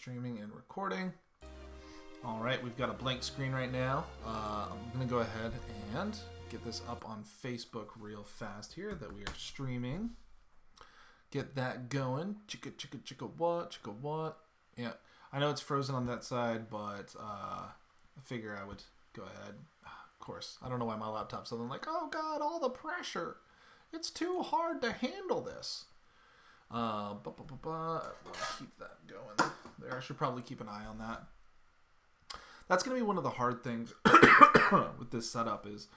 Streaming and recording. All right, we've got a blank screen right now. I'm gonna go ahead and get this up on Facebook real fast here that we are streaming. Get that going. Chicka what? Yeah, I know it's frozen on that side, but I figure I would go ahead. Of course, I don't know why my laptop's something like, oh god, all the pressure. It's too hard to handle this. We'll keep that going there. I should probably keep an eye on that. That's going to be one of the hard things with this setup is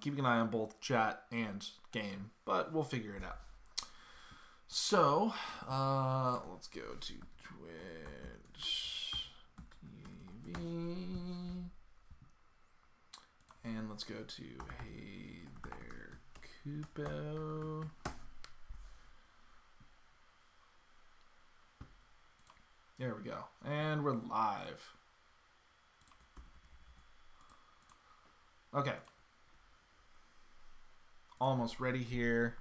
keeping an eye on both chat and game, but we'll figure it out. So, let's go to Twitch TV, and let's go to Hey There Kupo. There we go. And we're live. Okay. Almost ready here.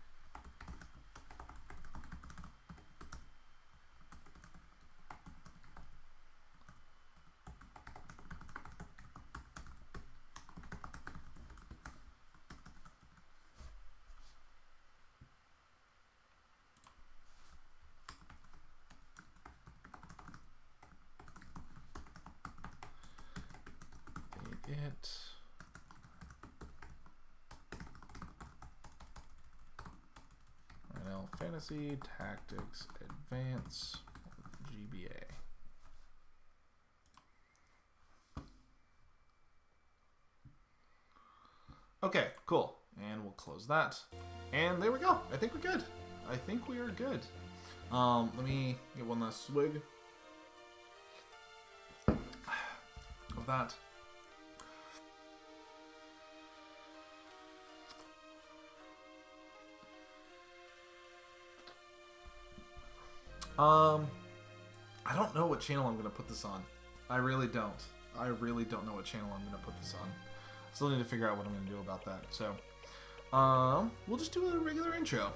Fantasy Tactics Advance GBA. Okay, cool. And we'll close that. And there we go. I think we're good. I think we are good. Let me get one last swig of that. I don't know what channel I'm going to put this on. I really don't. I really don't know what channel I'm going to put this on. Still need to figure out what I'm going to do about that. So, we'll just do a regular intro.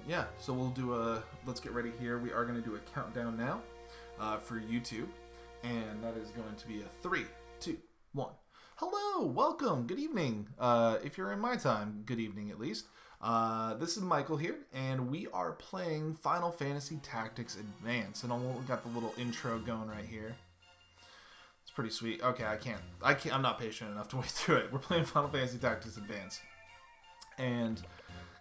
Yeah, so we'll do let's get ready here. We are going to do a countdown now, for YouTube. And that is going to be a 3, 2, 1. Hello, welcome, good evening. If you're in my time, good evening at least. This is Michael here, and we are playing Final Fantasy Tactics Advance, and we got the little intro going right here. It's pretty sweet. Okay, I'm not patient enough to wait through it. We're playing Final Fantasy Tactics Advance, and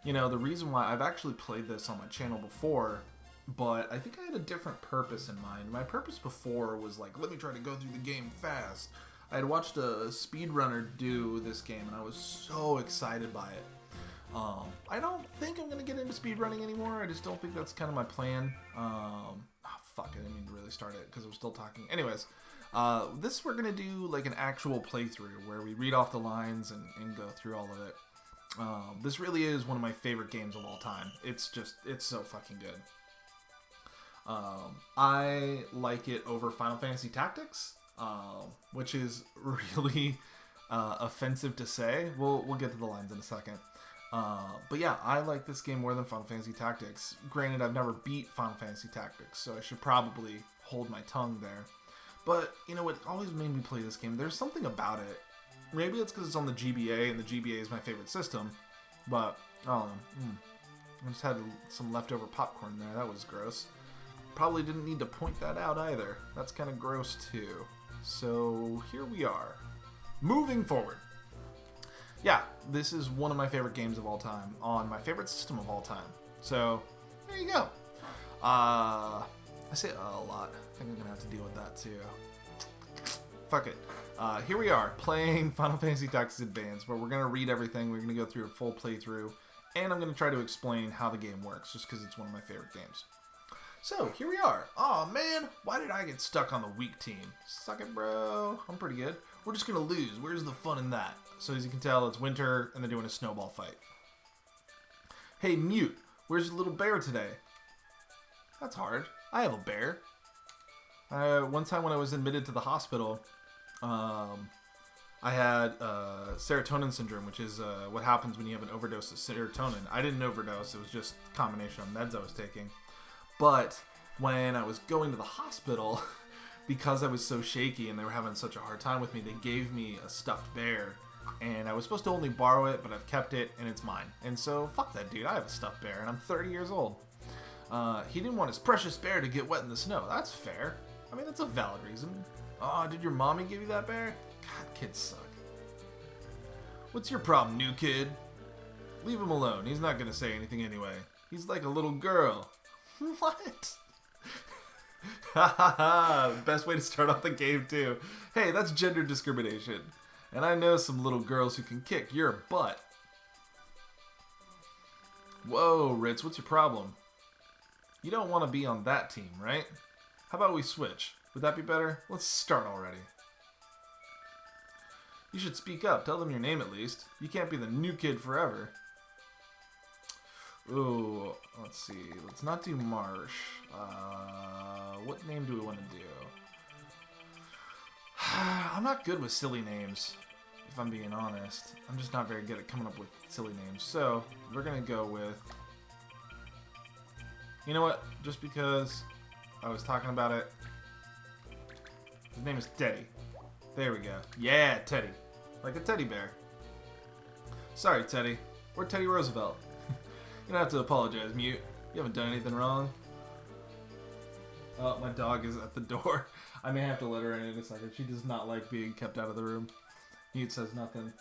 you know the reason why I've actually played this on my channel before, but I think I had a different purpose in mind. My purpose before was like, let me try to go through the game fast. I had watched a speedrunner do this game, and I was so excited by it. I don't think I'm going to get into speedrunning anymore. I just don't think that's kind of my plan. Fuck, I didn't mean to really start it because we're still talking. Anyways, we're going to do like an actual playthrough where we read off the lines and go through all of it. This really is one of my favorite games of all time. It's so fucking good. I like it over Final Fantasy Tactics, which is really offensive to say. We'll get to the lines in a second. But yeah, I like this game more than Final Fantasy Tactics. Granted, I've never beat Final Fantasy Tactics, so I should probably hold my tongue there. But, you know, it always made me play this game. There's something about it. Maybe it's because it's on the GBA, and the GBA is my favorite system. But, I don't know. I just had some leftover popcorn there. That was gross. Probably didn't need to point that out either. That's kind of gross, too. So, here we are. Moving forward. Yeah, this is one of my favorite games of all time on my favorite system of all time. So, there you go. I say a lot. I think I'm going to have to deal with that too. Fuck it. Here we are, playing Final Fantasy Tactics Advance, where we're going to read everything. We're going to go through a full playthrough, and I'm going to try to explain how the game works, just because it's one of my favorite games. So, here we are. Aw, man, why did I get stuck on the weak team? Suck it, bro. I'm pretty good. We're just going to lose. Where's the fun in that? So as you can tell, it's winter, and they're doing a snowball fight. Hey, Mute, where's your little bear today? That's hard. I have a bear. One time when I was admitted to the hospital, I had serotonin syndrome, which is what happens when you have an overdose of serotonin. I didn't overdose. It was just a combination of meds I was taking. But when I was going to the hospital, because I was so shaky and they were having such a hard time with me, they gave me a stuffed bear. And I was supposed to only borrow it, but I've kept it, and it's mine. And so, fuck that dude. I have a stuffed bear, and I'm 30 years old. He didn't want his precious bear to get wet in the snow. That's fair. I mean, that's a valid reason. Oh, did your mommy give you that bear? God, kids suck. What's your problem, new kid? Leave him alone. He's not going to say anything anyway. He's like a little girl. What? Haha, best way to start off the game, too. Hey, that's gender discrimination. And I know some little girls who can kick your butt. Whoa, Ritz, what's your problem? You don't want to be on that team, right? How about we switch? Would that be better? Let's start already. You should speak up. Tell them your name at least. You can't be the new kid forever. Ooh, let's see. Let's not do Marsh. What name do we want to do? I'm not good with silly names, if I'm being honest. I'm just not very good at coming up with silly names. So, we're going to go with... You know what? Just because I was talking about it. His name is Teddy. There we go. Yeah, Teddy. Like a teddy bear. Sorry, Teddy. We're Teddy Roosevelt. You don't have to apologize, Mute. You haven't done anything wrong. Oh, my dog is at the door. I may have to let her in a second. She does not like being kept out of the room. Mute says nothing.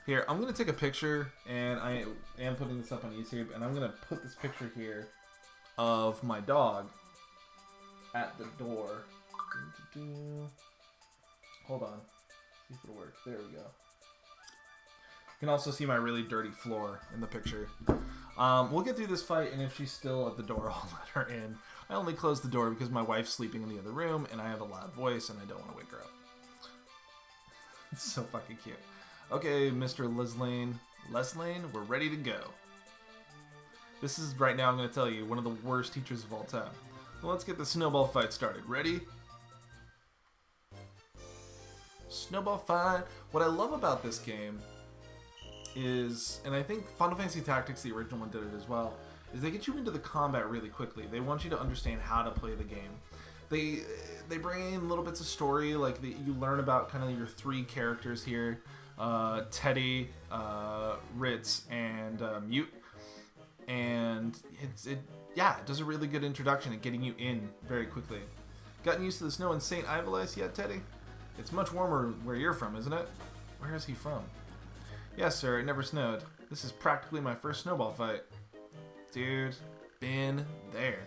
Here, I'm going to take a picture, and I am putting this up on YouTube, and I'm going to put this picture here of my dog at the door. Hold on. See if it'll work. There we go. You can also see my really dirty floor in the picture. We'll get through this fight, and if she's still at the door, I'll let her in. I only closed the door because my wife's sleeping in the other room, and I have a loud voice, and I don't want to wake her up. It's so fucking cute. Okay, Mr. Leslane, we're ready to go. This is, right now, I'm going to tell you, one of the worst teachers of all time. Well, let's get the snowball fight started. Ready? Snowball fight. What I love about this game is, and I think Final Fantasy Tactics, the original one, did it as well, is they get you into the combat really quickly. They want you to understand how to play the game. They bring in little bits of story, like you learn about kind of your three characters here, Teddy, Ritz, and Mute, and it does a really good introduction at getting you in very quickly. Gotten used to the snow in St. Ivalice yet, Teddy? It's much warmer where you're from, isn't it? Where is he from? Yes, sir, it never snowed. This is practically my first snowball fight. Dude, been there.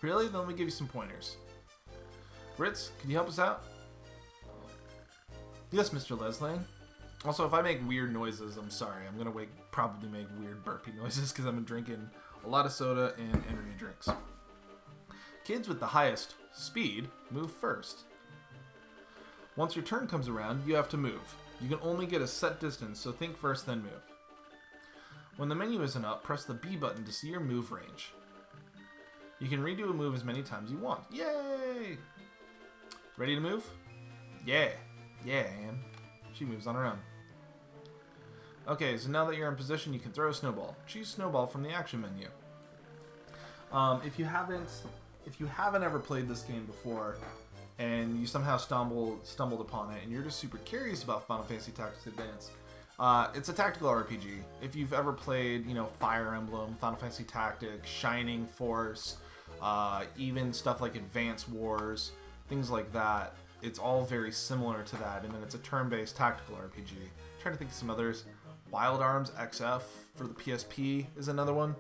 Really? Then let me give you some pointers. Ritz, can you help us out? Yes, Mr. Leslane. Also, if I make weird noises, I'm sorry. I'm going to probably make weird burpy noises because I've been drinking a lot of soda and energy drinks. Kids with the highest speed move first. Once your turn comes around, you have to move. You can only get a set distance, so think first, then move. When the menu isn't up, press the B button to see your move range. You can redo a move as many times you want. Yay! Ready to move? Yeah. Yeah, Anne. She moves on her own. Okay, so now that you're in position, you can throw a snowball. Choose snowball from the action menu. If you haven't ever played this game before, and you somehow stumbled upon it, and you're just super curious about Final Fantasy Tactics Advance, it's a tactical RPG. If you've ever played, Fire Emblem, Final Fantasy Tactics, Shining Force, even stuff like Advance Wars, things like that, it's all very similar to that. And then it's a turn-based tactical RPG. I'm trying to think of some others. Wild Arms XF for the PSP is another one.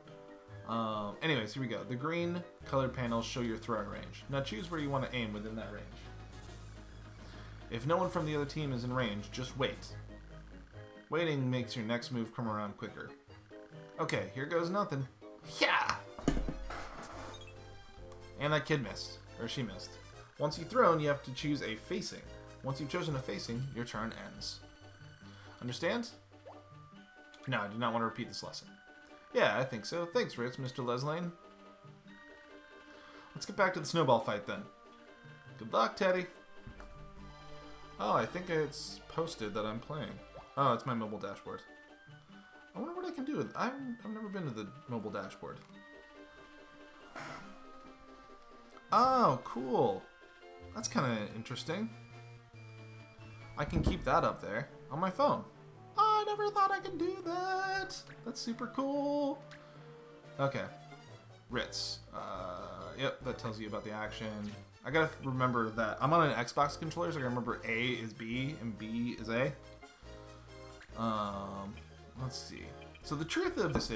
Anyways, here we go. The green colored panels show your throwing range. Now choose where you want to aim within that range. If no one from the other team is in range, just wait. Waiting makes your next move come around quicker. Okay, here goes nothing. Yeah! And that kid missed. Or she missed. Once you've thrown, you have to choose a facing. Once you've chosen a facing, your turn ends. Understand? No, I do not want to repeat this lesson. Yeah, I think so. Thanks, Ritz, Mr. Leslane. Let's get back to the snowball fight then. Good luck, Teddy. Oh, I think it's posted that I'm playing. Oh, it's my mobile dashboard. I wonder what I can do with it. I've never been to the mobile dashboard. Oh, cool. That's kind of interesting. I can keep that up there on my phone. Oh, I never thought I could do that. That's super cool. Okay. Ritz. Yep, that tells you about the action. I gotta remember that I'm on an Xbox controller, so I gotta remember A is B and B is A. Let's see. So the truth of this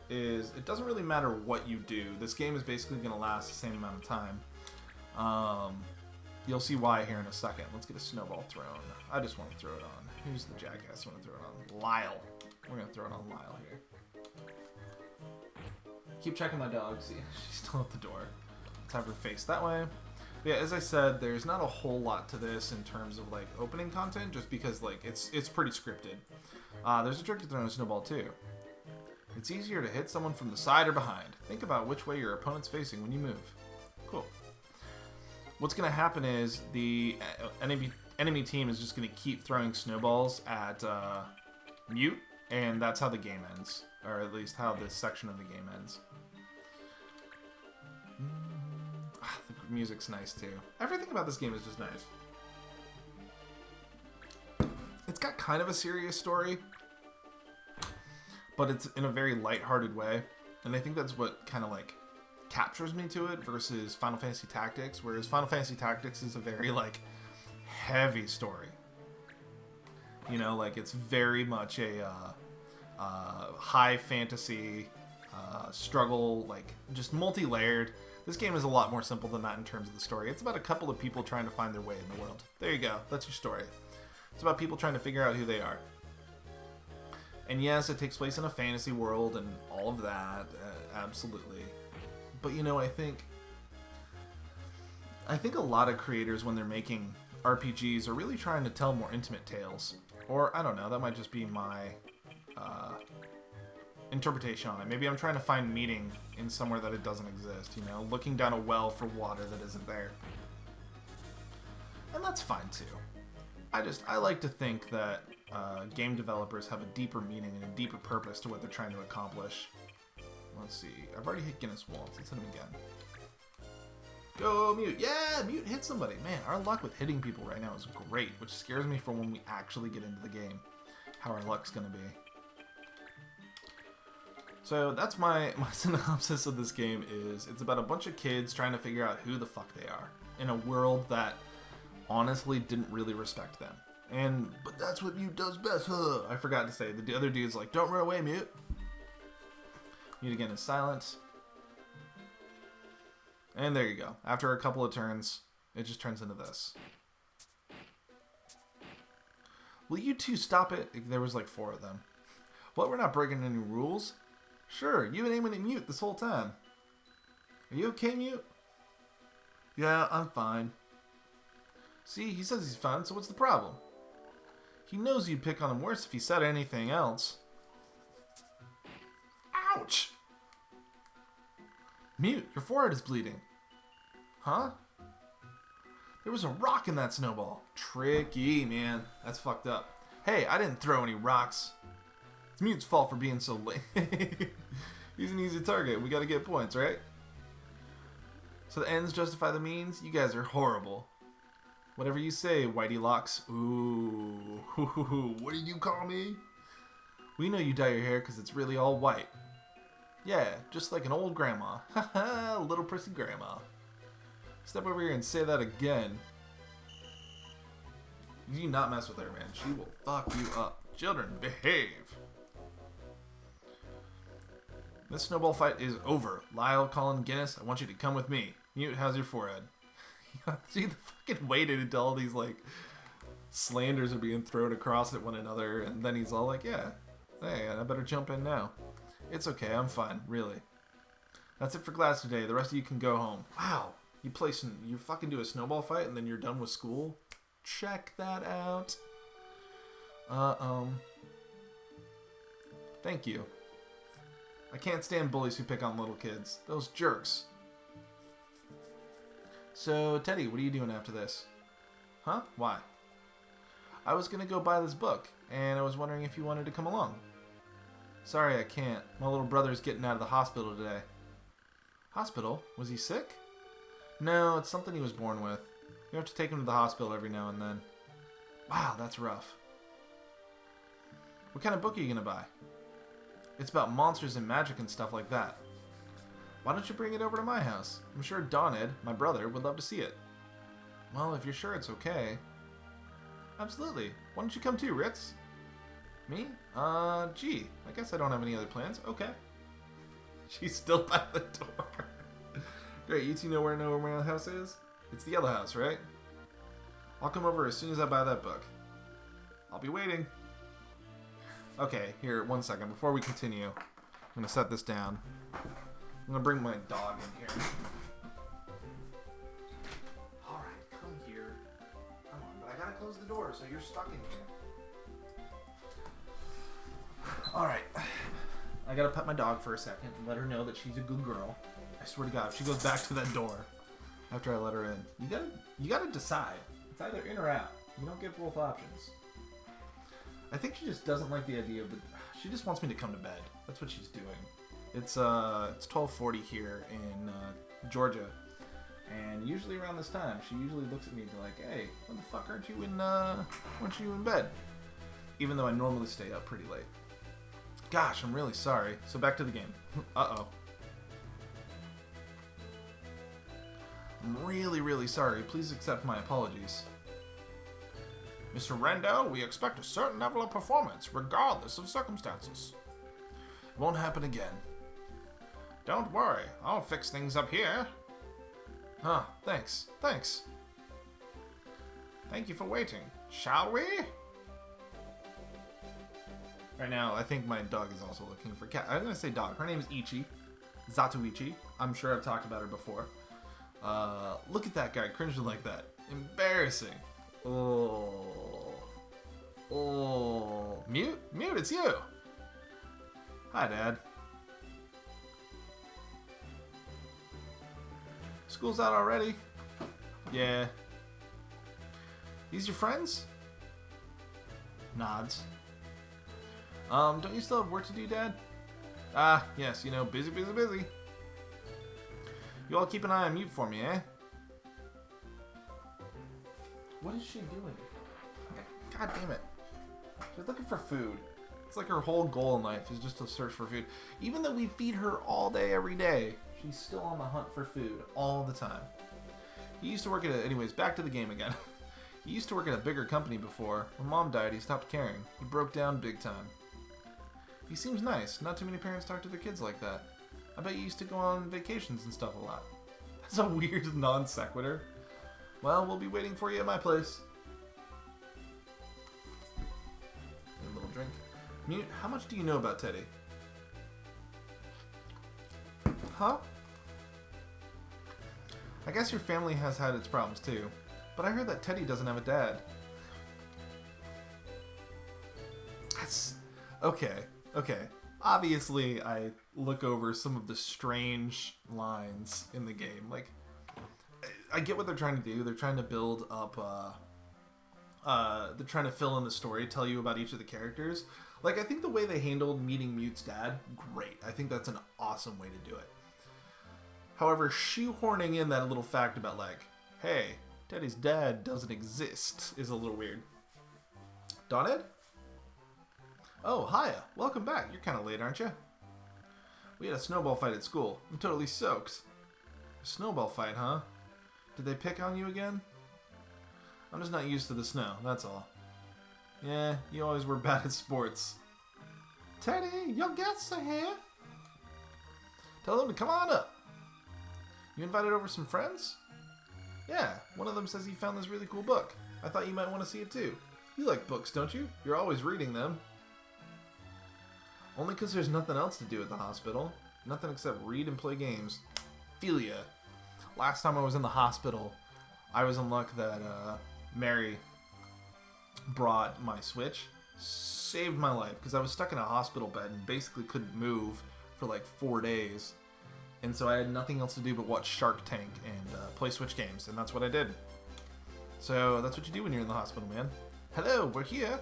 is it doesn't really matter what you do. This game is basically gonna last the same amount of time. You'll see why here in a second. Let's get a snowball thrown. I just want to throw it on. Who's the jackass I want to throw it on? Lyle. We're gonna throw it on Lyle here. Keep checking my dog. See, she's still at the door. Let's have her face that way. But yeah, as I said, there's not a whole lot to this in terms of like opening content, just because like it's pretty scripted. There's a trick to throwing a snowball too. It's easier to hit someone from the side or behind. Think about which way your opponent's facing when you move. Cool. What's going to happen is the enemy team is just going to keep throwing snowballs at Mute, and that's how the game ends, or at least how this section of the game ends. The music's nice too. Everything about this game is just nice. It's got kind of a serious story, but it's in a very lighthearted way, and I think that's what kind of like captures me to it versus Final Fantasy Tactics, whereas Final Fantasy Tactics is a very like heavy story. You know, like it's very much a high fantasy struggle, like just multi-layered. This game is a lot more simple than that in terms of the story. It's about a couple of people trying to find their way in the world. There you go. That's your story. It's about people trying to figure out who they are. And yes, it takes place in a fantasy world and all of that, absolutely. But you know, I think a lot of creators, when they're making RPGs, are really trying to tell more intimate tales. Or, I don't know, that might just be my interpretation on it. Maybe I'm trying to find meaning in somewhere that it doesn't exist, you know? Looking down a well for water that isn't there. And that's fine too. I like to think that game developers have a deeper meaning and a deeper purpose to what they're trying to accomplish. Let's see. I've already hit Guinness once. Let's hit him again. Go, Mute. Yeah, Mute hit somebody. Man, our luck with hitting people right now is great, which scares me for when we actually get into the game, how our luck's going to be. So that's my synopsis of this game is it's about a bunch of kids trying to figure out who the fuck they are in a world that honestly didn't really respect them. But that's what Mute does best, huh? I forgot to say. The other dude's like, don't run away, Mute. Mute again is silent. And there you go. After a couple of turns, it just turns into this. Will you two stop it? There was like 4 of them. What, we're not breaking any rules? Sure, you've been aiming at Mute this whole time. Are you okay, Mute? Yeah, I'm fine. See, he says he's fine, so what's the problem? He knows you'd pick on him worse if he said anything else. Ouch! Mute, your forehead is bleeding. Huh? There was a rock in that snowball. Tricky, man. That's fucked up. Hey, I didn't throw any rocks. It's Mute's fault for being so late. He's an easy target. We gotta get points, right? So the ends justify the means? You guys are horrible. Whatever you say, Whitey Locks. Ooh. What did you call me? We know you dye your hair because it's really all white. Yeah, just like an old grandma. Haha, little prissy grandma. Step over here and say that again. You do not mess with her, man. She will fuck you up. Children, behave. This snowball fight is over. Lyle, Colin, Guinness, I want you to come with me. Mute, how's your forehead? See, the fucking waited until all these, like, slanders are being thrown across at one another, and then he's all like, yeah, hey, I better jump in now. It's okay, I'm fine, really. That's it for class today. The rest of you can go home. Wow, you fucking do a snowball fight and then you're done with school? Check that out. Thank you. I can't stand bullies who pick on little kids. Those jerks. So, Teddy, what are you doing after this? Huh? Why? I was gonna go buy this book, and I was wondering if you wanted to come along. Sorry, I can't. My little brother's getting out of the hospital today. Hospital? Was he sick? No, it's something he was born with. You have to take him to the hospital every now and then. Wow, that's rough. What kind of book are you gonna buy? It's about monsters and magic and stuff like that. Why don't you bring it over to my house? I'm sure Doned, my brother, would love to see it. Well, if you're sure it's okay. Absolutely. Why don't you come too, Ritz? Me? Gee, I guess I don't have any other plans. Okay. She's still by the door. Great, you two know where my house is? It's the yellow house, right? I'll come over as soon as I buy that book. I'll be waiting. Okay, here, 1 second. Before we continue, I'm going to set this down. I'm going to bring my dog in here. Alright, come here. Come on, but I got to close the door, so you're stuck in here. Alright. I got to pet my dog for a second and let her know that she's a good girl. I swear to God, if she goes back to that door after I let her in, you gotta decide. It's either in or out. You don't get both options. I think she just doesn't like the idea of she just wants me to come to bed. That's what she's doing. It's 12:40 here in Georgia, and usually around this time, she usually looks at me and be like, "Hey, when the fuck aren't you in bed?" Even though I normally stay up pretty late. Gosh, I'm really sorry. So back to the game. Uh-oh. I'm really, really sorry. Please accept my apologies. Mr. Rendo, we expect a certain level of performance, regardless of circumstances. It won't happen again. Don't worry, I'll fix things up here. Huh, thanks. Thanks. Thank you for waiting. Shall we? Right now, I think my dog is also looking for cat. I'm going to say dog. Her name is Ichi. Zatuichi. I'm sure I've talked about her before. Look at that guy cringing like that. Embarrassing. Oh. Mute? Mute, it's you. Hi, Dad. School's out already? Yeah. These your friends? Nods. Don't you still have work to do, Dad? Ah, yes, you know, busy. You all keep an eye on Mute for me, eh? What is she doing? God damn it. She's looking for food. It's like her whole goal in life is just to search for food. Even though we feed her all day, every day, she's still on the hunt for food all the time. He used to work at anyways, back to the game again. He used to work at a bigger company before. When Mom died, he stopped caring. He broke down big time. He seems nice. Not too many parents talk to their kids like that. I bet you used to go on vacations and stuff a lot. That's a weird non sequitur. Well, we'll be waiting for you at my place. A little drink. Mute, how much do you know about Teddy? Huh? I guess your family has had its problems too, but I heard that Teddy doesn't have a dad. That's... Okay. Obviously, I look over some of the strange lines in the game. Like, I get what they're trying to do. They're trying to build up, they're trying to fill in the story, tell you about each of the characters. Like, I think the way they handled meeting Mute's dad, great. I think that's an awesome way to do it. However, shoehorning in that little fact about, like, hey, Teddy's dad doesn't exist is a little weird. Doned? Oh, hiya. Welcome back. You're kind of late, aren't you? We had a snowball fight at school. I'm totally soaked. A snowball fight, huh? Did they pick on you again? I'm just not used to the snow, that's all. Yeah, you always were bad at sports. Teddy, your guests are here. Tell them to come on up. You invited over some friends? Yeah, one of them says he found this really cool book. I thought you might want to see it too. You like books, don't you? You're always reading them. Only because there's nothing else to do at the hospital. Nothing except read and play games. Feel ya. Last time I was in the hospital, I was in luck that Mary brought my Switch. Saved my life because I was stuck in a hospital bed and basically couldn't move for like 4 days. And so I had nothing else to do but watch Shark Tank and play Switch games, and that's what I did. So that's what you do when you're in the hospital, man. Hello, we're here.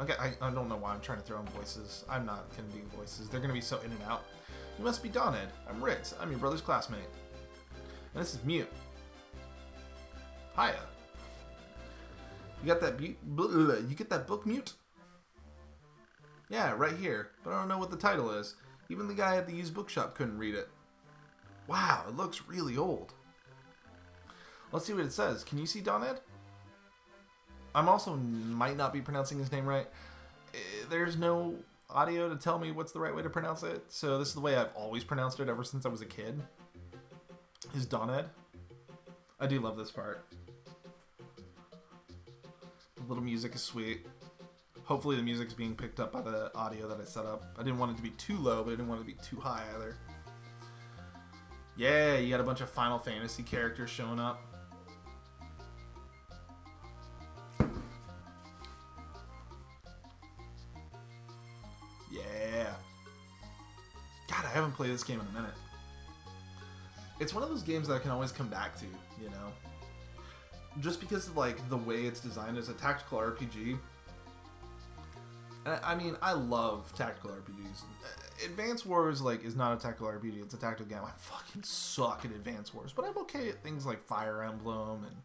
Okay, I don't know why I'm trying to throw in voices. I'm not going to do voices. They're going to be so in and out. You must be Doned. I'm Ritz. I'm your brother's classmate. And this is Mute. Hiya. You got that you get that book mute? Yeah, right here. But I don't know what the title is. Even the guy at the used bookshop couldn't read it. Wow, it looks really old. Let's see what it says. Can you see Doned? I'm also might not be pronouncing his name right. There's no audio to tell me what's the right way to pronounce it. So this is the way I've always pronounced it ever since I was a kid. Is Doned. I do love this part. The little music is sweet. Hopefully the music's being picked up by the audio that I set up. I didn't want it to be too low, but I didn't want it to be too high either. Yeah, you got a bunch of Final Fantasy characters showing up. Yeah. God, I haven't played this game in a minute. It's one of those games that I can always come back to, you know? Just because of, like, the way it's designed as a tactical RPG. I mean, I love tactical RPGs. Advance Wars, like, is not a tactical RPG. It's a tactical game. I fucking suck at Advance Wars. But I'm okay at things like Fire Emblem and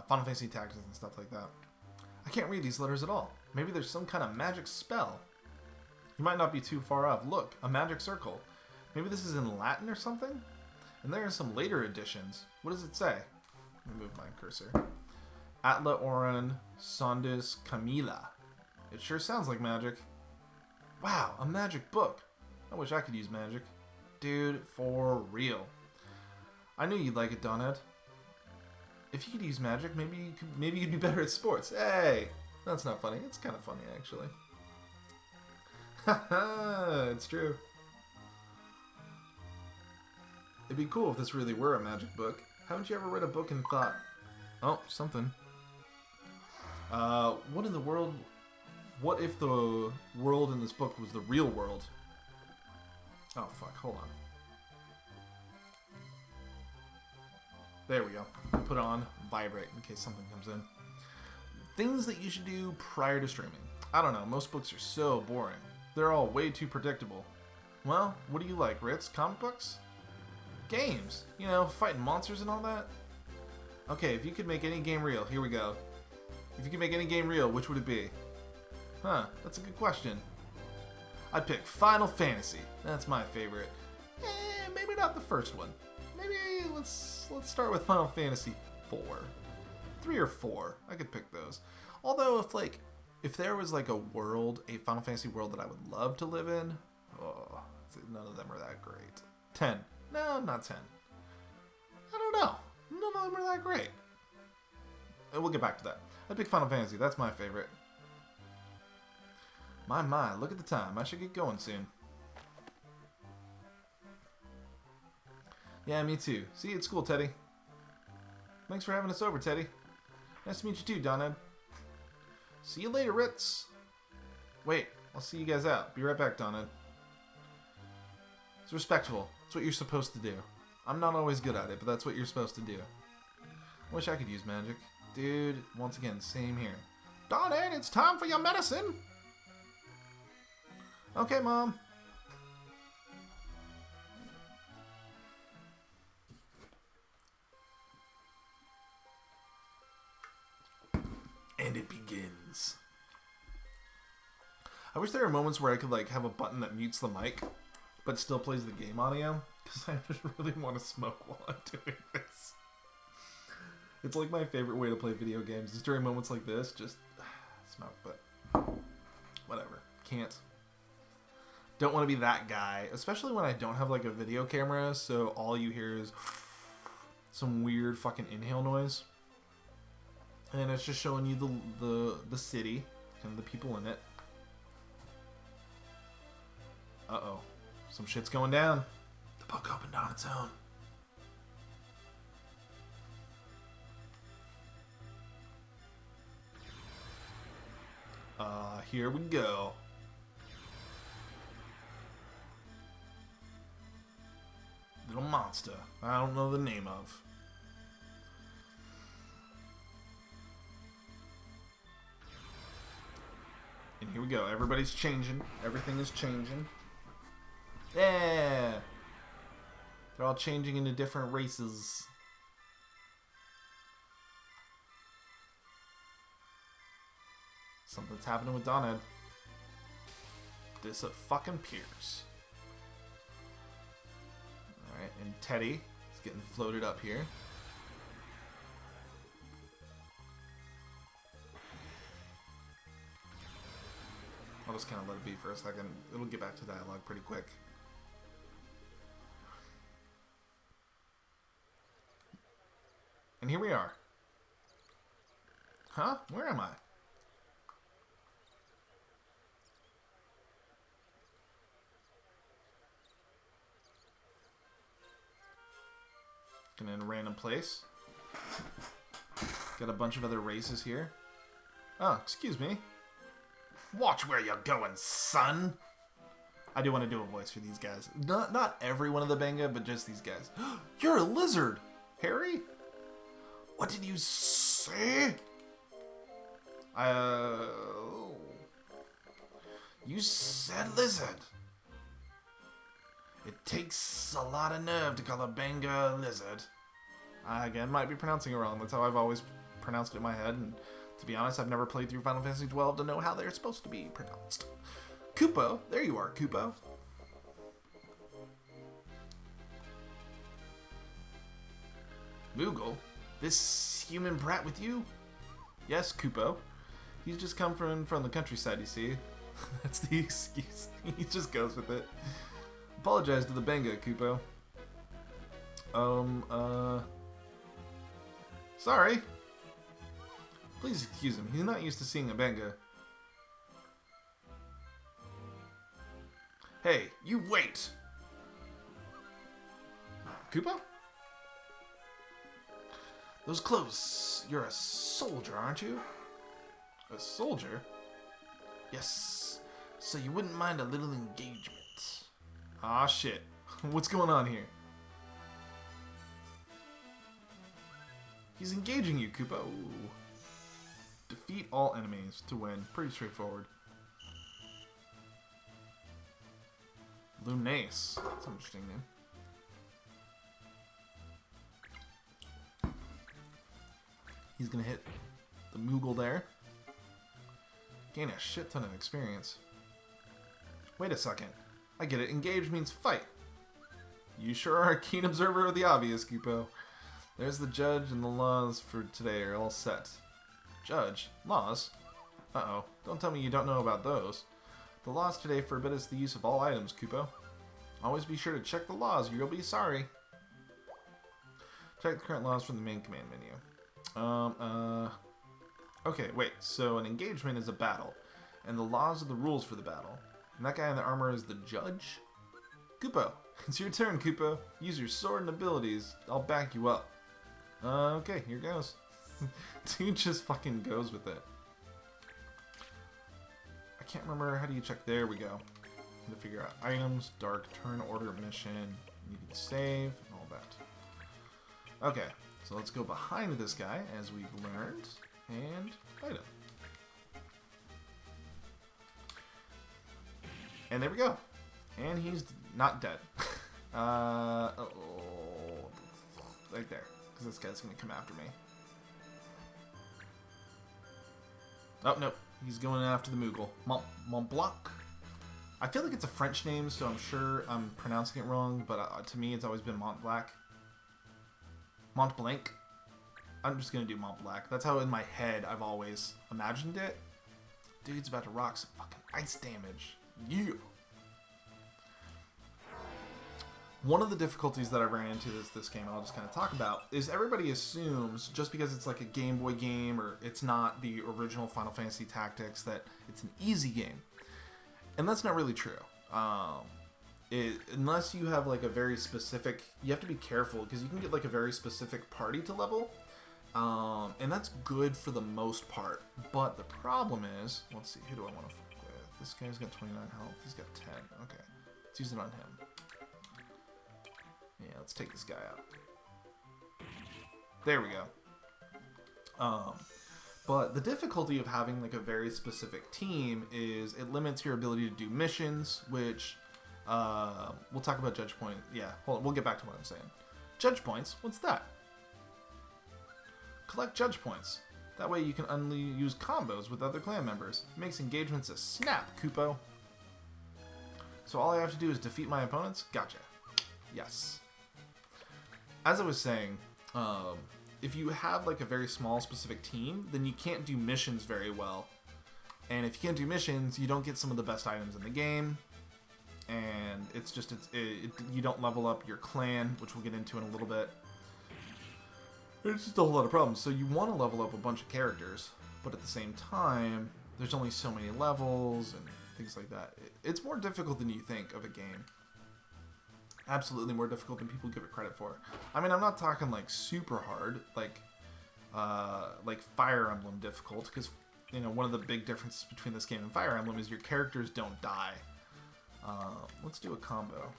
Final Fantasy Tactics and stuff like that. I can't read these letters at all. Maybe there's some kind of magic spell. You might not be too far off. Look, a magic circle. Maybe this is in Latin or something? And there are some later editions. What does it say? Let me move my cursor. Atla Oran Sondis Camila. It sure sounds like magic. Wow, a magic book. I wish I could use magic. Dude, for real. I knew you'd like it, Doned. If you could use magic, maybe you'd be better at sports. Hey! That's not funny. It's kind of funny, actually. Haha, it's true. It'd be cool if this really were a magic book. Haven't you ever read a book and thought, oh, something. What in the world... What if the world in this book was the real world? Oh, fuck. Hold on. There we go. Put on vibrate in case something comes in. Things that you should do prior to streaming. I don't know. Most books are so boring. They're all way too predictable. Well, what do you like, Ritz? Comic books? Games. You know, fighting monsters and all that? Okay, if you could make any game real, here we go. If you could make any game real, which would it be? Huh, that's a good question. I'd pick Final Fantasy. That's my favorite. Maybe not the first one. Maybe let's start with Final Fantasy 4. 3 or 4. I could pick those. Although if there was like a Final Fantasy world that I would love to live in, oh, none of them are that great. 10. No, not 10. I don't know. None of them are that great. We'll get back to that. I'd pick Final Fantasy. That's my favorite. My, look at the time. I should get going soon. Yeah, me too. See you at school, Teddy. Thanks for having us over, Teddy. Nice to meet you too, Doned. See you later, Ritz. Wait, I'll see you guys out. Be right back, Doned. It's respectful. It's what you're supposed to do. I'm not always good at it, but that's what you're supposed to do. I wish I could use magic. Dude, once again, same here. Doned, it's time for your medicine! Okay, Mom. And it begins. I wish there were moments where I could have a button that mutes the mic, but still plays the game audio, because I just really want to smoke while I'm doing this. It's like my favorite way to play video games is during moments like this, just smoke, but whatever. Can't. Don't want to be that guy, especially when I don't have a video camera, so all you hear is some weird fucking inhale noise. And it's just showing you the city and the people in it. Uh-oh. Some shit's going down. The book opened on its own. Here we go. Little monster I don't know the name of. And here we go. Everybody's changing. Everything is changing. Yeah! They're all changing into different races. Something's happening with Doned. This fucking Pierce. Alright, and Teddy is getting floated up here. I'll just kind of let it be for a second. It'll get back to dialogue pretty quick. And here we are. Huh? Where am I? In a random place. Got a bunch of other races here. Oh, excuse me. Watch where you're going, son. I do want to do a voice for these guys. Not every one of the Benga, but just these guys. You're a lizard, Harry. What did you say? You said lizard. It takes a lot of nerve to call a Benga a lizard. I, again, might be pronouncing it wrong. That's how I've always pronounced it in my head. And to be honest, I've never played through Final Fantasy XII to know how they're supposed to be pronounced. Kupo. There you are, Kupo. Moogle. This human brat with you? Yes, Kupo. He's just come from the countryside, you see. That's the excuse. He just goes with it. Apologize to the Benga, Kupo. Sorry. Please excuse him. He's not used to seeing a Benga. Hey, you wait! Kupo? Those clothes. You're a soldier, aren't you? A soldier? Yes. So you wouldn't mind a little engagement. Ah, shit. What's going on here? He's engaging you, Kupo. Ooh. Defeat all enemies to win. Pretty straightforward. Lunace. That's an interesting name. He's gonna hit the Moogle there. Gain a shit ton of experience. Wait a second. I get it. Engage means fight. You sure are a keen observer of the obvious, Kupo. There's the judge and the laws for today are all set. Judge? Laws? Uh-oh. Don't tell me you don't know about those. The laws today forbid us the use of all items, Kupo. Always be sure to check the laws or you'll be sorry. Check the current laws from the main command menu. Okay, wait. So an engagement is a battle. And the laws are the rules for the battle. And that guy in the armor is the judge? Kupo, it's your turn, Kupo. Use your sword and abilities. I'll back you up. Okay, here goes. Dude just fucking goes with it. I can't remember. How do you check? There we go. To figure out items, dark, turn order, mission. You can save, and all that. Okay, so let's go behind this guy, as we've learned, and fight him. And there we go. And he's not dead. Right there. Because this guy's going to come after me. Oh, no. He's going after the Moogle. Mont Blanc. I feel like it's a French name, so I'm sure I'm pronouncing it wrong. But to me, it's always been Mont Blanc. Mont Blanc. I'm just going to do Mont Blanc. That's how in my head I've always imagined it. Dude's about to rock some fucking ice damage. Yeah. One of the difficulties that I ran into this game, I'll just kind of talk about, is everybody assumes just because it's like a Game Boy game or it's not the original Final Fantasy Tactics that it's an easy game. And that's not really true. Unless you have like a very specific, you have to be careful because you can get like a very specific party to level. And that's good for the most part. But the problem is, let's see, who do I want to fuck with? This guy's got 29 health. He's got 10. Okay. Let's use it on him. Yeah, let's take this guy out. There we go. But the difficulty of having like a very specific team is it limits your ability to do missions, which we'll talk about judge point. Yeah, hold on, we'll get back to what I'm saying. Judge points, what's that? Collect judge points. That way you can only use combos with other clan members. It makes engagements a snap, Kupo. So all I have to do is defeat my opponents? Gotcha. Yes. As I was saying, if you have like a very small specific team, then you can't do missions very well. And if you can't do missions, you don't get some of the best items in the game. And it's just, you don't level up your clan, which we'll get into in a little bit. There's just a whole lot of problems. So you want to level up a bunch of characters, but at the same time, there's only so many levels and things like that. It's more difficult than you think of a game. Absolutely more difficult than people give it credit for. I mean, I'm not talking like super hard, like Fire Emblem difficult, because you know one of the big differences between this game and Fire Emblem is your characters don't die. Let's do a combo.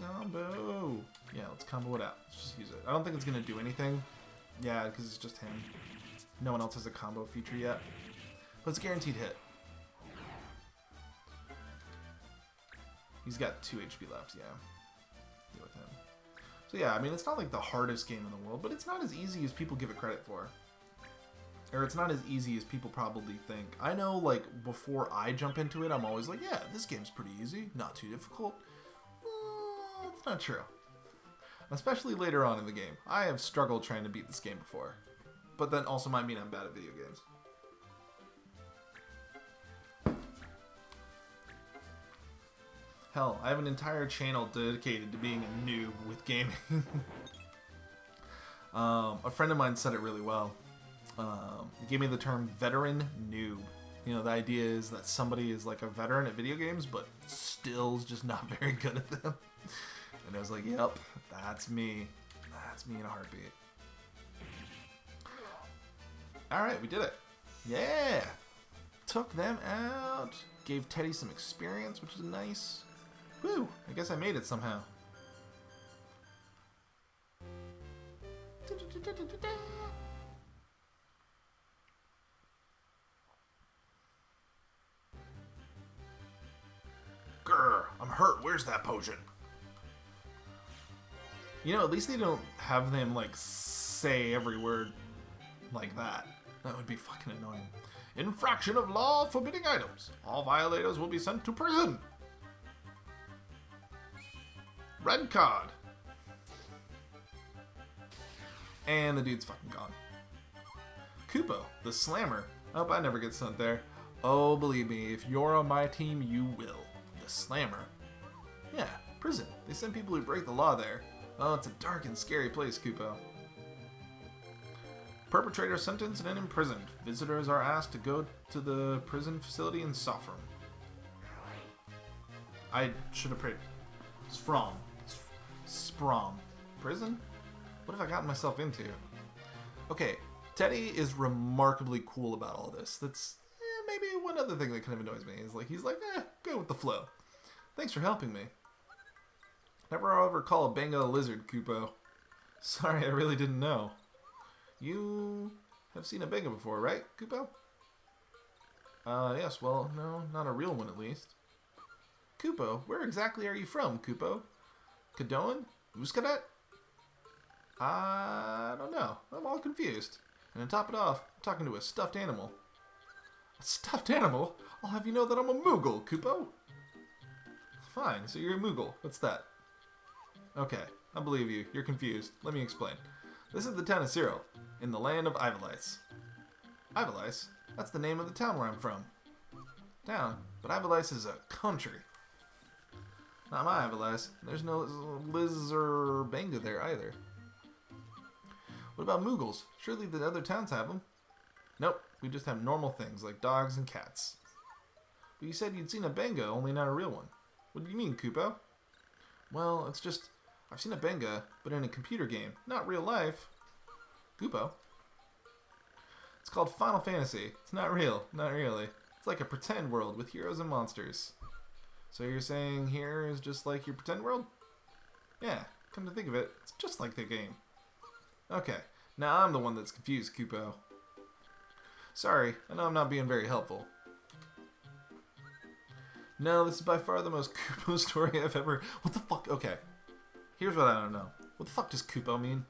Combo. Yeah, let's combo it out. Let's just use it. I don't think it's gonna do anything. Yeah, because it's just him. No one else has a combo feature yet, but it's a guaranteed hit. He's got 2 HP left. Yeah. With him. So yeah, I mean, it's not like the hardest game in the world, but it's not as easy as people give it credit for. Or it's not as easy as people probably think. I know, like, before I jump into it, I'm always like, yeah, this game's pretty easy, not too difficult. It's not true. Especially later on in the game. I have struggled trying to beat this game before. But that also might mean I'm bad at video games. Hell, I have an entire channel dedicated to being a noob with gaming. A friend of mine said it really well. He gave me the term veteran noob. You know, the idea is that somebody is like a veteran at video games, but still is just not very good at them. And I was like, yep, that's me. That's me in a heartbeat. Alright, we did it. Yeah! Took them out. Gave Teddy some experience, which is nice. Woo! I guess I made it somehow. Grr, I'm hurt. Where's that potion? You know, at least they don't have them, like, say every word like that. That would be fucking annoying. Infraction of law forbidding items. All violators will be sent to prison. Red card. And the dude's fucking gone. Kupo, the slammer. I hope I never get sent there. Oh, believe me, if you're on my team, you will. The slammer. Yeah, prison. They send people who break the law there. Oh, it's a dark and scary place, Kupo. Perpetrator sentenced and imprisoned. Visitors are asked to go to the prison facility in Sofram. I should have prayed. Sprom. Prison? What have I gotten myself into? Okay, Teddy is remarkably cool about all this. That's maybe one other thing that kind of annoys me. Is like he's like, go with the flow. Thanks for helping me. Never ever call a Benga a lizard, Kupo. Sorry, I really didn't know. You have seen a Benga before, right, Kupo? Yes, well, no, not a real one at least. Kupo, where exactly are you from, Kupo? Kadoan? Uskadet? I don't know. I'm all confused. And to top it off, I'm talking to a stuffed animal. A stuffed animal? I'll have you know that I'm a Moogle, Kupo. Fine, so you're a Moogle. What's that? Okay, I believe you. You're confused. Let me explain. This is the town of Cyril, in the land of Ivalice. Ivalice? That's the name of the town where I'm from. Town? But Ivalice is a country. Not my Ivalice. There's no Liz or Benga there either. What about Moogles? Surely the other towns have them. Nope, we just have normal things like dogs and cats. But you said you'd seen a Benga, only not a real one. What do you mean, Kupo? Well, it's just, I've seen a Benga, but in a computer game, not real life. Kupo? It's called Final Fantasy. It's not real, not really. It's like a pretend world with heroes and monsters. So you're saying here is just like your pretend world? Yeah, come to think of it, it's just like the game. Okay, now I'm the one that's confused, Kupo. Sorry, I know I'm not being very helpful. No, this is by far the most Kupo story I've ever... What the fuck? Okay, here's what I don't know. What the fuck does Kupo mean?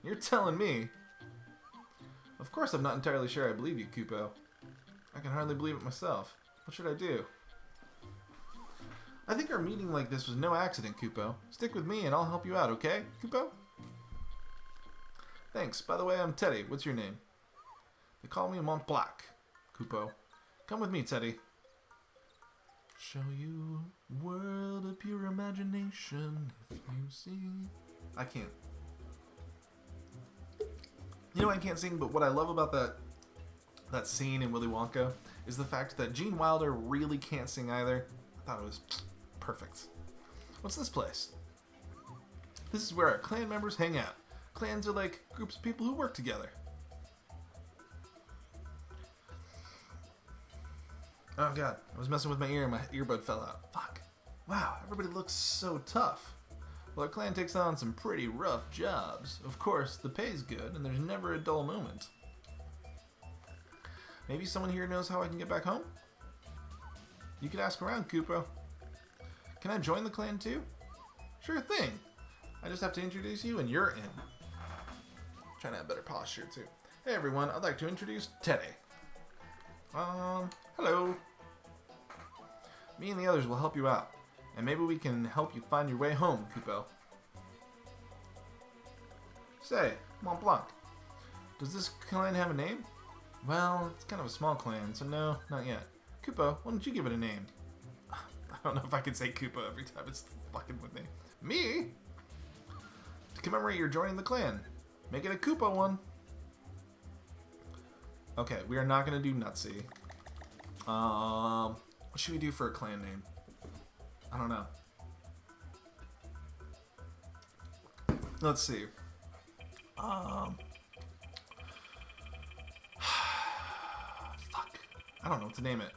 You're telling me. Of course I'm not entirely sure I believe you, Kupo. I can hardly believe it myself. What should I do? I think our meeting like this was no accident, Kupo. Stick with me and I'll help you out, okay, Kupo? Thanks. By the way, I'm Teddy. What's your name? They call me Mont Blanc, Kupo. Come with me, Teddy. Show you a world of pure imagination if you see... I can't. You know I can't sing, but what I love about that scene in Willy Wonka is the fact that Gene Wilder really can't sing either. I thought it was perfect. What's this place? This is where our clan members hang out. Clans are like groups of people who work together. Oh god, I was messing with my ear and my earbud fell out. Fuck. Wow, everybody looks so tough. Well, our clan takes on some pretty rough jobs. Of course, the pay's good and there's never a dull moment. Maybe someone here knows how I can get back home? You could ask around, Kupo. Can I join the clan too? Sure thing. I just have to introduce you and you're in. Trying to have better posture too. Hey everyone, I'd like to introduce Teddy. Hello. Me and the others will help you out. And maybe we can help you find your way home, Kupo. Say, Mont Blanc, does this clan have a name? Well, it's kind of a small clan, so no, not yet. Kupo, why don't you give it a name? I don't know if I can say Kupo every time it's fucking with me. Me? To commemorate your joining the clan. Make it a Kupo one. Okay, we are not going to do Nutsy. What should we do for a clan name? I don't know. Let's see. Fuck. I don't know what to name it.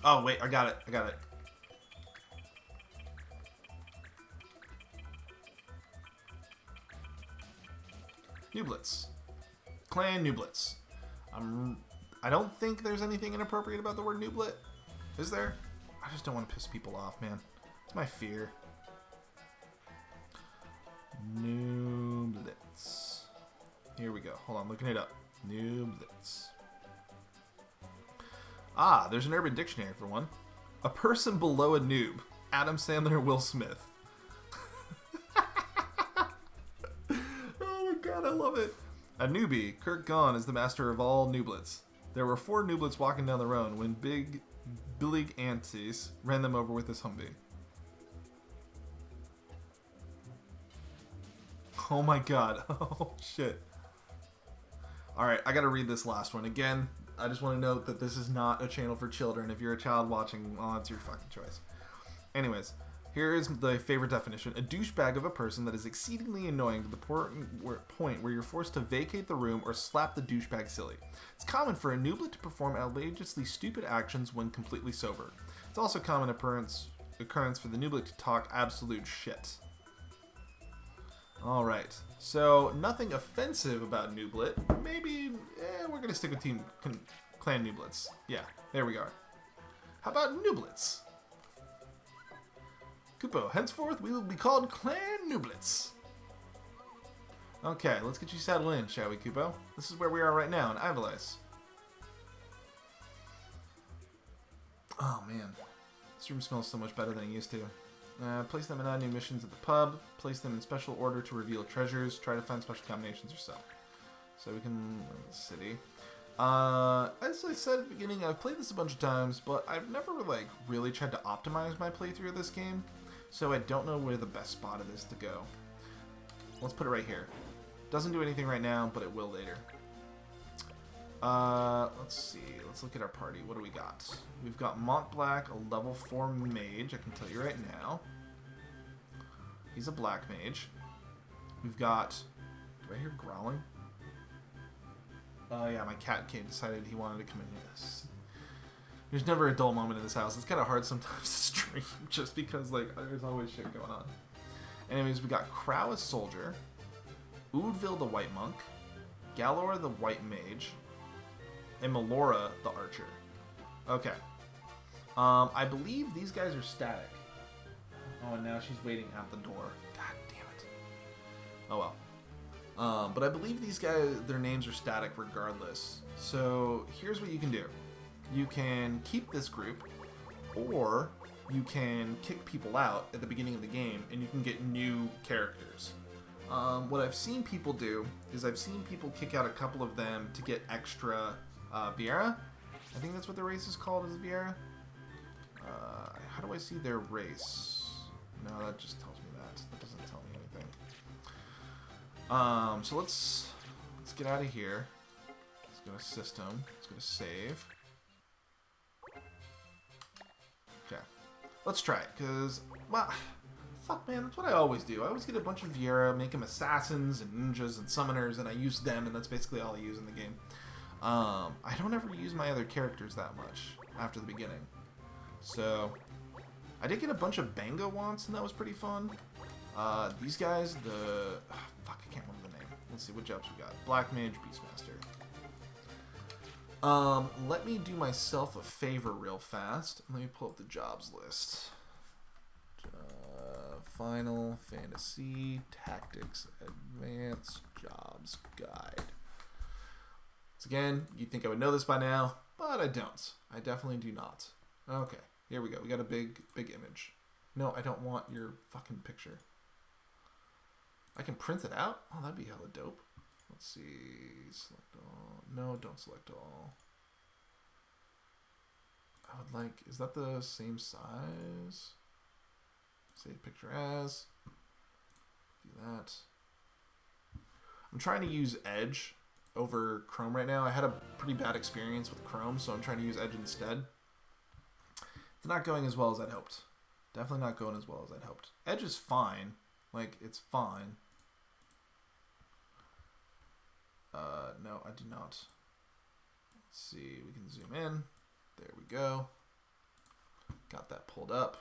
Oh, wait, I got it. I got it. Nublets. Clan Nublets. I don't think there's anything inappropriate about the word Nublet. Is there? I just don't want to piss people off, man. It's my fear. Nublets. Here we go. Hold on, looking it up. Nublets. Ah, there's an Urban Dictionary for one. A person below a noob. Adam Sandler, Will Smith. Oh my god, I love it. A newbie, Kurt Gahn is the master of all nublets. There were 4 nublets walking down the road when Big Antis ran them over with his Humvee. Oh my god. Oh shit. Alright, I gotta read this last one. Again, I just want to note that this is not a channel for children. If you're a child watching, well, it's your fucking choice. Anyways, here is the favorite definition. A douchebag of a person that is exceedingly annoying to the point where you're forced to vacate the room or slap the douchebag silly. It's common for a nooblet to perform outrageously stupid actions when completely sober. It's also common occurrence for the nooblet to talk absolute shit. Alright, so nothing offensive about nooblet. Maybe we're going to stick with Clan Nublets. Yeah, there we are. How about Nublets? Kupo, henceforth we will be called Clan Nublets. Okay, let's get you settled in, shall we, Kupo? This is where we are right now, in Ivalice. Oh, man. This room smells so much better than it used to. Place them in odd new missions at the pub. Place them in special order to reveal treasures. Try to find special combinations or so. So we can... city. As I said at the beginning, I've played this a bunch of times, but I've never, like, really tried to optimize my playthrough of this game. So I don't know where the best spot it is to go. Let's put it right here. Doesn't do anything right now, but it will later. Let's see. Let's look at our party. What do we got? We've got Mont Blanc, a level 4 mage. I can tell you right now. He's a black mage. We've got... Do I hear growling? Oh, yeah, my cat decided he wanted to come in. Yes. There's never a dull moment in this house. It's kind of hard sometimes to stream just because, like, there's always shit going on. Anyways, we got Crow, a soldier. Oudville, the white monk. Galor, the white mage. And Melora, the archer. Okay. I believe these guys are static. Oh, and now she's waiting at the door. God damn it. Oh, well. But I believe these guys, their names are static regardless. So here's what you can do. You can keep this group, or you can kick people out at the beginning of the game, and you can get new characters. What I've seen people do is I've seen people kick out a couple of them to get extra Viera. I think that's what the race is called, is Viera. How do I see their race? No, that just tells me that. That doesn't tell me anything. So let's get out of here. Let's go to system. Let's go to save. Okay. Let's try it, because, well, fuck, man, that's what I always do. I always get a bunch of Viera, make them assassins and ninjas and summoners, and I use them, and that's basically all I use in the game. I don't ever use my other characters that much after the beginning. So, I did get a bunch of Bango once, and that was pretty fun. These guys, fuck, I can't remember the name. Let's see, what jobs we got? Black Mage, Beastmaster. Let me do myself a favor real fast. Let me pull up the jobs list. Final Fantasy Tactics Advanced Jobs Guide. Once again, you'd think I would know this by now, but I don't. I definitely do not. Okay, here we go. We got a big image. No, I don't want your fucking picture. I can print it out? Oh, that'd be hella dope. Let's see. Select all. No, don't select all. I would like... Is that the same size? Save picture as. Do that. I'm trying to use Edge over Chrome right now. I had a pretty bad experience with Chrome, so I'm trying to use Edge instead. It's not going as well as I'd hoped. Definitely not going as well as I'd hoped. Edge is fine. Like, it's fine. No, I do not. Let's see. We can zoom in. There we go. Got that pulled up.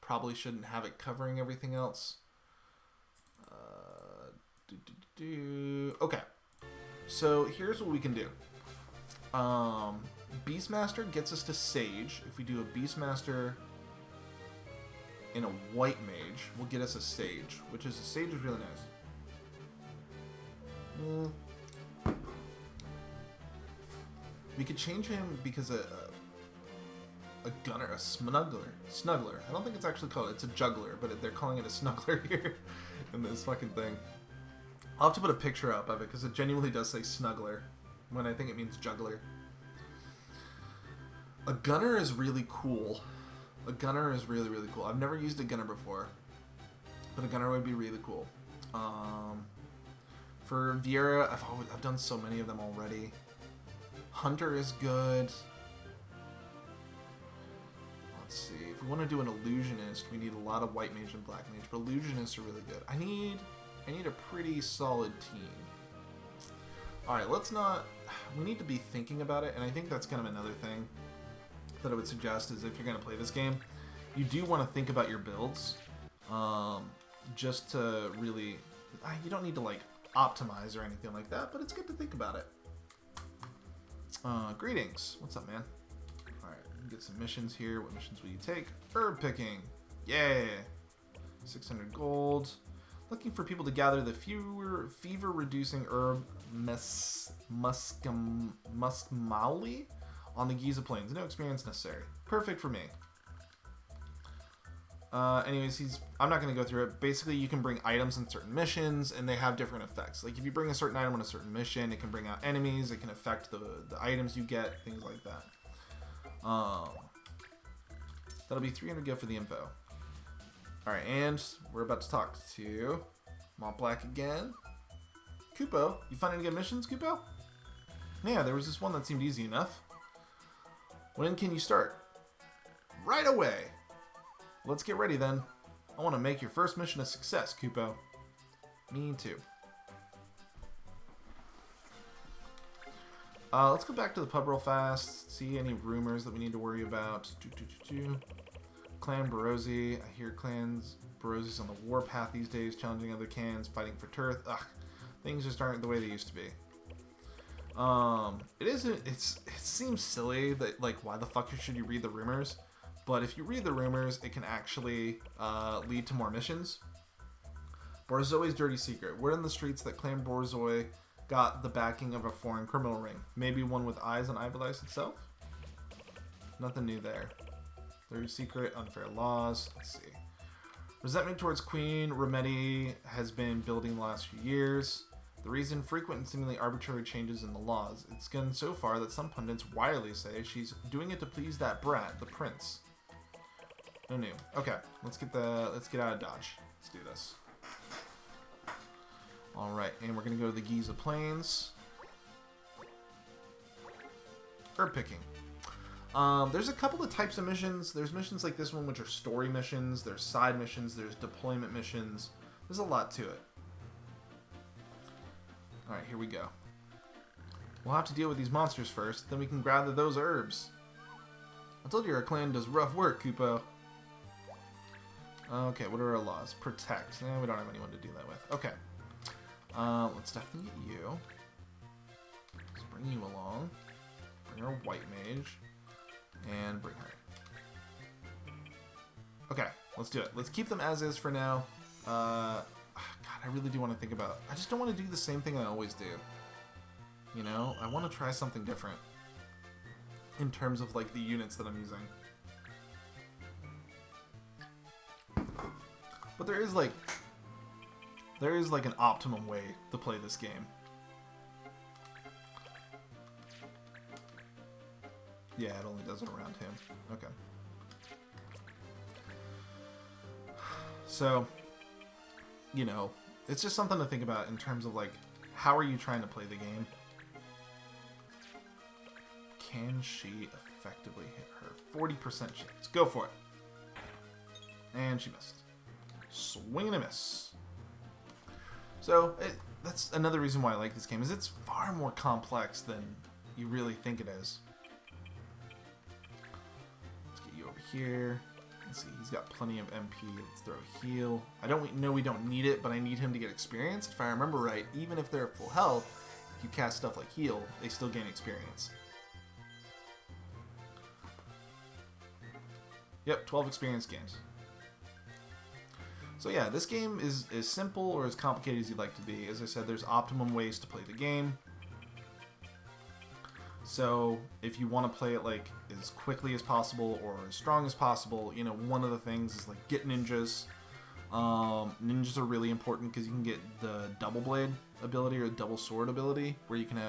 Probably shouldn't have it covering everything else. Okay. So here's what we can do. Beastmaster gets us to Sage. If we do a Beastmaster in a White Mage, will get us a Sage, which is a Sage is really nice. We could change him because a gunner, a snuggler. I don't think it's actually called. It's a juggler, but they're calling it a snuggler here in this fucking thing. I'll have to put a picture up of it because it genuinely does say snuggler when I think it means juggler. A gunner is really cool. A gunner is really, really cool. I've never used a gunner before, but a gunner would be really cool. For Viera, I've done so many of them already. Hunter is good. Let's see. If we want to do an illusionist, we need a lot of white mage and black mage, but illusionists are really good. I need a pretty solid team. All right, let's not. We need to be thinking about it, and I think that's kind of another thing that I would suggest is if you're going to play this game, you do want to think about your builds, just to really. You don't need to like optimize or anything like that, but it's good to think about it. Greetings. What's up, man? Alright, get some missions here. What missions will you take? Herb picking. Yay! 600 gold. Looking for people to gather the fever-reducing herb muskmauli on the Giza Plains. No experience necessary. Perfect for me. Anyways, I'm not going to go through it. Basically, you can bring items in certain missions, and they have different effects. Like, if you bring a certain item on a certain mission, it can bring out enemies, it can affect the items you get, things like that. That'll be 300 gil for the info. Alright, and we're about to talk to Mont Black again. Kupo, you find any good missions, Kupo? Yeah, there was this one that seemed easy enough. When can you start? Right away! Let's get ready then. I want to make your first mission a success, Kupo. Me too. Let's go back to the pub real fast. See any rumors that we need to worry about. Clan Barosi. I hear clans Barosi's on the warpath these days, challenging other clans, fighting for turf. Ugh, things just aren't the way they used to be. It seems silly that, like, why the fuck should you read the rumors? But if you read the rumors, it can actually lead to more missions. Borzoi's dirty secret. Word in the streets that Clan Borzoi got the backing of a foreign criminal ring. Maybe one with eyes on Ivalice itself? Nothing new there. Dirty secret, unfair laws. Let's see. Resentment towards Queen Remedy has been building the last few years. The reason, frequent and seemingly arbitrary changes in the laws. It's gone so far that some pundits widely say she's doing it to please that brat, the prince. No new. Okay, let's get out of Dodge. Let's do this. All right, and we're gonna go to the Giza Plains. Herb picking. There's a couple of types of missions. There's missions like this one, which are story missions. There's side missions. There's deployment missions. There's a lot to it. Alright, here we go. We'll have to deal with these monsters first, then we can gather those herbs. I told you our clan does rough work, Kupo. Okay, what are our laws? Protect. We don't have anyone to do that with. Okay. Let's definitely get you. Let's bring you along. Bring our white mage. And bring her. Okay, let's do it. Let's keep them as is for now. God, I really do want to think about... I just don't want to do the same thing I always do. You know? I want to try something different. In terms of, like, the units that I'm using. But there is, like... an optimum way to play this game. Yeah, it only does it around him. Okay. So... you know, it's just something to think about in terms of, like, how are you trying to play the game? Can she effectively hit her? 40% chance. Go for it. And she missed. Swing and a miss. So, that's another reason why I like this game, is it's far more complex than you really think it is. Let's get you over here. Let's see, he's got plenty of MP. Let's throw a heal. I don't know we don't need it, but I need him to get experience. If I remember right, even if they're at full health, if you cast stuff like heal, they still gain experience. Yep, 12 experience gains. So yeah, this game is as simple or as complicated as you'd like to be. As I said, there's optimum ways to play the game. So if you want to play it like as quickly as possible or as strong as possible, you know, one of the things is like get ninjas. Ninjas are really important because you can get the double blade ability or double sword ability where you can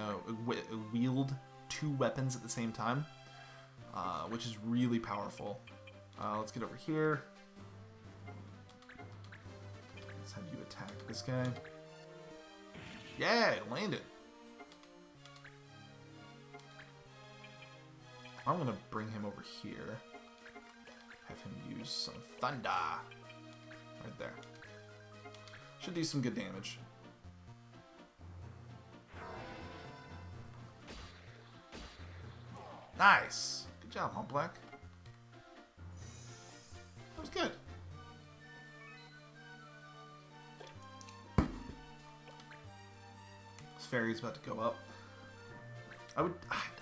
wield two weapons at the same time, which is really powerful. Let's get over here. Let's have you attack this guy. Yeah, it landed. I'm gonna bring him over here. Have him use some thunder. Right there. Should do some good damage. Nice! Good job, Hump Black. That was good. This fairy's about to go up.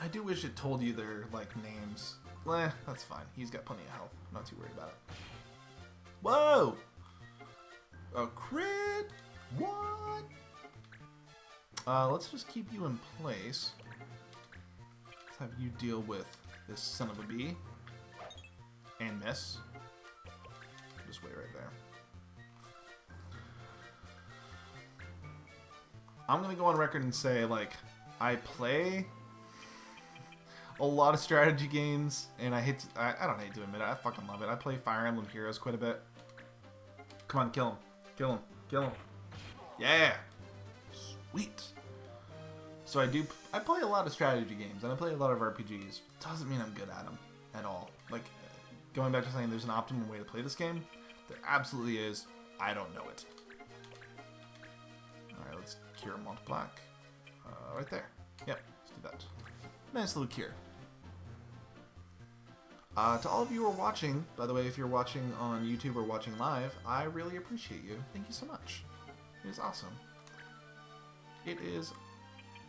I do wish it told you their, like, names. That's fine. He's got plenty of health. I'm not too worried about it. Whoa! A crit? What? Let's just keep you in place. Let's have you deal with this son of a bee. And miss. Just wait right there. I'm gonna go on record and say, like, I play a lot of strategy games, and I don't hate to admit it, I fucking love it. I play Fire Emblem Heroes quite a bit. Come on, kill him. Kill him. Kill him. Yeah! Sweet! So I play a lot of strategy games, and I play a lot of RPGs. Doesn't mean I'm good at them at all. Like, going back to saying there's an optimum way to play this game, there absolutely is. I don't know it. Alright, let's cure Mont Black. Right there. Yep, let's do that. Nice little cure. To all of you who are watching, by the way, if you're watching on YouTube or watching live, I really appreciate you. Thank you so much. It is awesome. It is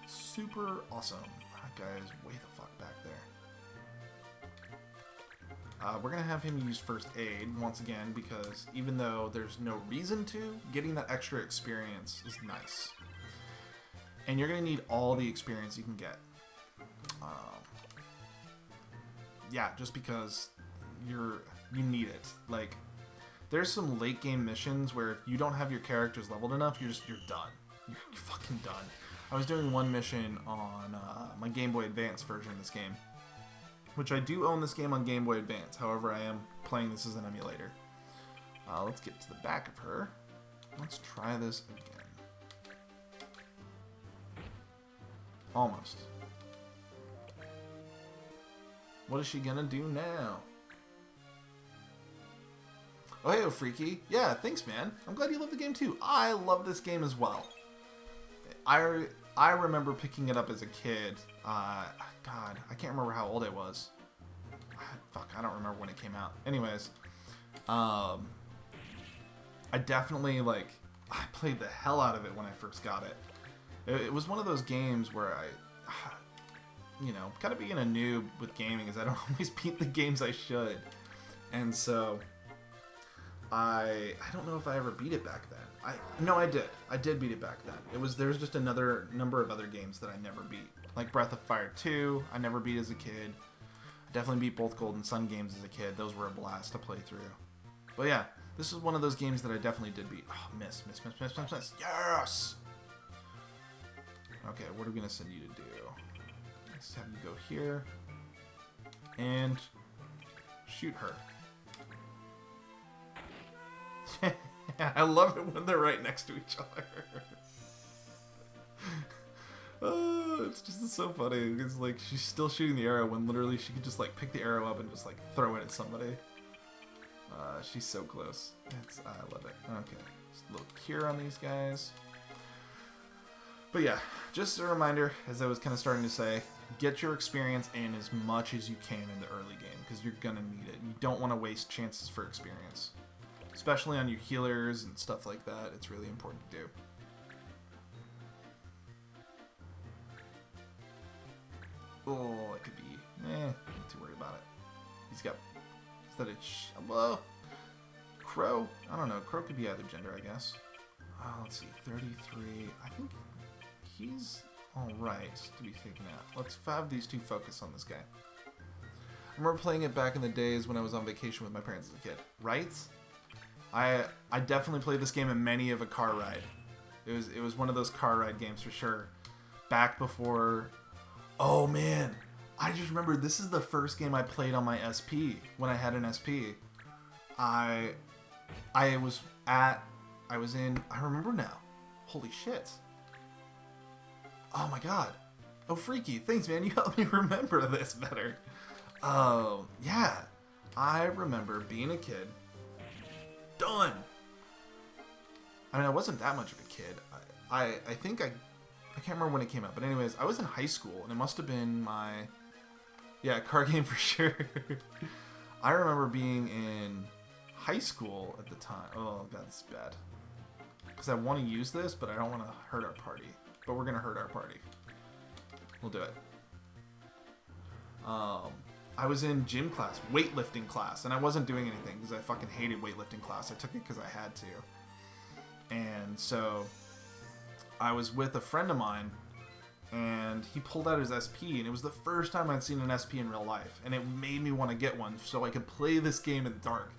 super awesome. That guy is way the fuck back there. We're going to have him use first aid once again because even though there's no reason to, getting that extra experience is nice. And you're going to need all the experience you can get. Yeah, just because you need it. Like, there's some late game missions where if you don't have your characters leveled enough, you're done. You're fucking done. I was doing one mission on my Game Boy Advance version of this game, which I do own this game on Game Boy Advance. However, I am playing this as an emulator. Let's get to the back of her. Let's try this again. Almost. What is she gonna do now? Oh, hey, Freaky. Yeah, thanks, man. I'm glad you love the game, too. I love this game as well. I remember picking it up as a kid. God, I can't remember how old I was. Fuck, I don't remember when it came out. Anyways, I definitely, like, I played the hell out of it when I first got it. It was one of those games where you know, kind of being a noob with gaming is I don't always beat the games I should. And so, I don't know if I ever beat it back then. No, I did. I did beat it back then. There's just another number of other games that I never beat. Like Breath of Fire 2, I never beat as a kid. I definitely beat both Golden Sun games as a kid. Those were a blast to play through. But yeah, this is one of those games that I definitely did beat. Oh, miss. Yes! Okay, what are we going to send you to do? Let's have you go here. And shoot her. I love it when they're right next to each other. Oh, it's just so funny. It's like she's still shooting the arrow when literally she could just like pick the arrow up and just like throw it at somebody. She's so close. I love it. Okay, just a little cure on these guys. But yeah, just a reminder, as I was kind of starting to say, get your experience in as much as you can in the early game because you're gonna need it. You don't want to waste chances for experience. Especially on your healers and stuff like that, it's really important to do. Oh, it could be. Not too worried about it. He's got. Is that a hello? Crow? I don't know. Crow could be either gender, I guess. Let's see. 33. I think he's alright to be taken out. Let's have these two focus on this guy. I remember playing it back in the days when I was on vacation with my parents as a kid. Right? I definitely played this game in many of a car ride. It was one of those car ride games for sure. Back before. Oh man, I just remembered this is the first game I played on my SP when I had an SP. I remember now. Holy shit. Oh my god. Oh Freaky, thanks man, you helped me remember this better. Oh yeah, I remember being a kid. Done. I mean, I wasn't that much of a kid. I think I can't remember when it came out, but anyways, I was in high school, and it must have been my, car game for sure. I remember being in high school at the time. Oh god, this is bad. Because I want to use this, but I don't want to hurt our party. But we're gonna hurt our party. We'll do it. I was in gym class, weightlifting class, and I wasn't doing anything because I fucking hated weightlifting class. I took it because I had to. And so I was with a friend of mine, and he pulled out his SP, and it was the first time I'd seen an SP in real life, and it made me want to get one so I could play this game in the dark.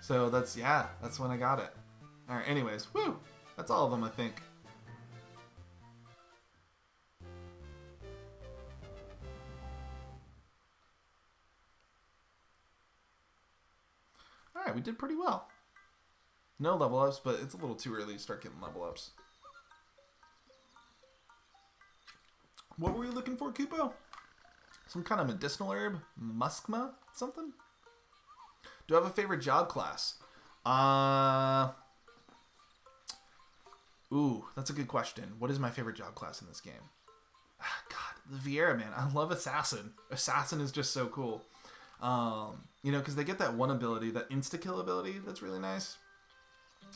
So that's when I got it. Alright, anyways, woo! That's all of them, I think. Alright, we did pretty well. No level ups, but it's a little too early to start getting level ups. What were we looking for, Kupo? Some kind of medicinal herb? Muskma? Something? Do I have a favorite job class? Ooh, that's a good question. What is my favorite job class in this game? God, the Vieira, man. I love Assassin. Assassin is just so cool. You know, because they get that one ability, that insta-kill ability that's really nice.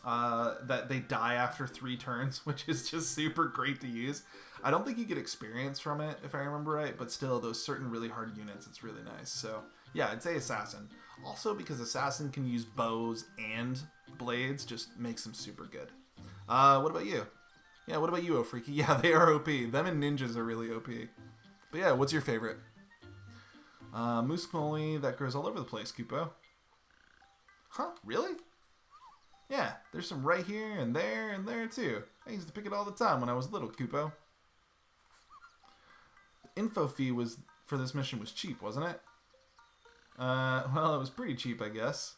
That they die after 3 turns, which is just super great to use. I don't think you get experience from it, if I remember right, but still, those certain really hard units, it's really nice. So, Yeah, I'd say assassin. Also, because assassin can use bows and blades, just makes them super good. What about you? Yeah, what about you, oh freaky? Yeah, they are OP. Them and ninjas are really OP. But yeah, what's your favorite? Moose cannoli that grows all over the place, Kupo. Huh? Really? Yeah, there's some right here and there too. I used to pick it all the time when I was little, Kupo. The info fee for this mission was cheap, wasn't it? Well, it was pretty cheap, I guess.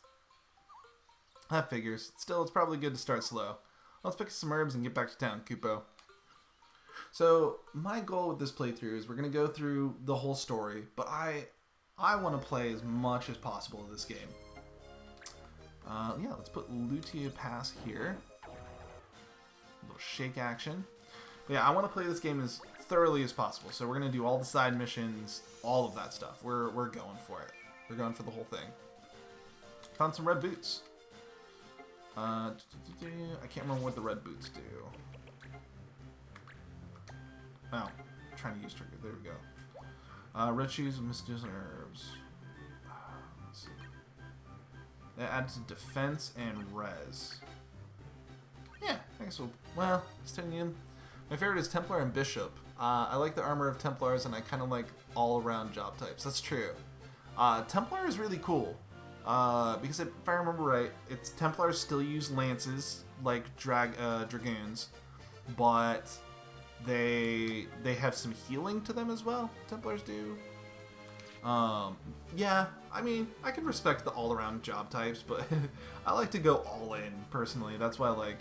That figures. Still, it's probably good to start slow. Let's pick some herbs and get back to town, Kupo. So, my goal with this playthrough is we're going to go through the whole story, but I want to play as much as possible of this game. Yeah, let's put Lutia Pass here. A little shake action. But yeah, I want to play this game as thoroughly as possible, so we're going to do all the side missions, all of that stuff. We're going for it. We're going for the whole thing. Found some red boots. I can't remember what the red boots do. Oh, I'm trying to use trigger. There we go. Red shoes, messages, and herbs. Let's see. That adds to defense and res. Yeah, I guess well, Stonian. My favorite is Templar and Bishop. I like the armor of Templars, and I kind of like all-around job types. That's true. Templar is really cool. Because if I remember right, Templars still use lances like dragoons, but they have some healing to them as well. Templars do. Yeah, I mean, I can respect the all-around job types, but I like to go all in personally. That's why, like,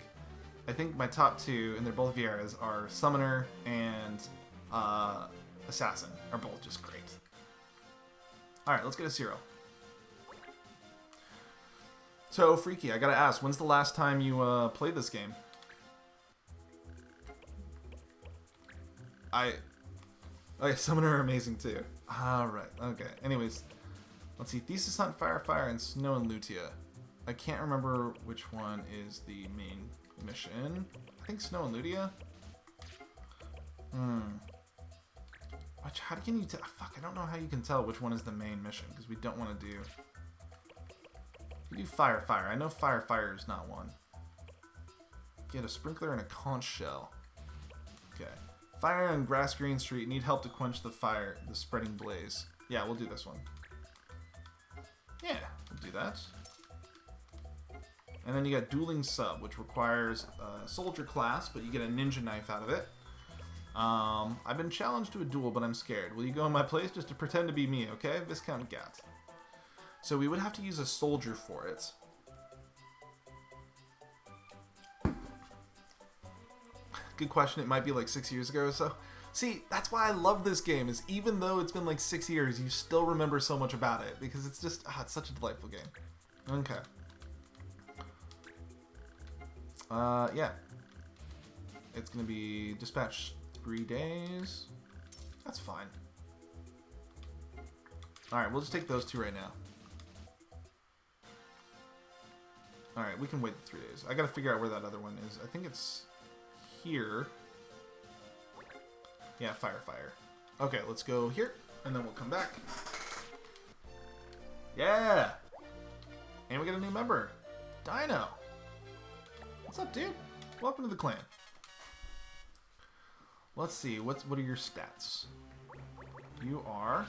I think my top two, and they're both Vieras, are Summoner and Assassin. Are both just great. All right, let's get a Zero. So, Freaky, I gotta ask, when's the last time you played this game? Okay, Summoner are amazing too. Alright, okay. Anyways, let's see. Thesis Hunt, Fire, and Snow and Lutia. I can't remember which one is the main mission. I think Snow and Lutia? How can you tell? Fuck, I don't know how you can tell which one is the main mission, because we don't want to do... We do Fire. I know Fire is not one. Get a sprinkler and a conch shell. Okay. Fire on Grass Green Street. Need help to quench the fire, the spreading blaze. Yeah, we'll do this one. Yeah, we'll do that. And then you got Dueling Sub, which requires a soldier class, but you get a ninja knife out of it. I've been challenged to a duel, but I'm scared. Will you go in my place just to pretend to be me, okay? Viscount Gat. So we would have to use a soldier for it. Good question. It might be like 6 years ago or so. See, that's why I love this game, is even though it's been like 6 years, you still remember so much about it, because it's just, it's such a delightful game. Okay. Yeah. It's going to be dispatched 3 days. That's fine. Alright, we'll just take those two right now. Alright, we can wait the 3 days. I gotta figure out where that other one is. I think it's here. Yeah, Fire. Okay, let's go here, and then we'll come back. Yeah! And we got a new member. Dino! What's up, dude? Welcome to the clan. Let's see, what are your stats? You are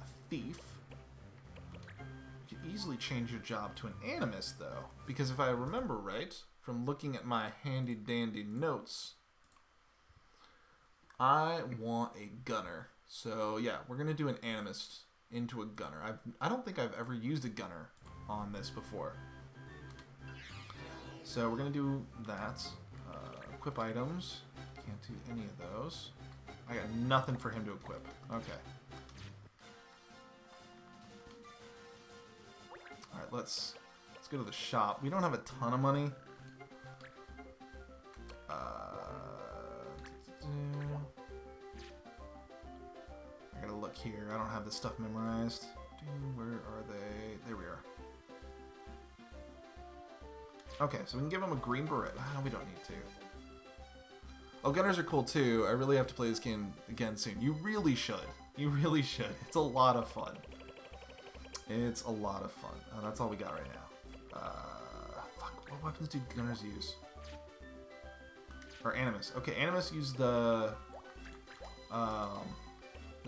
a thief. You can easily change your job to an animist, though, because if I remember right, from looking at my handy-dandy notes, I want a gunner. So, yeah, we're going to do an animist into a gunner. I don't think I've ever used a gunner on this before. So, we're going to do that. Equip items. Can't do any of those. I got nothing for him to equip. Okay. Alright, let's go to the shop. We don't have a ton of money. I gotta look here. I don't have this stuff memorized. Where are they? There we are. Okay, so we can give him a green beret. We don't need to. Oh, gunners are cool too. I really have to play this game again soon. You really should. You really should. It's a lot of fun. It's a lot of fun. That's all we got right now. Fuck, what weapons do gunners use? Or Animus. Okay, Animus use the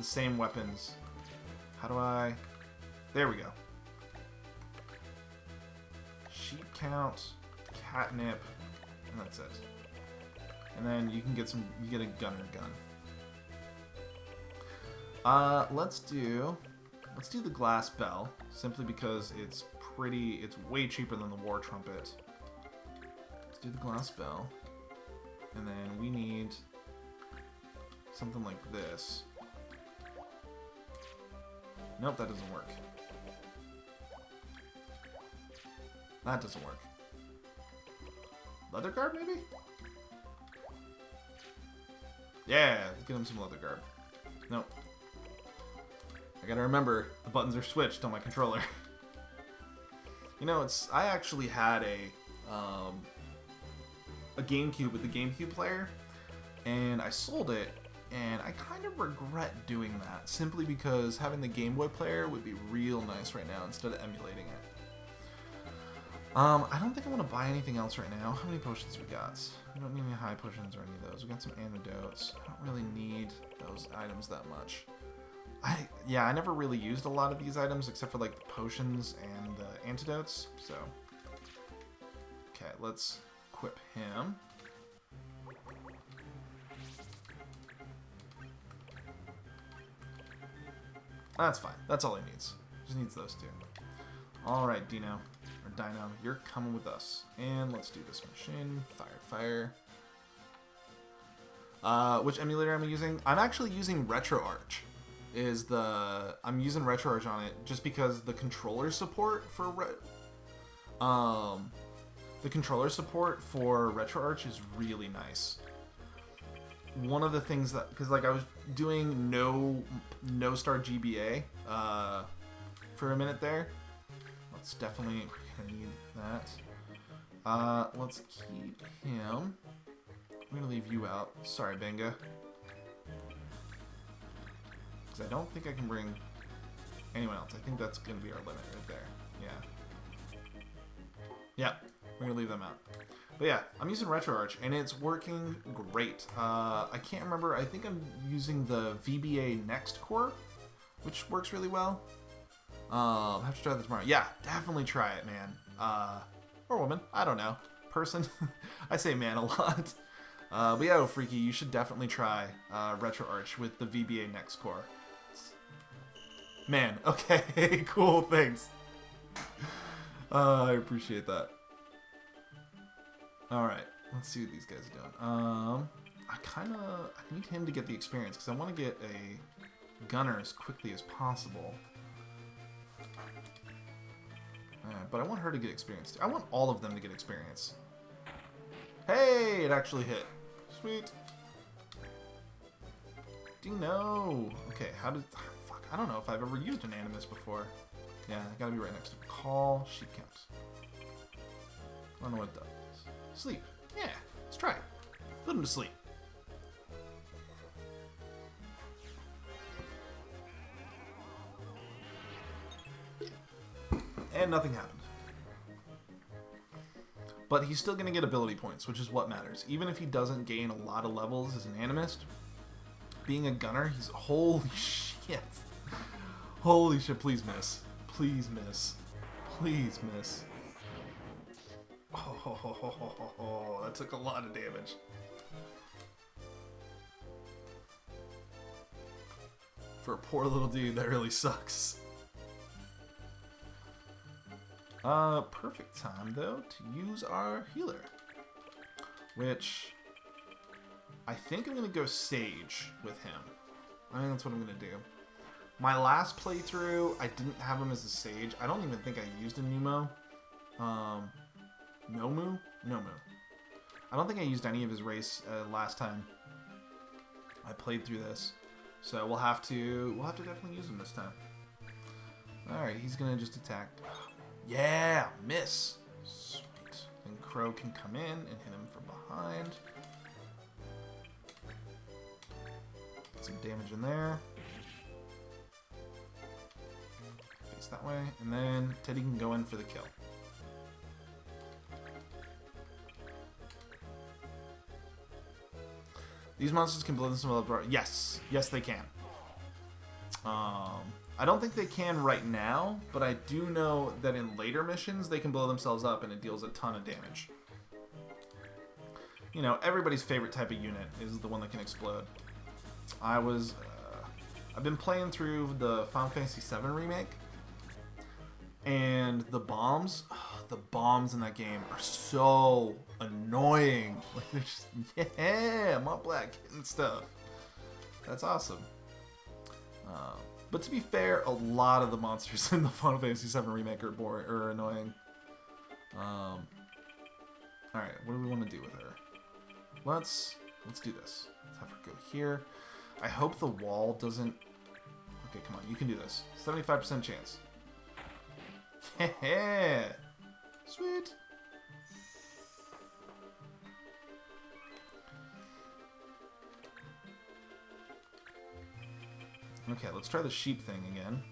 same weapons. How do I... There we go. Sheep count, catnip, and that's it. And then you can get you get a gunner gun. Let's do the glass bell, simply because it's way cheaper than the war trumpet. Let's do the glass bell. And then we need something like this. Nope, that doesn't work. That doesn't work. Leather guard, maybe? Yeah, let's get him some leather guard. Nope. I gotta remember, the buttons are switched on my controller. You know, I actually had a GameCube with the GameCube player, and I sold it, and I kind of regret doing that, simply because having the Game Boy player would be real nice right now instead of emulating it. I don't think I want to buy anything else right now. How many potions we got? We don't need any high potions or any of those. We got some antidotes. I don't really need those items that much. I never really used a lot of these items except for like the potions and the antidotes. So, okay, let's equip him. That's fine. That's all he needs. Just needs those two. All right, Dino. Or Dino, you're coming with us. And let's do this machine. Fire. Which emulator am I using? I'm actually using RetroArch. I'm using RetroArch on it just because the controller support for RetroArch is really nice. One of the things that, because like I was doing no star GBA for a minute there. Let's definitely need that. Let's keep him. I'm gonna leave you out. Sorry, Benga. Because I don't think I can bring anyone else. I think that's gonna be our limit right there. Yeah, we're gonna leave them out. But yeah, I'm using RetroArch, and it's working great. I can't remember. I think I'm using the VBA Next core, which works really well. I'll have to try that tomorrow. Yeah, definitely try it, man. Or woman. I don't know. Person. I say man a lot. But yeah, Freaky, you should definitely try RetroArch with the VBA Next core. Man, okay, cool, thanks. I appreciate that. Alright, let's see what these guys are doing. I need him to get the experience, because I want to get a gunner as quickly as possible. But I want her to get experience. I want all of them to get experience. Hey, it actually hit. Sweet. Dino. Okay, fuck, I don't know if I've ever used an Animus before. Yeah, I gotta be right next to it. Call, sheep counts. I don't know what it does. Sleep. Yeah, let's try it. Put him to sleep. And nothing happened. But he's still going to get ability points, which is what matters. Even if he doesn't gain a lot of levels as an animist, being a gunner, he's... Holy shit. Holy shit, please miss. Please miss. Please miss. Oh, that took a lot of damage. For a poor little dude, that really sucks. Perfect time, though, to use our healer. Which, I think I'm going to go Sage with him. I think that's what I'm going to do. My last playthrough, I didn't have him as a Sage. I don't even think I used a Numo. Nomu? I don't think I used any of his race last time I played through this. So we'll have to definitely use him this time. Alright, he's going to just attack... Yeah, miss. Sweet. And Crow can come in and hit him from behind. Get some damage in there. If he face that way, and then Teddy can go in for the kill. These monsters can blow themselves up. Yes, yes they can. I don't think they can right now, but I do know that in later missions they can blow themselves up and it deals a ton of damage. You know, everybody's favorite type of unit is the one that can explode. I've been playing through the Final Fantasy VII remake, and the bombs in that game are so annoying. Like, they're just, yeah, I'm all black and stuff. That's awesome. But to be fair, a lot of the monsters in the Final Fantasy VII remake are annoying. All right, what do we want to do with her? Let's do this. Let's have her go here. I hope the wall doesn't... Okay, come on, you can do this. 75% chance. Yeah! Sweet! Okay, let's try the sheep thing again.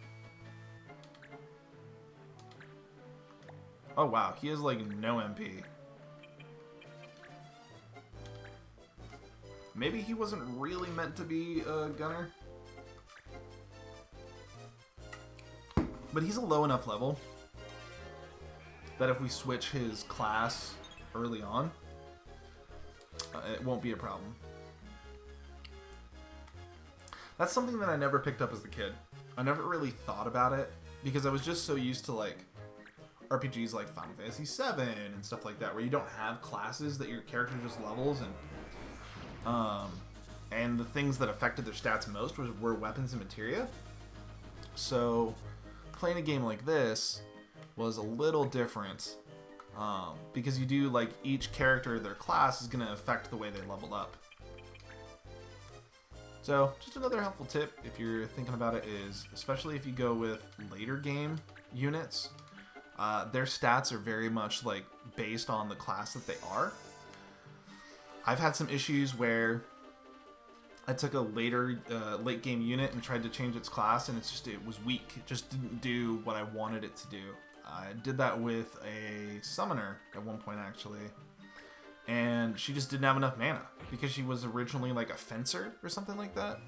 Oh wow, he has like no MP. Maybe he wasn't really meant to be a gunner. But he's a low enough level that if we switch his class early on, it won't be a problem. That's something that I never picked up as a kid. I never really thought about it because I was just so used to like RPGs like Final Fantasy VII and stuff like that, where you don't have classes, that your character just levels, and the things that affected their stats most were weapons and materia. So playing a game like this was a little different, because you do like each character, their class is going to affect the way they level up. So just another helpful tip if you're thinking about it is, especially if you go with later game units, their stats are very much like based on the class that they are. I've had some issues where I took a late game unit and tried to change its class, and it was weak. It just didn't do what I wanted it to do. I did that with a summoner at one point actually, and she just didn't have enough mana because she was originally like a fencer or something like that,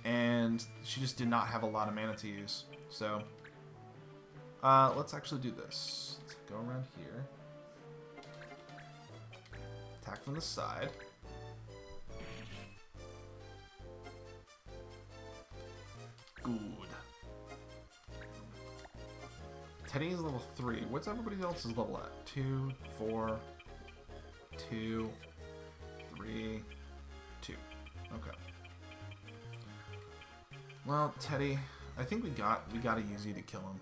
and she just did not have a lot of mana to use. So let's actually do this. Let's go around here. Attack from the side. Good. Teddy is level 3. What's everybody else's level at? 2, 4, 2, 3, 2. Okay. Well, Teddy, I think we gotta use you to kill him.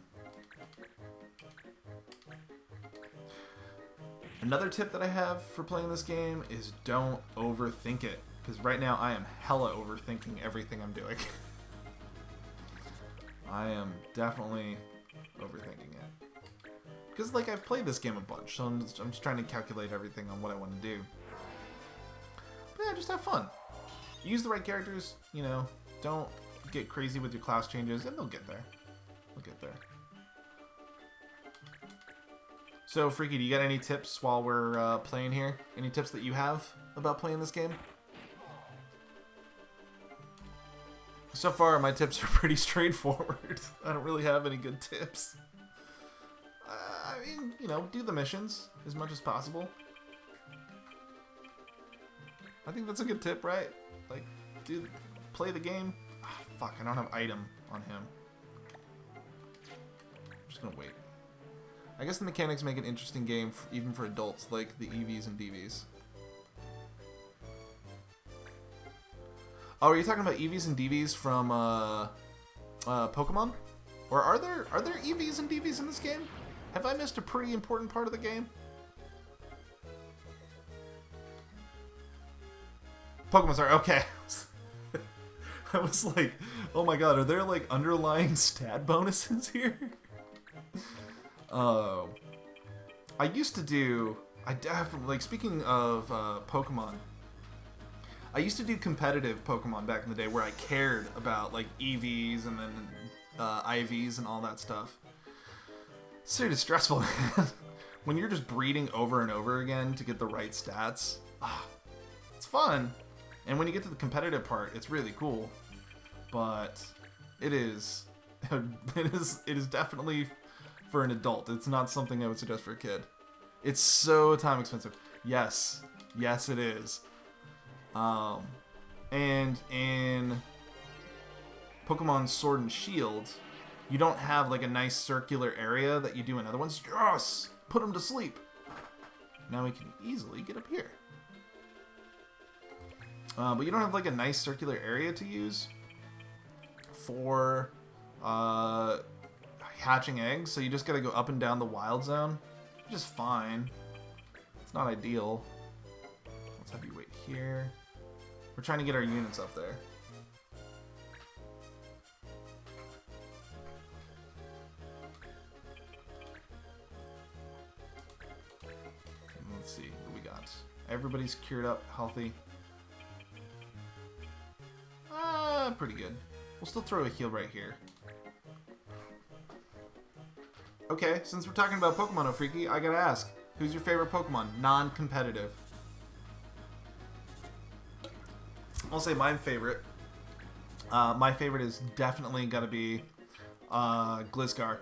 Another tip that I have for playing this game is don't overthink it, because right now I am hella overthinking everything I'm doing. I am definitely overthinking it. Because, like, I've played this game a bunch, so I'm just trying to calculate everything on what I want to do. But yeah, just have fun. Use the right characters, you know, don't get crazy with your class changes, and they'll get there. They'll get there. So, Freaky, do you got any tips while we're playing here? Any tips that you have about playing this game? So far, my tips are pretty straightforward. I don't really have any good tips. I mean, you know, do the missions as much as possible. I think that's a good tip, right? Like, play the game. Ah, fuck, I don't have item on him. I'm just gonna wait. I guess the mechanics make an interesting game, even for adults, like the EVs and DVs. Oh, are you talking about EVs and DVs from Pokemon? Or are there EVs and DVs in this game? Have I missed a pretty important part of the game? Pokemon, sorry, okay. I was like, oh my god, are there like underlying stat bonuses here? I definitely, like, speaking of Pokemon, I used to do competitive Pokemon back in the day where I cared about like EVs and then IVs and all that stuff. Seriously stressful, man. When you're just breeding over and over again to get the right stats, it's fun. And when you get to the competitive part, it's really cool. But it is definitely for an adult. It's not something I would suggest for a kid. It's so time expensive. Yes, it is. And in Pokemon Sword and Shield, you don't have like a nice circular area that you do in other ones. Yes! Put him to sleep. Now we can easily get up here. But you don't have like a nice circular area to use for hatching eggs, so you just gotta go up and down the wild zone, which is fine. It's not ideal. Let's have you wait here. We're trying to get our units up there. Let's see what we got. Everybody's cured up, healthy. Pretty good. We'll still throw a heal right here. Okay, since we're talking about Pokemon, Freaky, I gotta ask, who's your favorite Pokemon? Non-competitive. I'll say my favorite. My favorite is definitely gonna be Gliscor.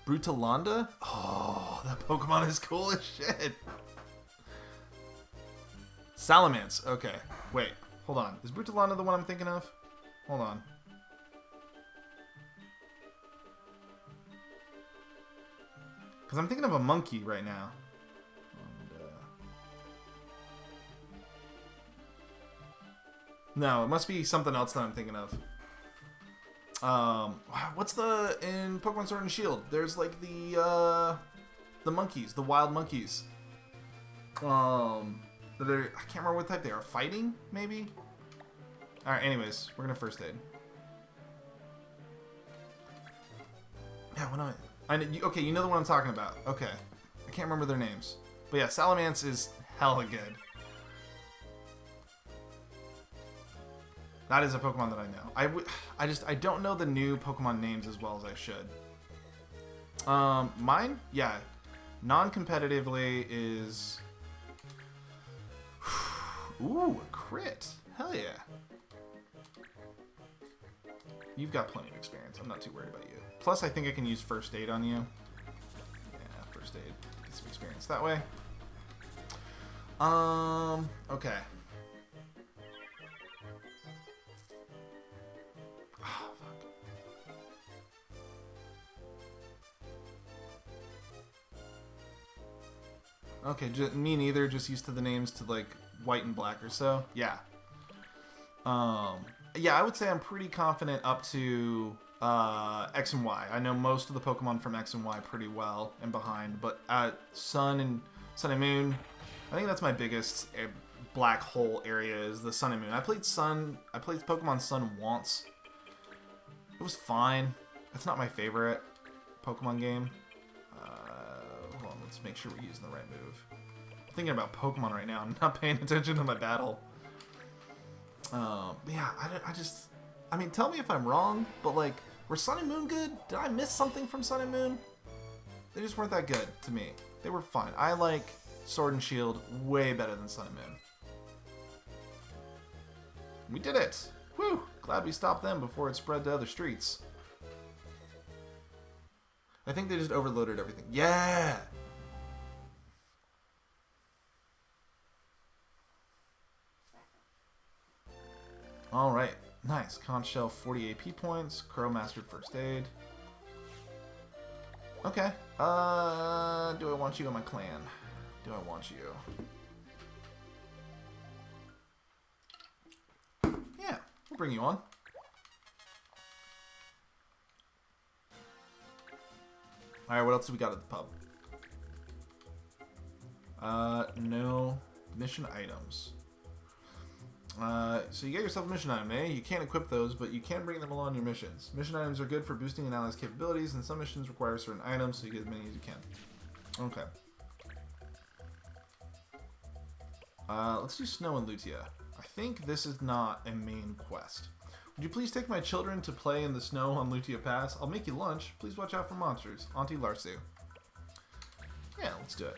Brutalanda? Oh, that Pokemon is cool as shit. Salamence. Okay. Wait. Hold on. Is Brutalanda the one I'm thinking of? Hold on. Because I'm thinking of a monkey right now. And, no, it must be something else that I'm thinking of. What's in Pokemon Sword and Shield? There's like the monkeys, the wild monkeys. I can't remember what type they are. Fighting, maybe? Alright, anyways, we're gonna first aid. Yeah, what am I... Okay, you know the one I'm talking about. Okay. I can't remember their names. But yeah, Salamence is hella good. That is a Pokemon that I know. I don't know the new Pokemon names as well as I should. Mine? Yeah. Non-competitively is... Ooh, a crit. Hell yeah. You've got plenty of experience. I'm not too worried about you. Plus, I think I can use first aid on you. Yeah, first aid. Get some experience that way. Okay. Oh, fuck. Okay, me neither. Just used to the names to like white and black or so. Yeah. Yeah, I would say I'm pretty confident up to X and Y. I know most of the Pokemon from X and Y pretty well and behind, but at Sun and Moon, I think that's my biggest black hole area is the Sun and Moon. I played Pokemon Sun once. It was fine. It's not my favorite Pokemon game. Hold on, let's make sure we're using the right move. I'm thinking about Pokemon right now. I'm not paying attention to my battle. Yeah, I mean, tell me if I'm wrong, but like, were Sun and Moon good? Did I miss something from Sun and Moon? They just weren't that good to me. They were fine. I like Sword and Shield way better than Sun and Moon. We did it! Whew! Glad we stopped them before it spread to other streets. I think they just overloaded everything. Yeah! Alright, nice. Conch Shell, 40 AP points. Crow mastered first aid. Okay. Do I want you in my clan? Do I want you? Yeah, we'll bring you on. Alright, what else do we got at the pub? No mission items. So you get yourself a mission item, eh? You can't equip those, but you can bring them along on your missions. Mission items are good for boosting an ally's capabilities, and some missions require certain items, so you get as many as you can. Okay. Let's do Snow and Lugia. I I think this is not a main quest. Would you please take my children to play in the snow on Lutia Pass? I'll make you lunch. Please watch out for monsters. Auntie Larsu. Yeah, let's do it.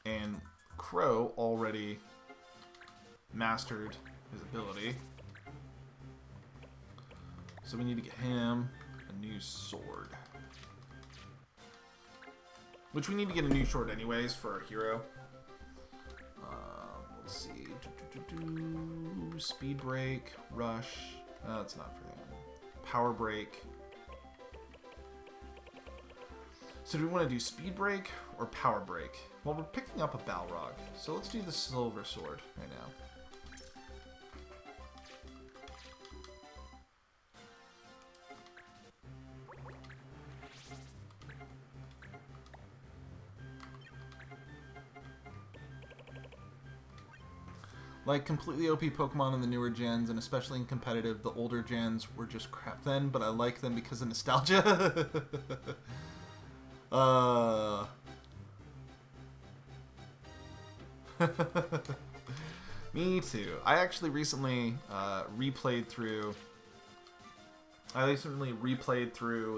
And Crow already mastered his ability. So we need to get him a new sword. Which we need to get a new sword anyways for our hero. Let's see. Speed break, rush. That's not for him. Power break. So do we want to do speed break or power break? Well, we're picking up a Balrog, so let's do the silver sword right now. Like, completely OP Pokemon in the newer gens, and especially in competitive, the older gens were just crap then, but I like them because of nostalgia. Me too. I actually recently replayed through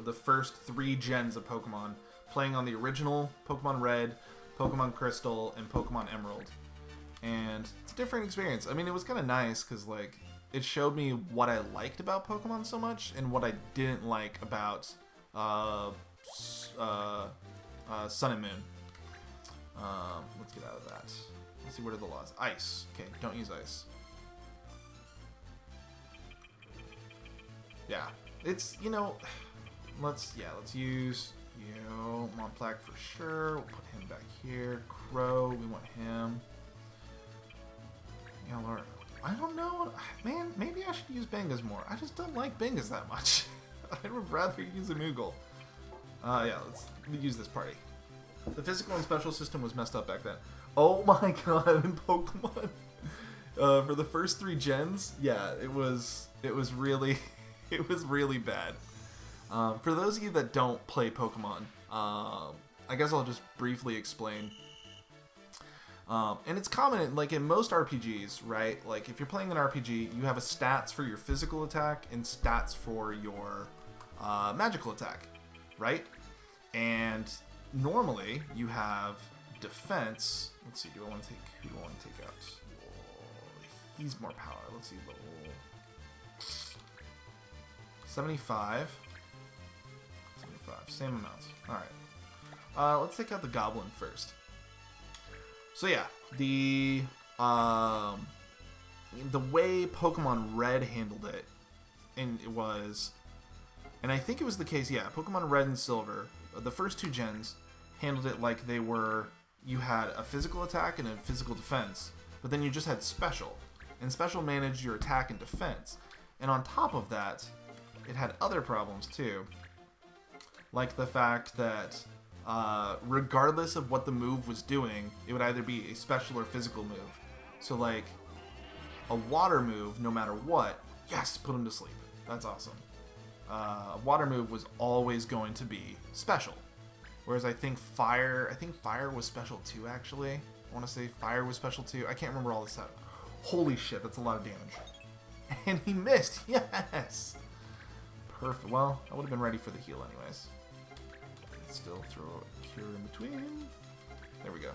the first 3 gens of Pokemon, playing on the original Pokemon Red, Pokemon Crystal, and Pokemon Emerald. And it's a different experience. I mean, it was kind of nice because, like, it showed me what I liked about Pokemon so much and what I didn't like about Sun and Moon. Let's get out of that. Let's see, what are the laws? Ice. Okay, don't use ice. Yeah, it's, you know, let's use, you know, Montplaque for sure. We'll put him back here. Crow, we want him. You know, I don't know, man, maybe I should use Bengas more. I just don't like Bengas that much. I would rather use a Moogle. Yeah, let's use this party. The physical and special system was messed up back then. Oh my god, in Pokemon. For the first 3 gens, yeah, it was really bad. For those of you that don't play Pokemon, I guess I'll just briefly explain. And it's common, like in most RPGs, right? Like if you're playing an RPG, you have a stats for your physical attack and stats for your magical attack, right? And normally you have defense. Let's see, who do I want to take out? Oh, he's more power. Let's see, level 75. 75, same amount. Alright. Let's take out the Goblin first. So yeah, the way Pokemon Red handled it, and I think it was the case, yeah, Pokemon Red and Silver, the first 2 gens handled it like they were, you had a physical attack and a physical defense, but then you just had special, and special managed your attack and defense. And on top of that, it had other problems too, like the fact that regardless of what the move was doing, it would either be a special or physical move. So like a water move, no matter what, yes, put him to sleep. That's awesome. A water move was always going to be special. Whereas I think fire was special too, actually. I want to say fire was special too. I can't remember all this stuff. Holy shit, that's a lot of damage. And he missed, yes! Perfect. Well, I would have been ready for the heal anyways. Still throw a cure in between. There we go.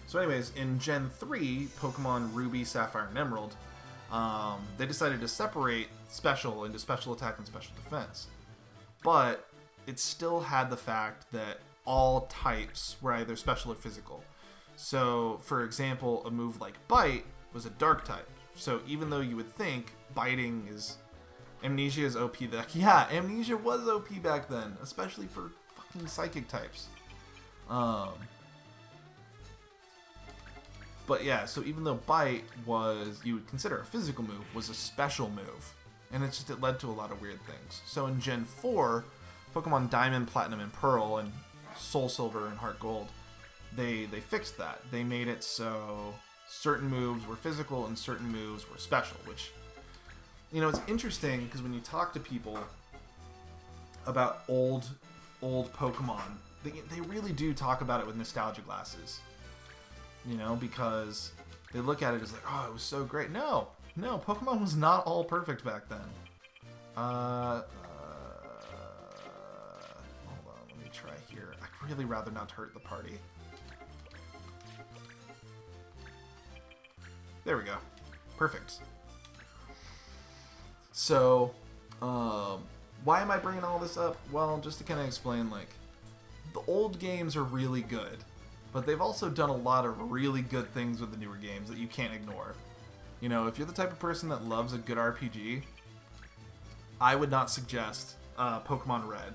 So anyways, in Gen 3, Pokemon Ruby, Sapphire, and Emerald, they decided to separate special into special attack and special defense. But it still had the fact that all types were either special or physical. So, for example, a move like Bite was a dark type. So even though you would think biting is... Amnesia is OP back. Yeah, Amnesia was OP back then, especially for fucking psychic types. But yeah, so even though Bite was, you would consider a physical move, was a special move. And it led to a lot of weird things. So in Gen 4, Pokemon Diamond, Platinum, and Pearl, and Soul Silver and Heart Gold, they fixed that. They made it so certain moves were physical and certain moves were special, which... You know, it's interesting because when you talk to people about old Pokemon, they really do talk about it with nostalgia glasses. You know, because they look at it as like, oh, it was so great. No, Pokemon was not all perfect back then. Hold on, let me try here. I'd really rather not hurt the party. There we go. Perfect. So, why am I bringing all this up? Well, just to kind of explain, like, the old games are really good, but they've also done a lot of really good things with the newer games that you can't ignore. You know, if you're the type of person that loves a good RPG, I would not suggest Pokemon Red.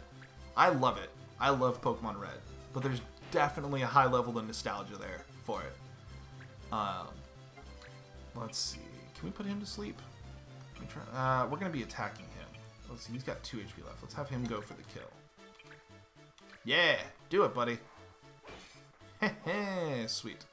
I love it. I love Pokemon Red, but there's definitely a high level of nostalgia there for it. Let's see. Can we put him to sleep? We're going to be attacking him. Let's see. He's got 2 HP left. Let's have him go for the kill. Yeah! Do it, buddy. Heh. Sweet.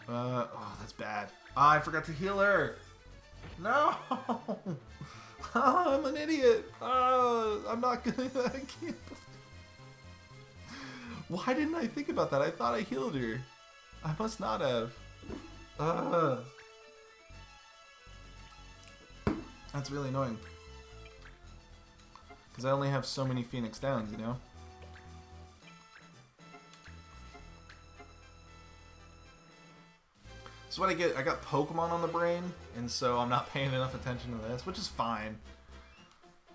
Oh, that's bad. Ah, I forgot to heal her. No! Oh, I'm an idiot. Oh, I'm not gonna. I can't. Why didn't I think about that? I thought I healed her. I must not have. That's really annoying. Because I only have so many Phoenix Downs, you know? So what I get, I got Pokemon on the brain, and so I'm not paying enough attention to this, which is fine.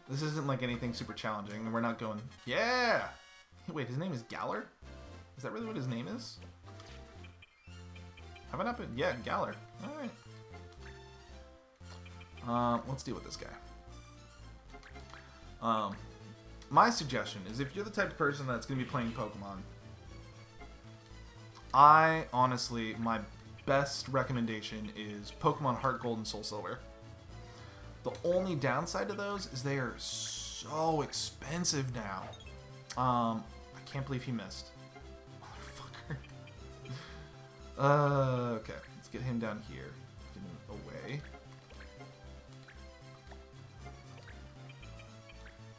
This isn't like anything super challenging. We're not going, yeah! Wait, his name is Galar? Is that really what his name is? Have I not been? Yeah, Galar. Alright. Let's deal with this guy. My suggestion is if you're the type of person that's going to be playing Pokemon, I honestly, my best recommendation is Pokemon Heart Gold and Soul Silver. The only downside to those is they are so expensive now. I can't believe he missed. Motherfucker. Okay, let's get him down here. Get him away.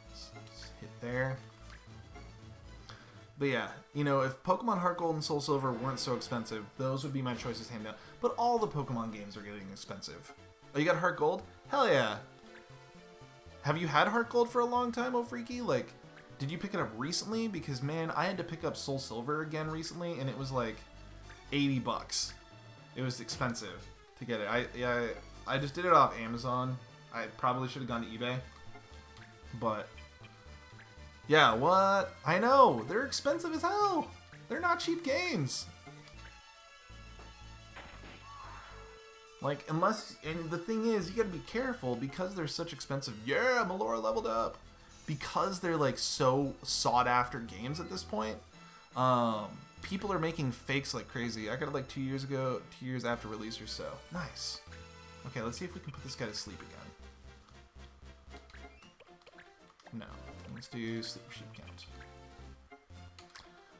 Let's hit there. But yeah, you know, if Pokemon Heart Gold and Soul Silver weren't so expensive, those would be my choices hand down. But all the Pokemon games are getting expensive. Oh, you got Heart Gold? Hell yeah. Have you had Heart Gold for a long time, oh freaky? Like, did you pick it up recently? Because, man, I had to pick up Soul Silver again recently, and it was like $80. It was expensive to get it. I just did it off Amazon. I probably should have gone to eBay. But yeah, what? I know, they're expensive as hell. They're not cheap games. Like, unless, and the thing is, you gotta be careful because they're such expensive. Yeah, Melora leveled up. Because they're like so sought after games at this point, people are making fakes like crazy. I got it like 2 years ago, 2 years after release or so. Nice. Okay, let's see if we can put this guy to sleep again. No. Let's do sleep sheep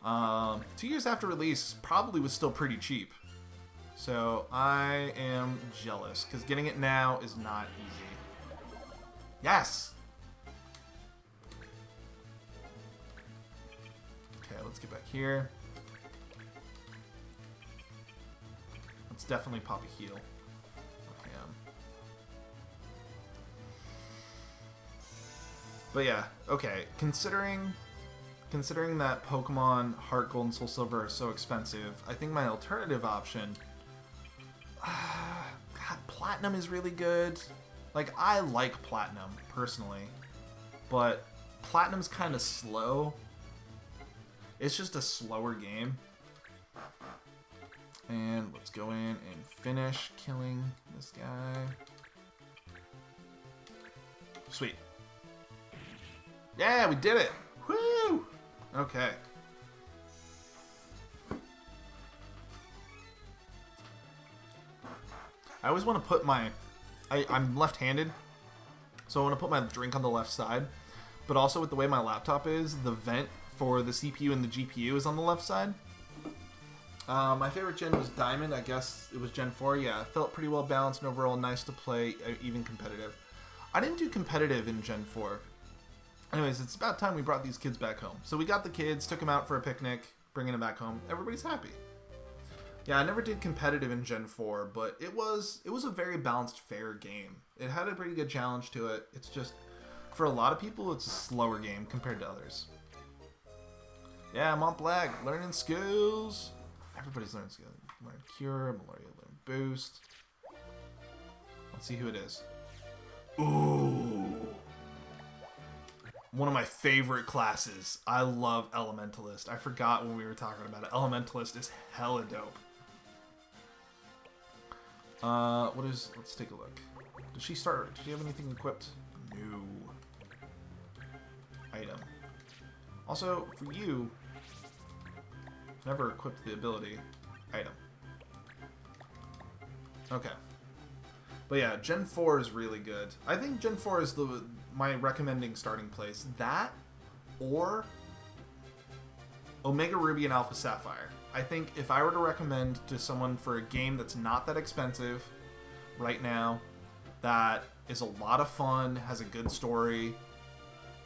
count. 2 years after release probably was still pretty cheap. So I am jealous because getting it now is not easy. Yes! Okay, let's get back here. Let's definitely pop a heal. But yeah, okay, considering that Pokemon Heart Gold and Soul Silver are so expensive, I think my alternative option, God, Platinum is really good. Like, I like Platinum, personally, but Platinum's kind of slow. It's just a slower game. And let's go in and finish killing this guy. Sweet. Yeah, we did it! Woo! Okay. I always want to put my... I'm left-handed, so I want to put my drink on the left side. But also with the way my laptop is, the vent for the CPU and the GPU is on the left side. My favorite gen was Diamond. I guess it was Gen 4. Yeah, it felt pretty well balanced and overall nice to play, even competitive. I didn't do competitive in Gen 4. Anyways, it's about time we brought these kids back home. So we got the kids, took them out for a picnic, bringing them back home. Everybody's happy. Yeah, I never did competitive in Gen 4, but it was a very balanced, fair game. It had a pretty good challenge to it. It's just, for a lot of people, it's a slower game compared to others. Yeah, Mont Blanc, learning skills. Everybody's learning skills. Learn Cure, Malaria, learn Boost. Let's see who it is. Ooh. One of my favorite classes. I love Elementalist. I forgot when we were talking about it. Elementalist is hella dope. Let's take a look. Did she have anything equipped? No. Item. Also, for you, never equipped the ability. Item. Okay. But yeah, Gen 4 is really good. I think Gen 4 is my recommending starting place. That, or Omega Ruby and Alpha Sapphire. I think if I were to recommend to someone for a game that's not that expensive right now, that is a lot of fun, has a good story,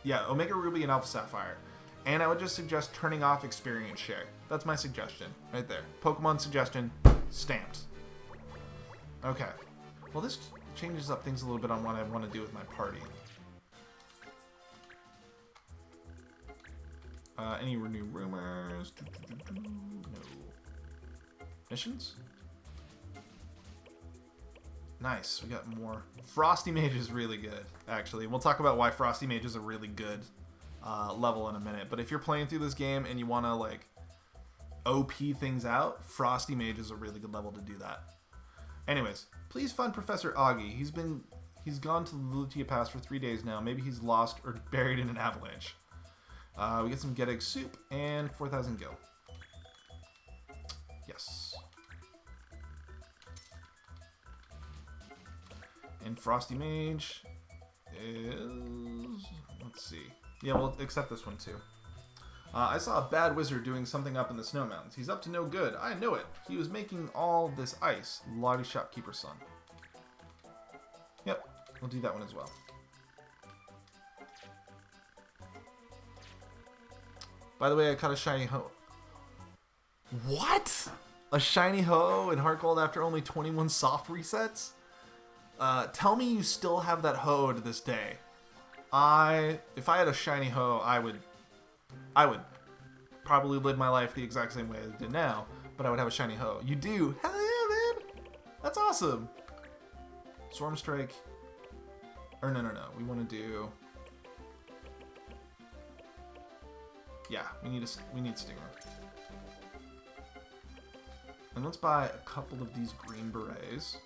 yeah, Omega Ruby and Alpha Sapphire. And I would just suggest turning off experience share. That's my suggestion, right there. Pokemon suggestion, stamped. Okay. Well, this changes up things a little bit on what I want to do with my party. Any renew rumors? No. Missions? Nice. We got more. Frosty Mage is really good, actually. We'll talk about why Frosty Mage is a really good level in a minute. But if you're playing through this game and you want to, like, OP things out, Frosty Mage is a really good level to do that. Anyways, please find Professor Augie. He's gone to the Lutea Pass for 3 days now. Maybe he's lost or buried in an avalanche. We get some Get Egg Soup and 4,000 gil. Yes. And Frosty Mage is... Let's see. Yeah, we'll accept this one too. I saw a bad wizard doing something up in the snow mountains. He's up to no good. I know it. He was making all this ice. Lobby shopkeeper's son. Yep, we'll do that one as well. By the way, I caught a shiny ho. What? A shiny ho in Heart Gold after only 21 soft resets? Tell me you still have that ho to this day. If I had a shiny ho, I would probably live my life the exact same way as I did now, but I would have a shiny ho. You do? Hell yeah, man! That's awesome. Storm Strike. Or no. We want to do... Yeah, we need Stinger. And let's buy a couple of these green berets.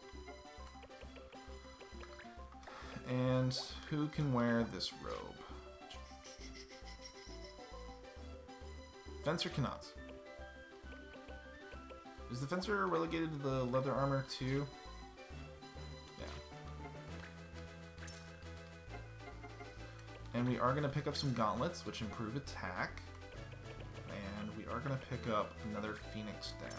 And who can wear this robe? Fencer cannot. Is the Fencer relegated to the leather armor too? Yeah. And we are going to pick up some gauntlets, which improve attack. And we are going to pick up another Phoenix down.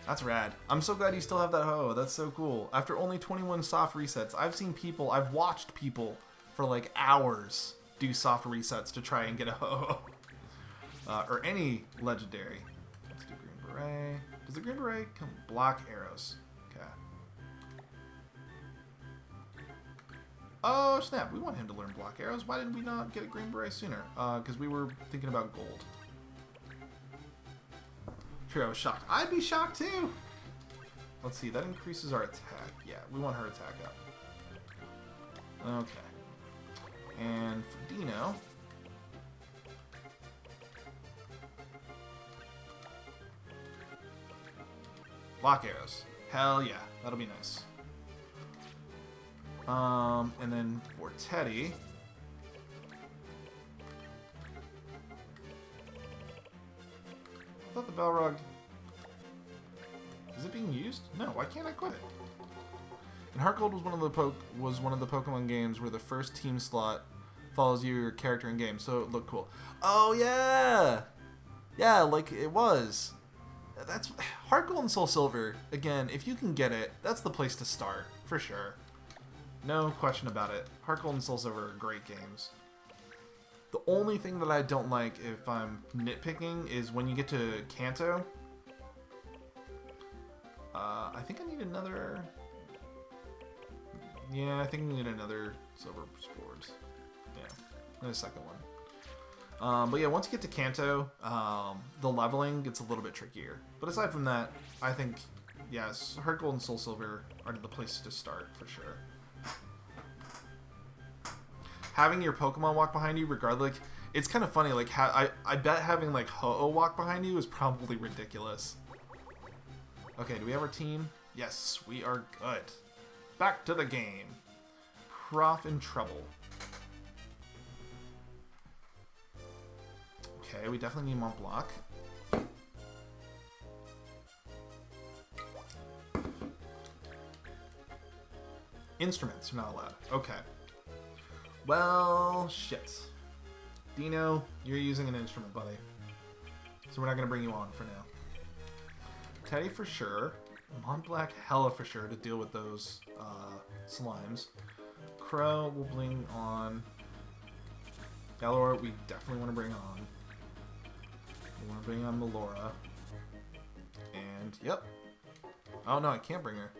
That's rad. I'm so glad you still have that ho. That's so cool. After only 21 soft resets, I've watched people for like hours do soft resets to try and get a ho. Or any legendary. Let's do green beret. Does the green beret come block arrows? Okay. Oh snap, we want him to learn block arrows. Why did we not get a green beret sooner? Because we were thinking about gold. True, I was shocked. I'd be shocked too! Let's see, that increases our attack. Yeah, we want her attack up. Okay. And for Dino... block arrows. Hell yeah, that'll be nice. And then for Teddy... I thought the Balrog... Is it being used? No, why can't I quit it? And Heart Gold was one of the Pokemon games where the first team slot follows your character in game, so it looked cool. Oh yeah! Yeah, like it was. That's Heart Gold and Soul Silver. Again, if you can get it, that's the place to start for sure. No question about it. Heart Gold and Soul Silver are great games. The only thing that I don't like, if I'm nitpicking, is when you get to Kanto. I think I need another. Yeah, I think I need another Silver Spores. Yeah, and a second one. But yeah, once you get to Kanto, the leveling gets a little bit trickier. But aside from that, I think, yes, Heart Gold and Soul Silver are the place to start, for sure. Having your Pokemon walk behind you, regardless, it's kind of funny, like, I bet having, like, Ho-Oh walk behind you is probably ridiculous. Okay, do we have our team? Yes, we are good. Back to the game. Prof in trouble. Okay, we definitely need Mont Blanc. Instruments are not allowed. Okay. Well, shit. Dino, you're using an instrument, buddy. So we're not going to bring you on for now. Teddy for sure. Mont Blanc hella for sure to deal with those slimes. Crow will bring on. Galor, we definitely want to bring on. We want to bring on Melora. And, yep. Oh, no, I can't bring her.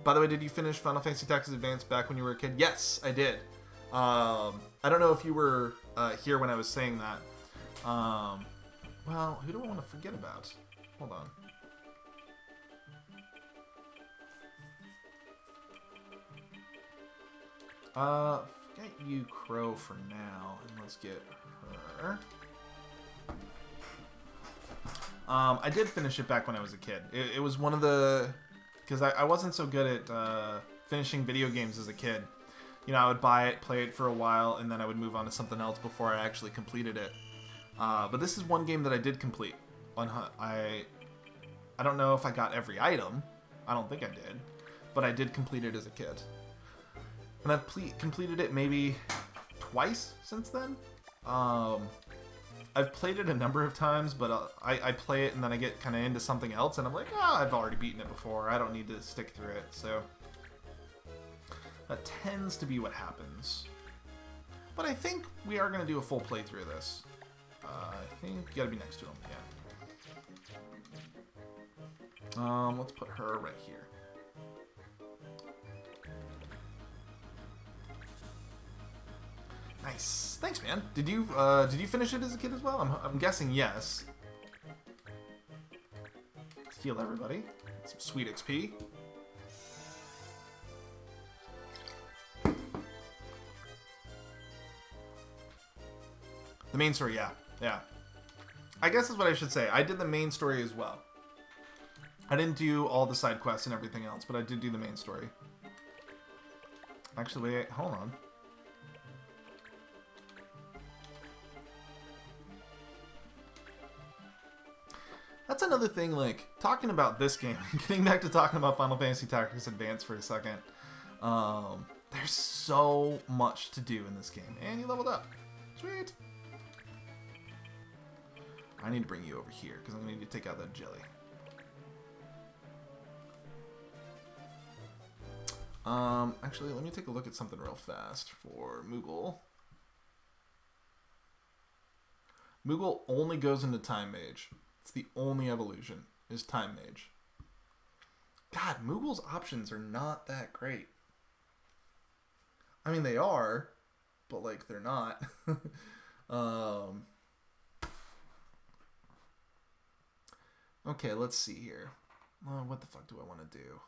By the way, did you finish Final Fantasy Tactics Advance back when you were a kid? Yes, I did. I don't know if you were here when I was saying that. Well, who do I want to forget about? Hold on. Forget you, Crow, for now, and let's get her. I did finish it back when I was a kid. It was one of the... Because I wasn't so good at finishing video games as a kid. You know, I would buy it, play it for a while, and then I would move on to something else before I actually completed it. But this is one game that I did complete. I don't know if I got every item. I don't think I did. But I did complete it as a kid. And I've completed it maybe twice since then. I've played it a number of times, but I play it and then I get kind of into something else, and I'm like, I've already beaten it before. I don't need to stick through it, so that tends to be what happens. But I think we are going to do a full playthrough of this. I think you got to be next to him, yeah. Let's put her right here. Nice. Thanks, man. Did you finish it as a kid as well? I'm guessing yes. Let's heal everybody. Some sweet XP. The main story, yeah. I guess is what I should say. I did the main story as well. I didn't do all the side quests and everything else, but I did do the main story. Actually, wait, hold on. That's another thing, like, talking about this game, getting back to talking about Final Fantasy Tactics Advance for a second. There's so much to do in this game. And you leveled up. Sweet. I need to bring you over here, because I'm going to need to take out that jelly. Actually, let me take a look at something real fast for Moogle. Moogle only goes into Time Mage. It's the only evolution, is Time Mage. God, Moogle's options are not that great. I mean, they are, but, like, they're not. Okay, let's see here. What the fuck do I want to do?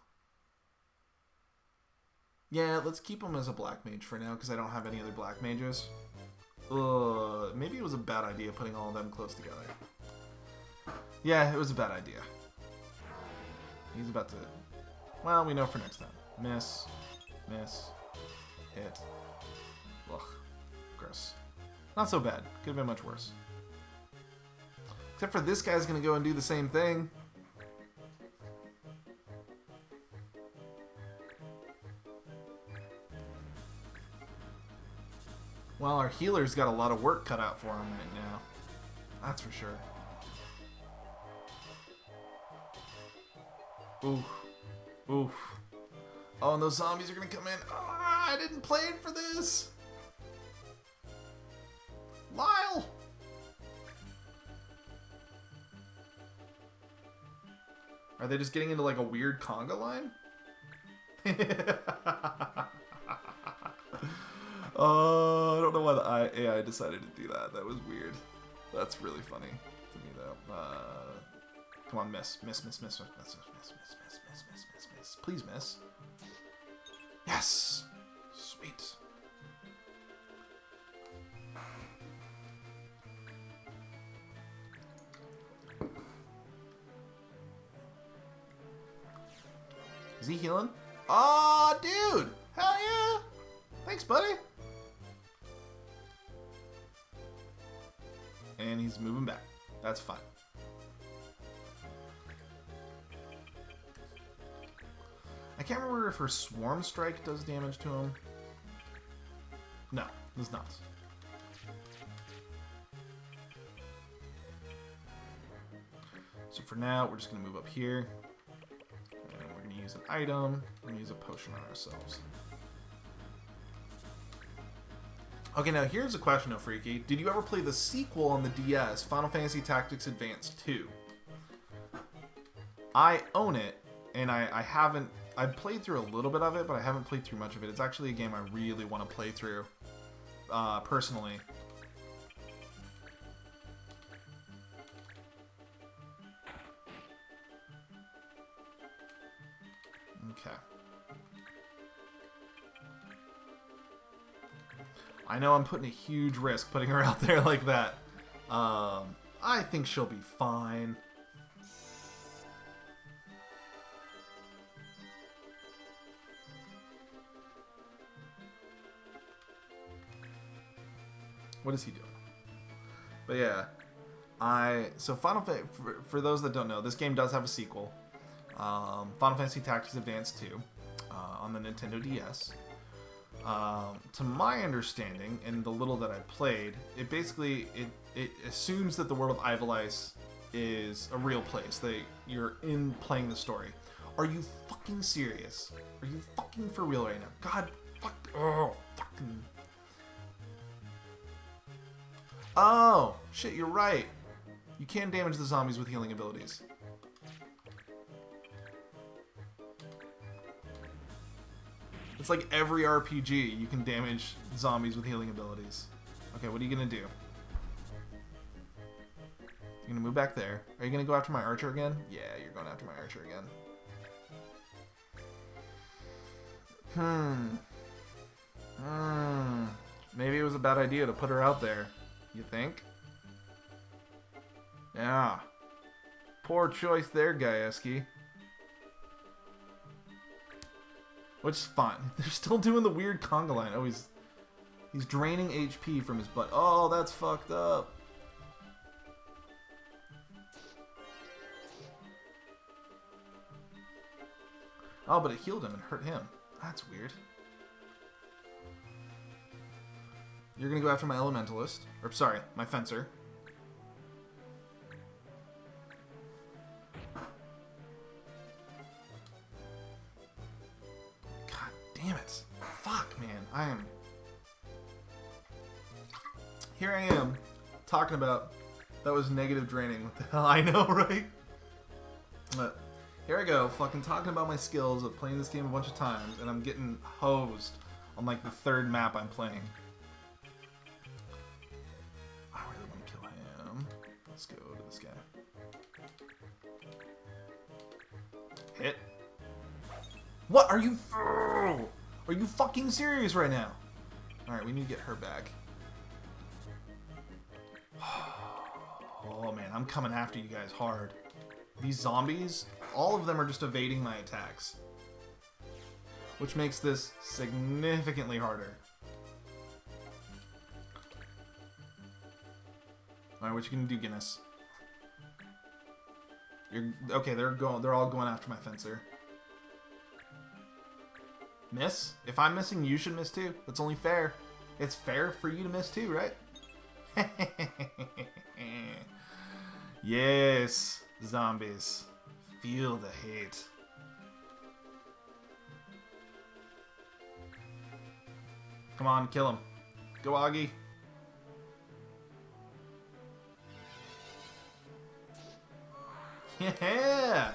Yeah, let's keep him as a black mage for now, because I don't have any other black mages. Maybe it was a bad idea putting all of them close together. Yeah, it was a bad idea. He's about to... Well, we know for next time. Miss. Miss. Hit. Ugh. Gross. Not so bad. Could have been much worse. Except for this guy's going to go and do the same thing. Well, our healer's got a lot of work cut out for him right now. That's for sure. Oof. Oof. Oh, and those zombies are gonna come in. Ah, I didn't plan for this. Lyle. Are they just getting into like a weird conga line? I don't know why the AI decided to do that. That was weird. That's really funny to me, though. Come on, miss. Miss, miss, miss, miss, miss, miss, miss, miss, miss, miss, miss, miss. Please miss. Yes! Sweet. Is he healing? Aw, dude! Hell yeah! Thanks, buddy! And he's moving back. That's fine. I can't remember if her Swarm Strike does damage to him. No, it does not. So for now, we're just going to move up here. And we're going to use an item. We're going to use a potion on ourselves. Okay, now here's a question, though, Freaky. Did you ever play the sequel on the DS, Final Fantasy Tactics Advance 2? I own it, and I haven't... I've played through a little bit of it, but I haven't played through much of it. It's actually a game I really want to play through, personally. Okay. I know I'm putting a huge risk putting her out there like that. I think she'll be fine. What is he doing? But yeah, so for those that don't know, this game does have a sequel, Final Fantasy Tactics Advance 2, on the Nintendo DS. To my understanding, and the little that I played, it basically it assumes that the world of Ivalice is a real place. You're in playing the story. Are you fucking serious? Are you fucking for real right now? God, fuck, oh, fucking. Oh, shit, you're right. You can damage the zombies with healing abilities. It's like every RPG, you can damage zombies with healing abilities. Okay, what are you gonna do? You're gonna move back there. Are you gonna go after my archer again? Yeah, you're going after my archer again. Maybe it was a bad idea to put her out there. You think? Yeah. Poor choice there, Gaeski. Which is fine. They're still doing the weird conga line. Oh, he's draining HP from his butt. Oh, that's fucked up. Oh, but it healed him and hurt him. That's weird. You're gonna go after my elementalist. Or, sorry, my fencer. God damn it. Fuck, man. I am... Here I am, talking about that was negative draining. What the hell? I know, right? But here I go, fucking talking about my skills of playing this game a bunch of times, and I'm getting hosed on, like, the third map I'm playing. Let's go to this guy. Hit. What are you? Are you fucking serious right now? All right, we need to get her back. Oh man, I'm coming after you guys hard. These zombies, all of them are just evading my attacks, which makes this significantly harder. Alright, what you gonna do, Guinness? You're okay. They're all going after my fencer. Miss? If I'm missing, you should miss too. That's only fair. It's fair for you to miss too, right? Yes, zombies. Feel the hate. Come on, kill him. Go, Augie. Yeah!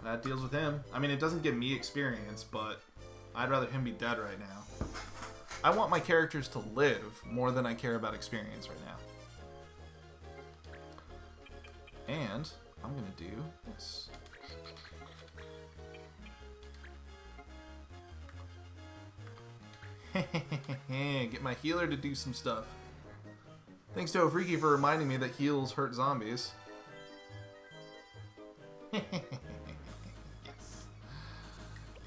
That deals with him. I mean, it doesn't give me experience, but I'd rather him be dead right now. I want my characters to live more than I care about experience right now. And I'm going to do this. Get my healer to do some stuff. Thanks to Freaky for reminding me that heals hurt zombies. Yes.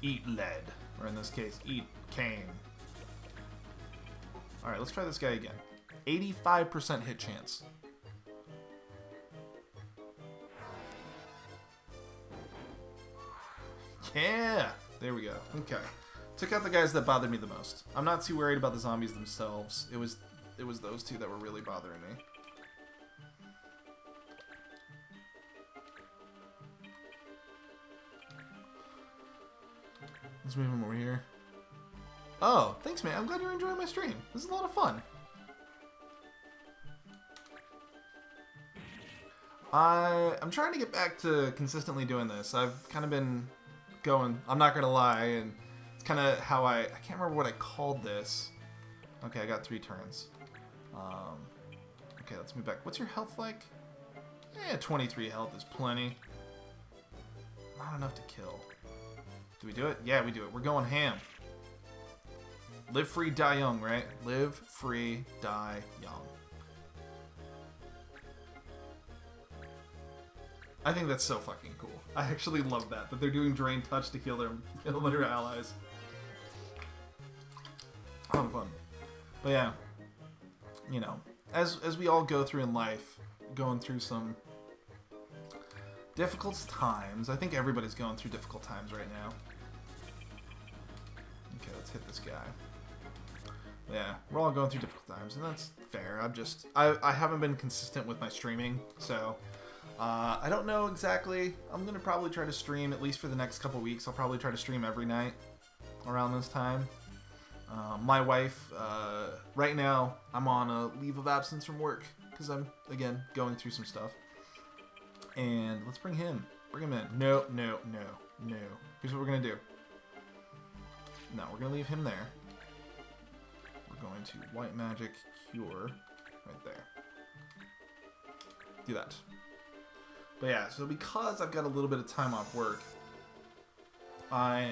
Eat lead. Or in this case, eat cane. Alright, let's try this guy again. 85% hit chance. Yeah! There we go. Okay. Took out the guys that bothered me the most. I'm not too worried about the zombies themselves. It was those two that were really bothering me. Let's move him over here. Oh, thanks, man. I'm glad you're enjoying my stream. This is a lot of fun. I'm trying to get back to consistently doing this. I've kind of been going, I'm not going to lie, and it's kind of how I can't remember what I called this. Okay, I got 3 turns. Okay, let's move back. What's your health like? 23 health is plenty. Not enough to kill. Do we do it? Yeah, we do it. We're going ham. Live free, die young, right? Live free, die young. I think that's so fucking cool. I actually love that they're doing Drain Touch to heal their allies. A lot of fun. But yeah, you know, as we all go through in life, going through some difficult times. I think everybody's going through difficult times right now. Okay, let's hit this guy. Yeah, we're all going through difficult times, and that's fair. I haven't been consistent with my streaming, so I don't know exactly. I'm going to probably try to stream, at least for the next couple weeks. I'll probably try to stream every night around this time. My wife, right now, I'm on a leave of absence from work, because I'm, again, going through some stuff. And let's bring him. Bring him in. No, no, no, no. Here's what we're going to do. No, we're going to leave him there. We're going to White Magic Cure right there. Do that. But yeah, so because I've got a little bit of time off work, I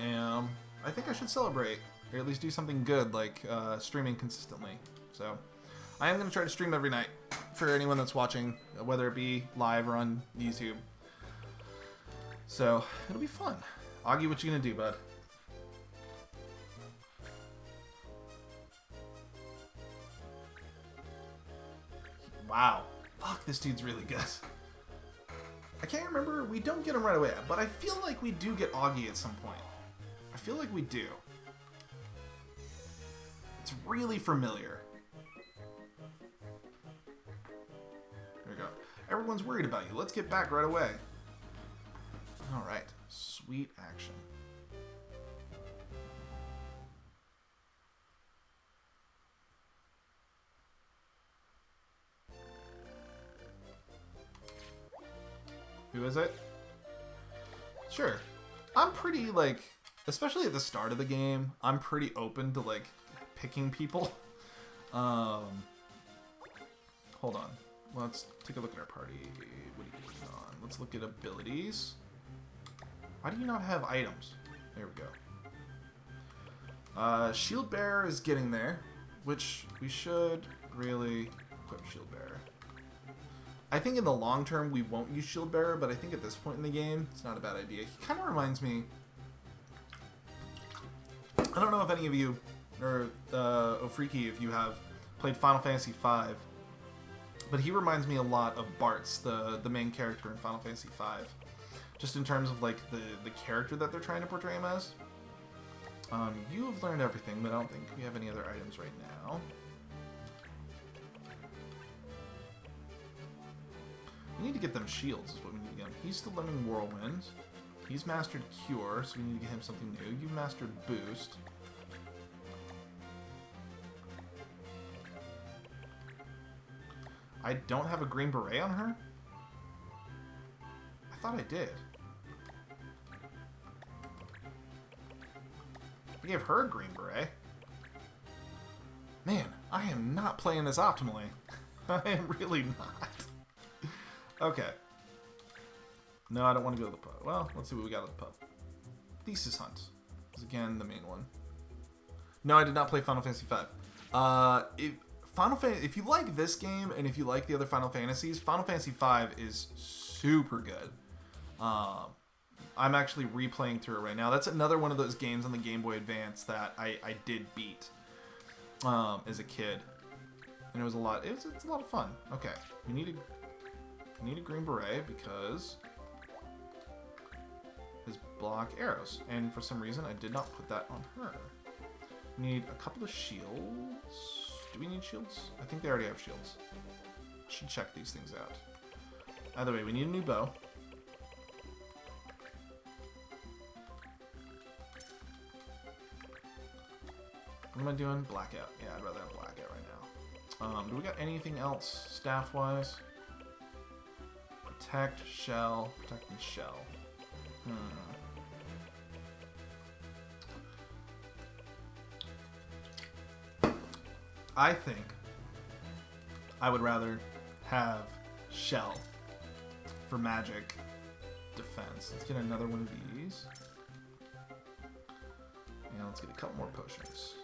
think I should celebrate, or at least do something good, like streaming consistently. So I am going to try to stream every night for anyone that's watching, whether it be live or on YouTube. So it'll be fun. Augie, what you gonna do, bud? Wow. Fuck, this dude's really good. I can't remember. We don't get him right away, but I feel like we do get Augie at some point. I feel like we do. It's really familiar. There we go. Everyone's worried about you. Let's get back right away. Alright. Sweet action. Who is it? Sure. I'm pretty, like, especially at the start of the game, I'm pretty open to, like, picking people. Hold on. Let's take a look at our party. What are you working on? Let's look at abilities. Why do you not have items? There we go. Shield Bearer is getting there, which we should really equip Shield Bearer. I think in the long term we won't use Shield Bearer, but I think at this point in the game, it's not a bad idea. He kind of reminds me... I don't know if any of you, or Ofreaky, if you have played Final Fantasy V, but he reminds me a lot of Bartz, the main character in Final Fantasy V. Just in terms of like the character that they're trying to portray him as. You have learned everything, but I don't think we have any other items right now. We need to get them shields is what we need to get him. He's still learning Whirlwind. He's mastered Cure, so we need to get him something new. You've mastered Boost. I don't have a Green Beret on her? I thought I did. I gave her a Green Beret. Man, I am not playing this optimally. I am really not. Okay. No, I don't want to go to the pub. Well, let's see what we got at the pub. Thesis Hunt is again the main one. No, I did not play Final Fantasy V. If you like this game and if you like the other Final Fantasies, Final Fantasy V is super good. I'm actually replaying through it right now. That's another one of those games on the Game Boy Advance that I did beat as a kid, and it was a lot. It's a lot of fun. Okay, we need a Green Beret because his block arrows, and for some reason I did not put that on her. We need a couple of shields. Do we need shields? I think they already have shields. Should check these things out. Either way, we need a new bow. What am I doing? Blackout. Yeah, I'd rather have Blackout right now. Do we got anything else staff-wise? Protect, Shell. Protect and Shell. I think I would rather have Shell for magic defense. Let's get another one of these. And let's get a couple more potions.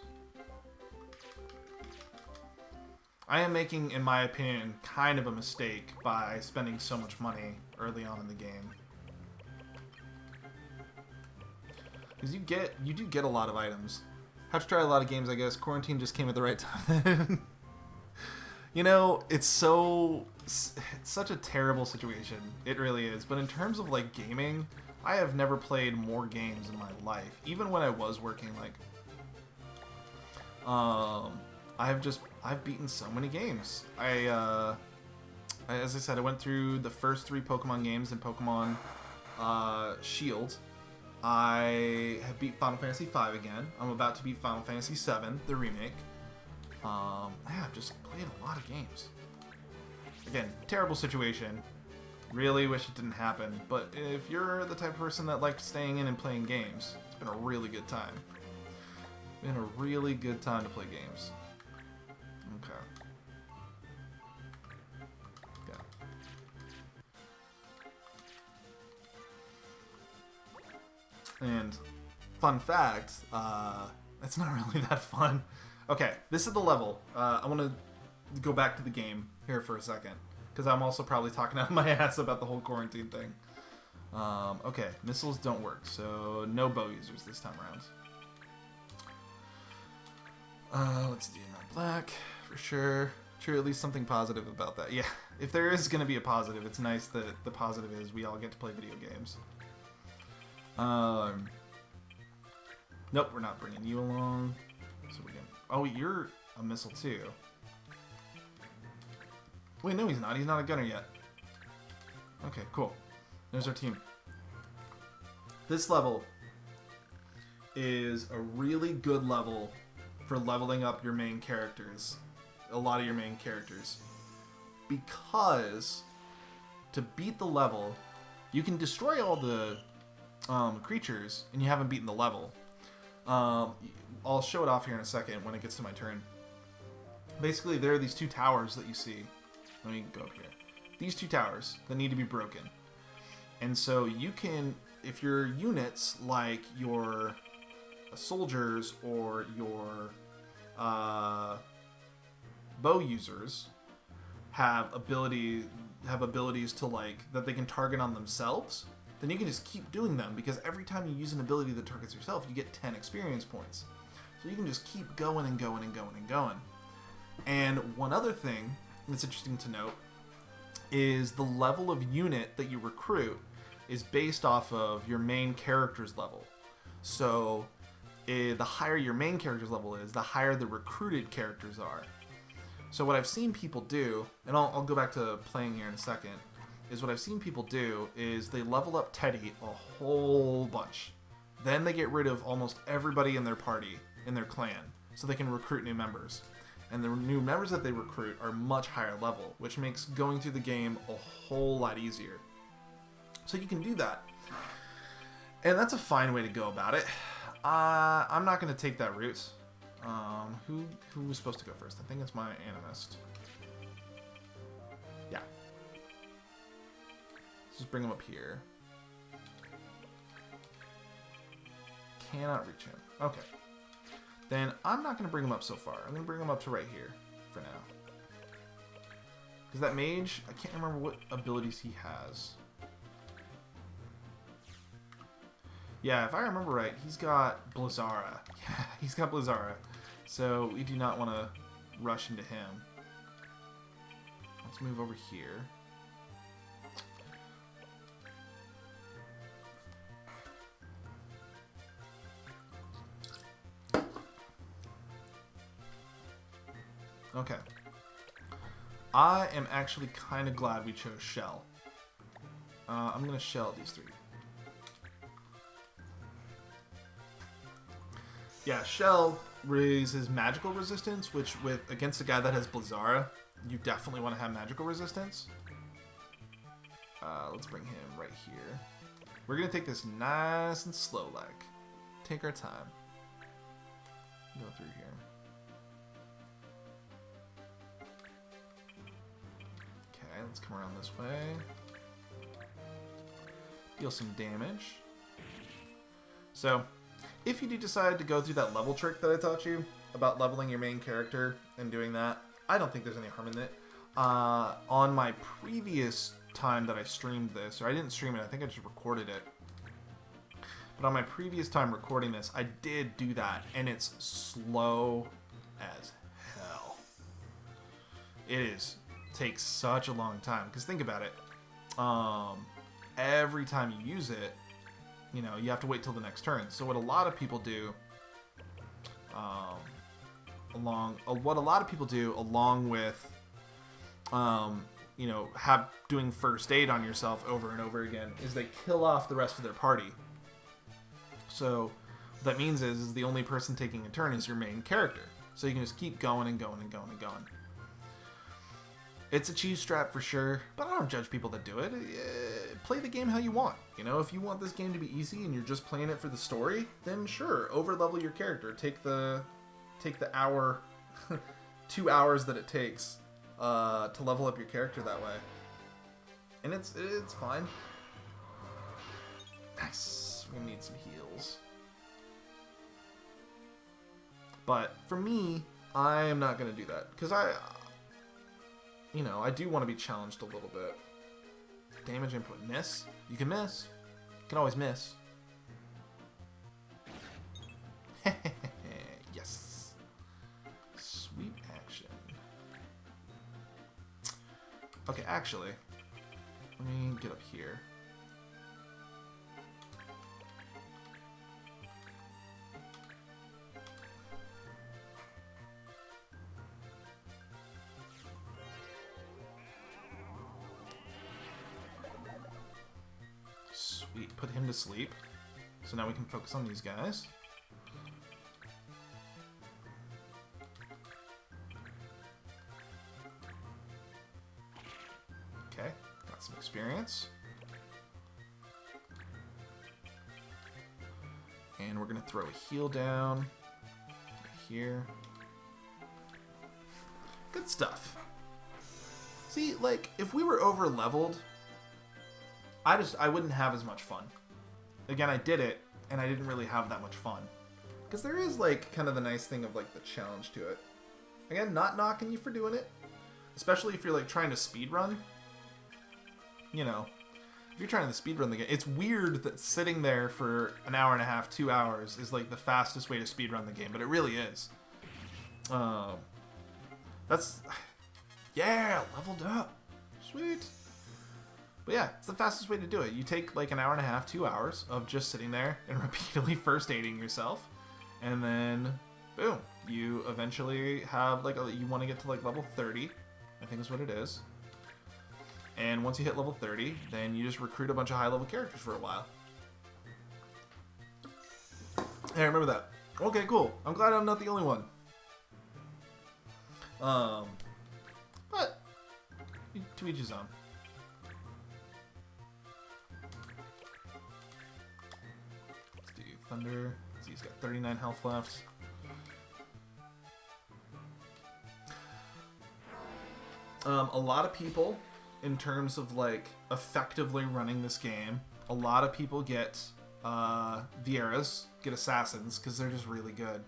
I am making, in my opinion, kind of a mistake by spending so much money early on in the game. Because you do get a lot of items. Have to try a lot of games, I guess. Quarantine just came at the right time. You know, it's such a terrible situation. It really is. But in terms of like gaming, I have never played more games in my life. Even when I was working, like, I've beaten so many games. As I said, I went through the first 3 Pokemon games in Pokemon Shield. I have beat Final Fantasy V again. I'm about to beat Final Fantasy VII, the remake. Yeah, I've just played a lot of games. Again, terrible situation. Really wish it didn't happen. But if you're the type of person that likes staying in and playing games, it's been a really good time. Been a really good time to play games. Okay. And fun fact, it's not really that fun. Okay, this is the level. I want to go back to the game here for a second, because I'm also probably talking out of my ass about the whole quarantine thing. Okay, missiles don't work, so no bow users this time around. Let's do my black, for sure. Sure, at least something positive about that. Yeah, if there is going to be a positive, it's nice that the positive is we all get to play video games. Nope, we're not bringing you along. So we can. Oh, you're a missile too. Wait, no, he's not. He's not a gunner yet. Okay, cool. There's our team. This level is a really good level for leveling up your main characters. A lot of your main characters. Because to beat the level, you can destroy all the creatures and you haven't beaten the level. I'll show it off here in a second when it gets to my turn. Basically, there are these 2 towers that you see. Let me go up here. These 2 towers that need to be broken. And so you can, if your units, like your soldiers or your bow users, have abilities to, like, that they can target on themselves, then you can just keep doing them, because every time you use an ability that targets yourself, you get 10 experience points. So you can just keep going and going and going and going. And one other thing that's interesting to note is the level of unit that you recruit is based off of your main character's level. So the higher your main character's level is, the higher the recruited characters are. So what I've seen people do, and I'll go back to playing here in a second, is what I've seen people do is they level up Teddy a whole bunch. Then they get rid of almost everybody in their party, in their clan, so they can recruit new members. And the new members that they recruit are much higher level, which makes going through the game a whole lot easier. So you can do that. And that's a fine way to go about it. I'm not going to take that route. Who was supposed to go first? I think it's my animist. Yeah. Let's just bring him up here. Cannot reach him. Okay. Then I'm not going to bring him up so far. I'm going to bring him up to right here for now. Because that mage, I can't remember what abilities he has. Yeah, if I remember right, he's got Blizzara. Yeah, he's got Blizzara. So we do not want to rush into him. Let's move over here. Okay. I am actually kind of glad we chose Shell. I'm going to shell these three. Yeah, Shell raises magical resistance, which against a guy that has Blizzara, you definitely want to have magical resistance. Let's bring him right here. We're going to take this nice and slow like. Take our time. Go through here. Okay, let's come around this way. Deal some damage. So, if you do decide to go through that level trick that I taught you about leveling your main character and doing that, I don't think there's any harm in it. On my previous time that I streamed this, or I didn't stream it, I think I just recorded it. But on my previous time recording this, I did do that, and it's slow as hell. Takes such a long time, because think about it. Every time you use it, you know, you have to wait till the next turn. So what a lot of people do, along with, you know, doing first aid on yourself over and over again, is they kill off the rest of their party. So what that means is the only person taking a turn is your main character. So you can just keep going and going and going and going. It's a cheese strap for sure, but I don't judge people that do it. Play the game how you want. You know, if you want this game to be easy and you're just playing it for the story, then sure, over-level your character. Take the hour, 2 hours that it takes to level up your character that way. And it's fine. Nice. We're gonna need some heals. But for me, I am not gonna do that because you know, I do want to be challenged a little bit. Damage input. Miss? You can miss. You can always miss. Yes. Sweep action. Okay, actually, let me get up here. Sweet, put him to sleep. So now we can focus on these guys. Okay, got some experience. And we're gonna throw a heal down right here. Good stuff. See, like, if we were over leveled, I wouldn't have as much fun. Again, I did it, and I didn't really have that much fun. Because there is, like, kind of the nice thing of, like, the challenge to it. Again, not knocking you for doing it. Especially if you're, like, trying to speedrun. You know, if you're trying to speedrun the game, it's weird that sitting there for an hour and a half, 2 hours is, like, the fastest way to speedrun the game. But it really is. Yeah, leveled up. Sweet. But yeah, it's the fastest way to do it. You take like an hour and a half, 2 hours of just sitting there and repeatedly first aiding yourself. And then, boom, you eventually have like, you want to get to like level 30, I think is what it is. And once you hit level 30, then you just recruit a bunch of high-level characters for a while. Hey, I remember that. Okay, cool. I'm glad I'm not the only one. But to each his own. Let's do Thunder. So he's got 39 health left. A lot of people, in terms of like effectively running this game, a lot of people get Vieras, get Assassins, because they're just really good.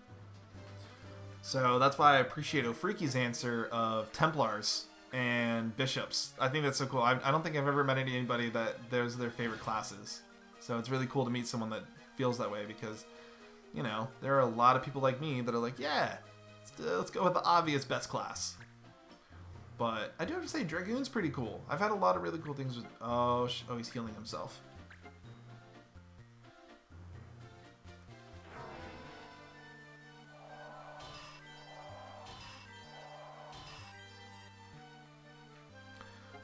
So that's why I appreciate Ofreaky's answer of Templars and Bishops. I think that's so cool. I don't think I've ever met anybody that those are their favorite classes. So it's really cool to meet someone that feels that way because, you know, there are a lot of people like me that are like, yeah, let's go with the obvious best class. But I do have to say, Dragoon's pretty cool. I've had a lot of really cool things with... Oh, he's healing himself.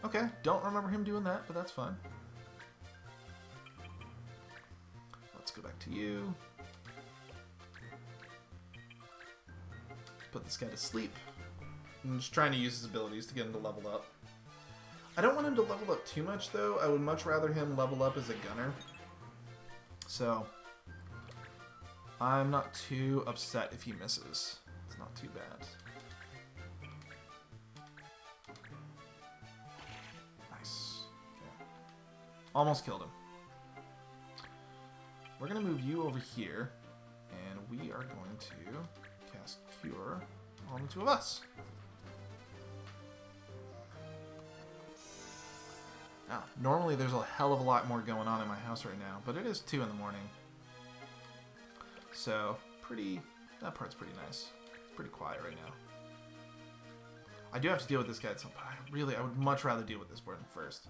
Okay, don't remember him doing that, but that's fine. Let's go back to you. Put this guy to sleep. I'm just trying to use his abilities to get him to level up. I don't want him to level up too much, though. I would much rather him level up as a gunner. So, I'm not too upset if he misses. It's not too bad. Nice. Okay. Almost killed him. We're going to move you over here, and we are going to cast Cure on the two of us. Now, normally there's a hell of a lot more going on in my house right now, but it is 2 in the morning. So, that part's pretty nice. It's pretty quiet right now. I do have to deal with this guy at some point. I would much rather deal with this one first.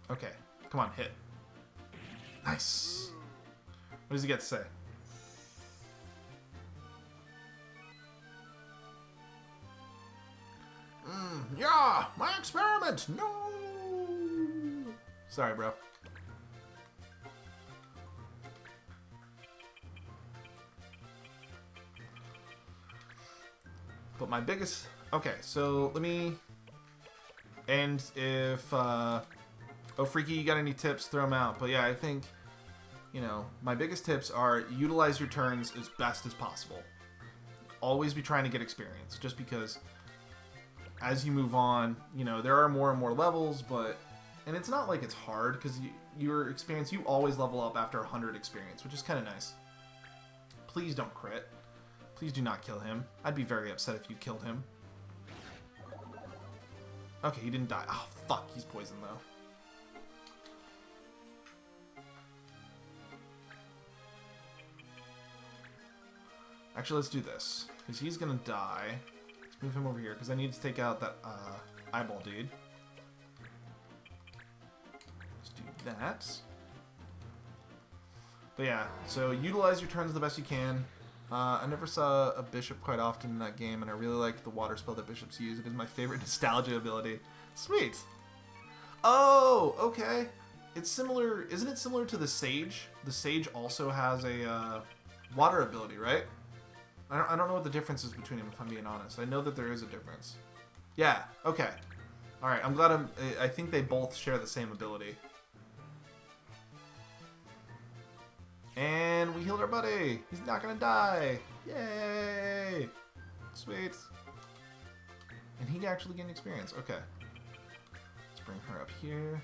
Okay, come on, hit. Nice. What does he get to say? Yeah, my experiment. No. Sorry, bro. But my biggest... Okay, so let me... And if... Freaky, you got any tips, throw them out. But yeah, I think, you know, my biggest tips are utilize your turns as best as possible. Always be trying to get experience, just because... As you move on, you know, there are more and more levels, but... And it's not like it's hard, because your experience, you always level up after 100 experience, which is kind of nice. Please don't crit. Please do not kill him. I'd be very upset if you killed him. Okay, he didn't die. Oh, fuck, he's poisoned, though. Actually, let's do this, because he's gonna die. Move him over here, because I need to take out that eyeball dude. Let's do that. But yeah, so utilize your turns the best you can. I never saw a bishop quite often in that game, and I really liked the water spell that bishops use. It is my favorite nostalgia ability. Sweet! Oh, okay. It's similar, isn't it similar to the Sage? The Sage also has a water ability, right? I don't know what the difference is between them, if I'm being honest. I know that there is a difference. Yeah, okay. Alright, I'm glad I think they both share the same ability. And we healed our buddy! He's not gonna die! Yay! Sweet. And he actually gained experience. Okay. Let's bring her up here.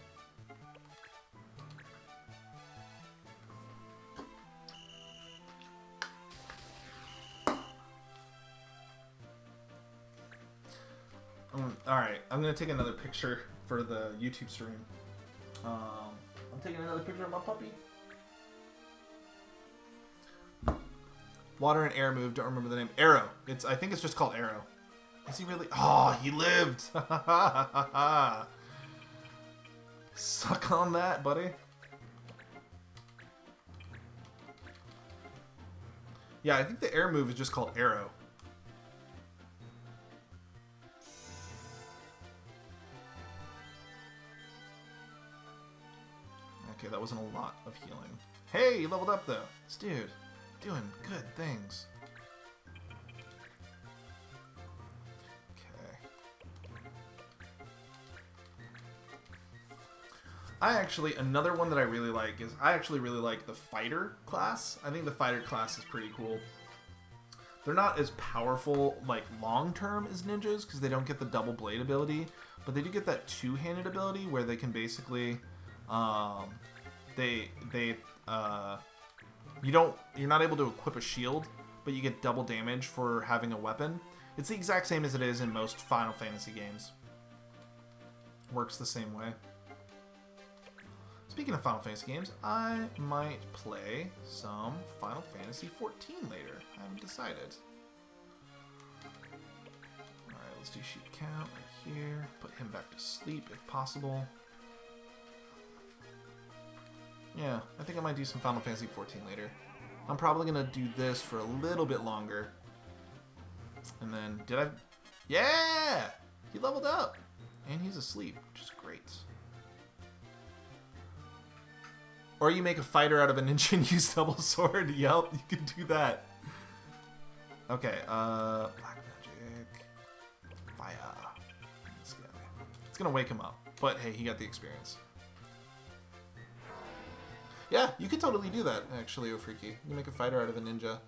Alright, I'm going to take another picture for the YouTube stream. I'm taking another picture of my puppy. Water and air move, don't remember the name. Arrow. I think it's just called Arrow. Is he really? Oh, he lived! Suck on that, buddy. Yeah, I think the air move is just called Arrow. Okay, that wasn't a lot of healing. Hey, you leveled up though. This dude, doing good things. Okay. Another one that I really like is, I actually really like the fighter class. I think the fighter class is pretty cool. They're not as powerful, like, long-term as ninjas, because they don't get the double blade ability, but they do get that two-handed ability where they can basically, you're not able to equip a shield, but you get double damage for having a weapon. It's the exact same as it is in most Final Fantasy games. Works the same way. Speaking of Final Fantasy games, I might play some Final Fantasy 14 later. I haven't decided. Alright, let's do sheep count right here. Put him back to sleep if possible. Yeah, I think I might do some Final Fantasy 14 later. I'm probably going to do this for a little bit longer. And then, did I... Yeah! He leveled up! And he's asleep, which is great. Or you make a fighter out of a ninja and use double sword. Yep, you can do that. Okay, black magic. Fire. This guy. It's gonna wake him up. But hey, he got the experience. Yeah, you could totally do that, actually, Ofreaky. You make a fighter out of a ninja.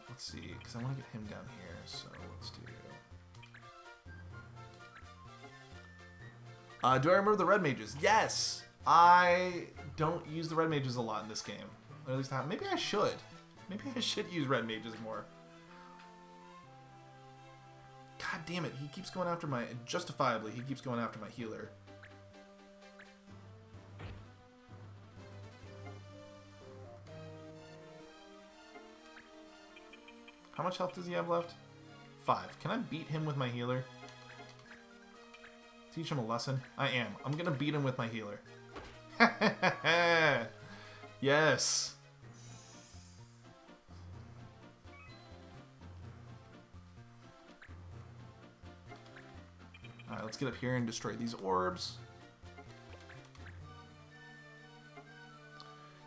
Let's see, because I want to get him down here, so let's do... do I remember the red mages? Yes! I don't use the red mages a lot in this game. Or at least maybe I should. Maybe I should use red mages more. God damn it, he keeps going after my... Justifiably, he keeps going after my healer. How much health does he have left? 5. Can I beat him with my healer? Teach him a lesson? I am. I'm gonna beat him with my healer. Yes! Alright, let's get up here and destroy these orbs.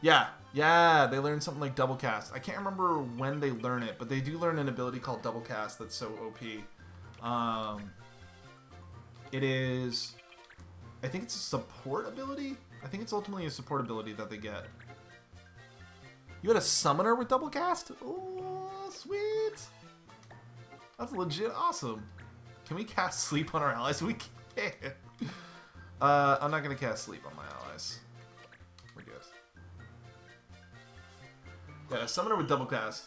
Yeah, they learn something like double cast. I can't remember when they learn it, but they do learn an ability called double cast that's so OP. It is... I think it's a support ability? I think it's ultimately a support ability that they get. You had a summoner with double cast? Oh, sweet! That's legit awesome. Can we cast sleep on our allies? We can. I'm not going to cast sleep on my allies. We're good. Yeah, a summoner with double cast.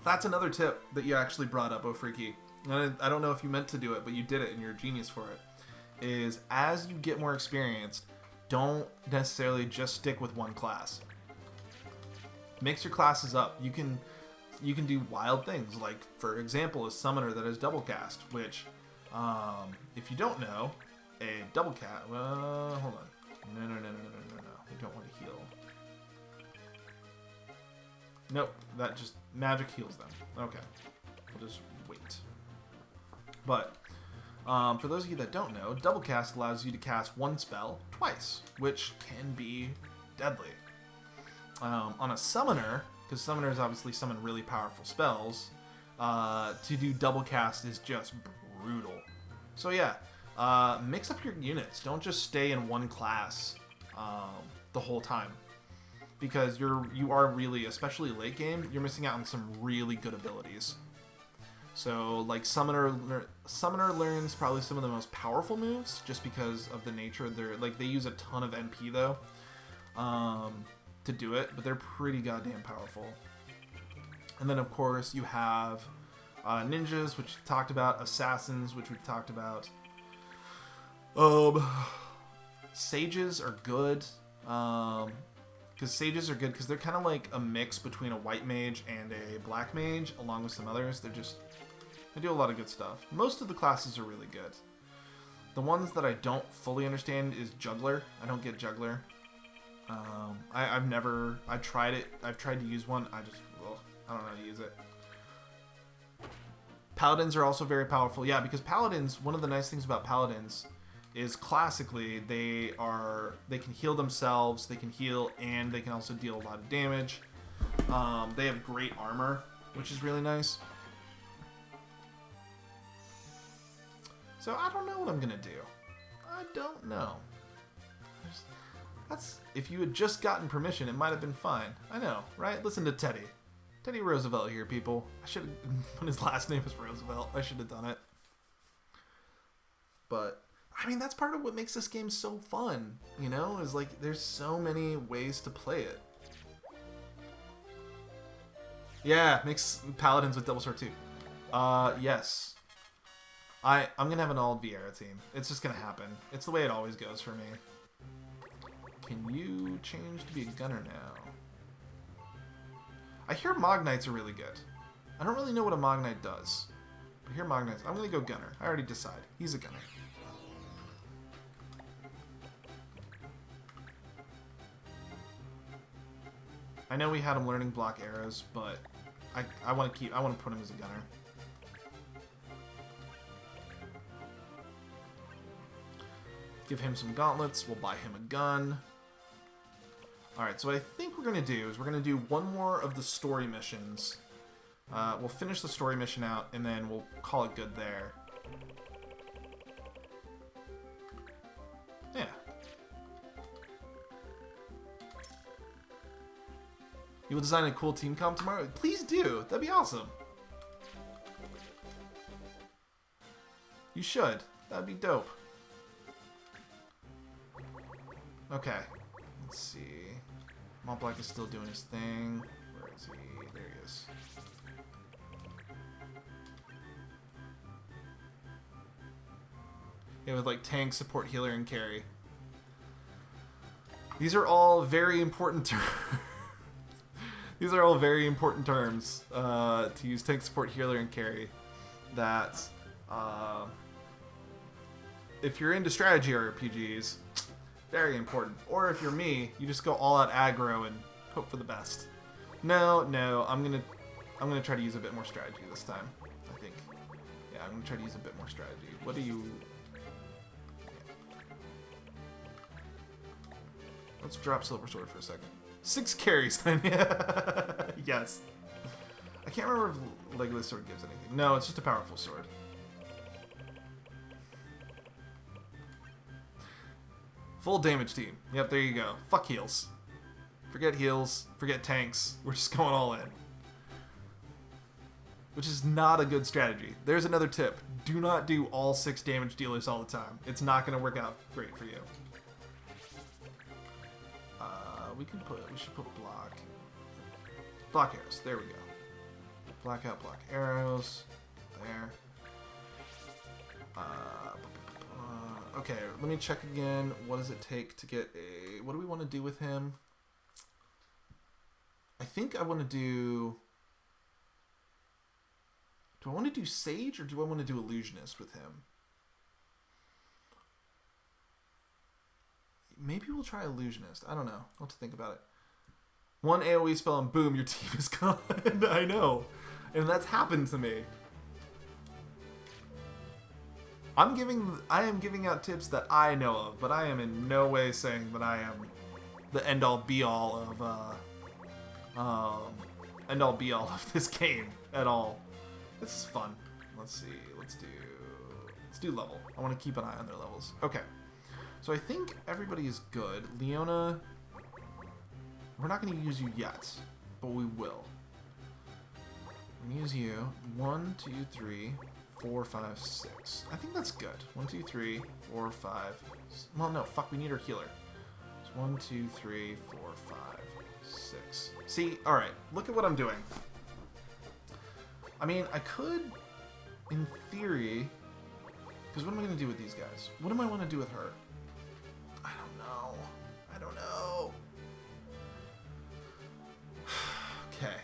That's another tip that you actually brought up, Ofreaky. I don't know if you meant to do it, but you did it and you're a genius for it. Is as you get more experienced, don't necessarily just stick with one class. Mix your classes up. You can do wild things, like for example a summoner that has double cast, which if you don't know, a double cast, well, hold on, no, you don't want to heal. Nope, that just magic heals them. Okay, we'll just wait. But for those of you that don't know, double cast allows you to cast one spell twice, which can be deadly. On a summoner, because summoners obviously summon really powerful spells, to do double cast is just brutal. So yeah, mix up your units. Don't just stay in one class the whole time, because you are really, especially late game, you're missing out on some really good abilities. So like Summoner learns probably some of the most powerful moves just because of the nature of their, like they use a ton of NP though to do it, but they're pretty goddamn powerful. And then of course you have ninjas, which we've talked about, assassins, which we've talked about. Sages are good. Because sages are good because they're kind of like a mix between a white mage and a black mage, along with some others. They do a lot of good stuff. Most of the classes are really good. The ones that I don't fully understand is juggler. I don't get juggler. I've tried it. I've tried to use one. I don't know how to use it. Paladins are also very powerful. Yeah, because Paladins, one of the nice things about Paladins is classically they can heal themselves, they can heal, and they can also deal a lot of damage. They have great armor, which is really nice. So I don't know what I'm gonna do. I don't know. That's if you had just gotten permission, it might have been fine. I know, right? Listen to Teddy. Teddy Roosevelt here, people. I should have put his last name as Roosevelt. I should have done it. But I mean, that's part of what makes this game so fun, you know? Is like there's so many ways to play it. Yeah, mix Paladins with Double Sword too. Yes. I'm gonna have an all Vieira team. It's just gonna happen. It's the way it always goes for me. Can you change to be a gunner now? I hear Mognites are really good. I don't really know what a Mognite does. But here Mognites. I'm gonna go gunner. I already decide. He's a gunner. I know we had him learning block arrows, but I want to put him as a gunner. Give him some gauntlets. We'll buy him a gun. Alright, so what I think we're going to do is we're going to do one more of the story missions. We'll finish the story mission out, and then we'll call it good there. Yeah. You will design a cool team comp tomorrow? Please do! That'd be awesome! You should. That'd be dope. Okay. Let's see. Mont Black is still doing his thing. Where is he? There he is. Yeah, with like tank, support, healer, and carry. These are all very important terms. These are all very important terms to use tank, support, healer, and carry. That if you're into strategy RPGs, very important. Or if you're me, you just go all out aggro and hope for the best. No, I'm gonna try to use a bit more strategy this time. I think. Yeah, I'm gonna try to use a bit more strategy. What do you? Let's drop Silver Sword for a second. 6 carries then. Yes. I can't remember if Legolas Sword gives anything. No, it's just a powerful sword. Full damage team. Yep, there you go. Fuck heals. Forget heals. Forget tanks. We're just going all in. Which is not a good strategy. There's another tip. Do not do all 6 damage dealers all the time. It's not going to work out great for you. We should put block arrows. There we go. Black out, block arrows. There. Okay, let me check again. What does it take to get a... What do we want to do with him? I think I want to do... Do I want to do Sage or do I want to do Illusionist with him? Maybe we'll try Illusionist. I don't know. I'll have to think about it. One AoE spell and boom, your team is gone. I know. And that's happened to me. I am giving out tips that I know of, but I am in no way saying that I am the end-all be-all of this game at all. This is fun. Let's see. Let's do level. I want to keep an eye on their levels. Okay. So I think everybody is good. Leona, we're not going to use you yet, but we will. I'm going to use you. 1, 2, 3, 4, 5, 6. I think that's good. 1, 2, 3, 4, 5. Well, no, fuck, we need our healer. It's 1, 2, 3, 4, 5, 6. See, alright, look at what I'm doing. I mean, I could, in theory, because what am I going to do with these guys? What do I want to do with her? I don't know. Okay.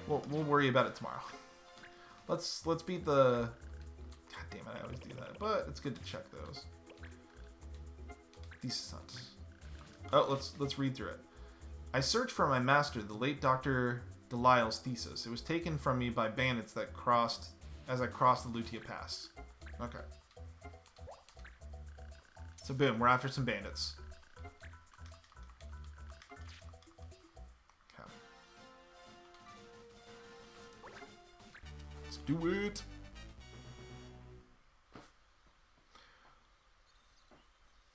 We'll worry about it tomorrow. Let's beat the... God damn it, I always do that. But it's good to check those. Decent. Oh, let's read through it. I searched for my master, the late Dr. Delisle's thesis. It was taken from me by bandits that crossed as I crossed the Lutia Pass. Okay. So boom, we're after some bandits. Okay. Let's do it.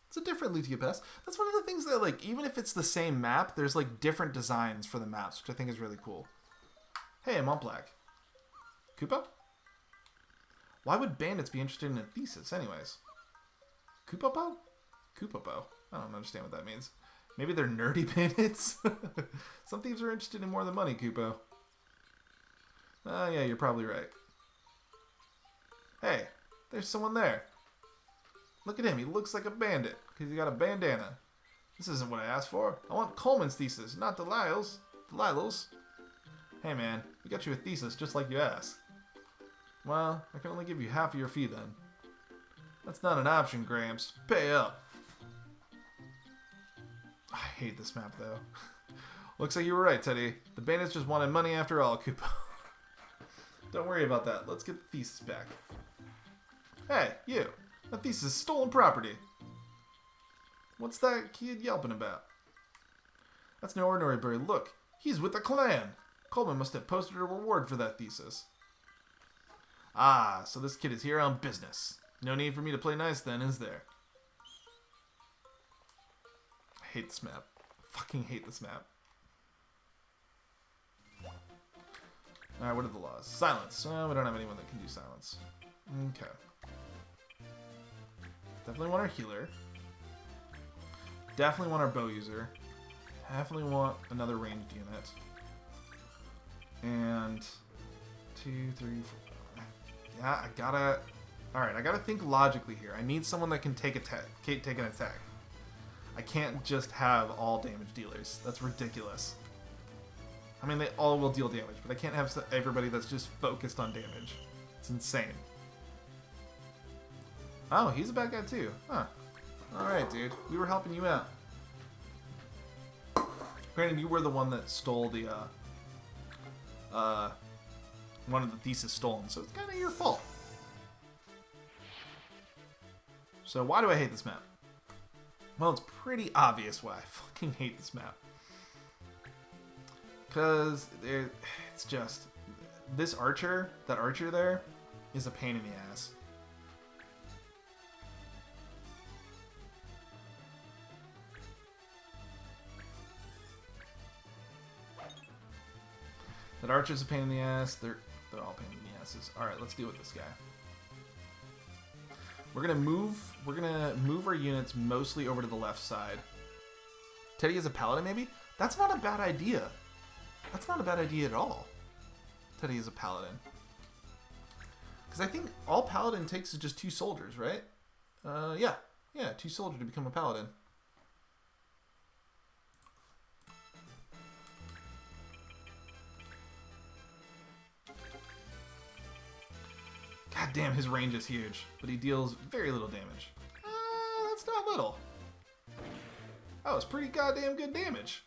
It's a different Lutia Pass. That's one of the things that, like, even if it's the same map, there's, like, different designs for the maps, which I think is really cool. Hey, I'm on black. Koopa? Why would bandits be interested in a thesis, anyways? Koopa-po? Koopa-po. I don't understand what that means. Maybe they're nerdy bandits? Some thieves are interested in more than money, Koopa. Oh, yeah, you're probably right. Hey, there's someone there. Look at him. He looks like a bandit because he got a bandana. This isn't what I asked for. I want Coleman's thesis, not Delisle's. Hey, man. We got you a thesis just like you asked. Well, I can only give you half of your fee then. That's not an option, Gramps. Pay up. I hate this map, though. Looks like you were right, Teddy. The bandits just wanted money after all, Koopa. Don't worry about that. Let's get the thesis back. Hey, you. That thesis is stolen property. What's that kid yelping about? That's no ordinary bird. Look, he's with the clan. Coleman must have posted a reward for that thesis. Ah, so this kid is here on business. No need for me to play nice then, is there? I hate this map. I fucking hate this map. Alright, what are the laws? Silence. Oh, we don't have anyone that can do silence. Okay. Definitely want our healer. Definitely want our bow user. Definitely want another ranged unit. And 2, 3, 4. Yeah, I gotta. Alright, I gotta think logically here. I need someone that can take an attack. I can't just have all damage dealers. That's ridiculous. I mean, they all will deal damage, but I can't have everybody that's just focused on damage. It's insane. Oh, he's a bad guy too. Huh. Alright, dude. We were helping you out. Granted, you were the one that stole the, one of the thesis stolen, so it's kind of your fault. So why do I hate this map? Well, it's pretty obvious why I fucking hate this map. Because it's just... This archer, that archer there, is a pain in the ass. That archer's a pain in the ass. They're all pain in the asses. Alright, let's deal with this guy. We're gonna move our units mostly over to the left side. Teddy is a paladin, maybe? That's not a bad idea. That's not a bad idea at all. Teddy is a paladin. Because I think all paladin takes is just 2 soldiers, right? Yeah. Yeah, 2 soldiers to become a paladin. God damn, his range is huge, but he deals very little damage. That's not little. Oh, it's pretty goddamn good damage.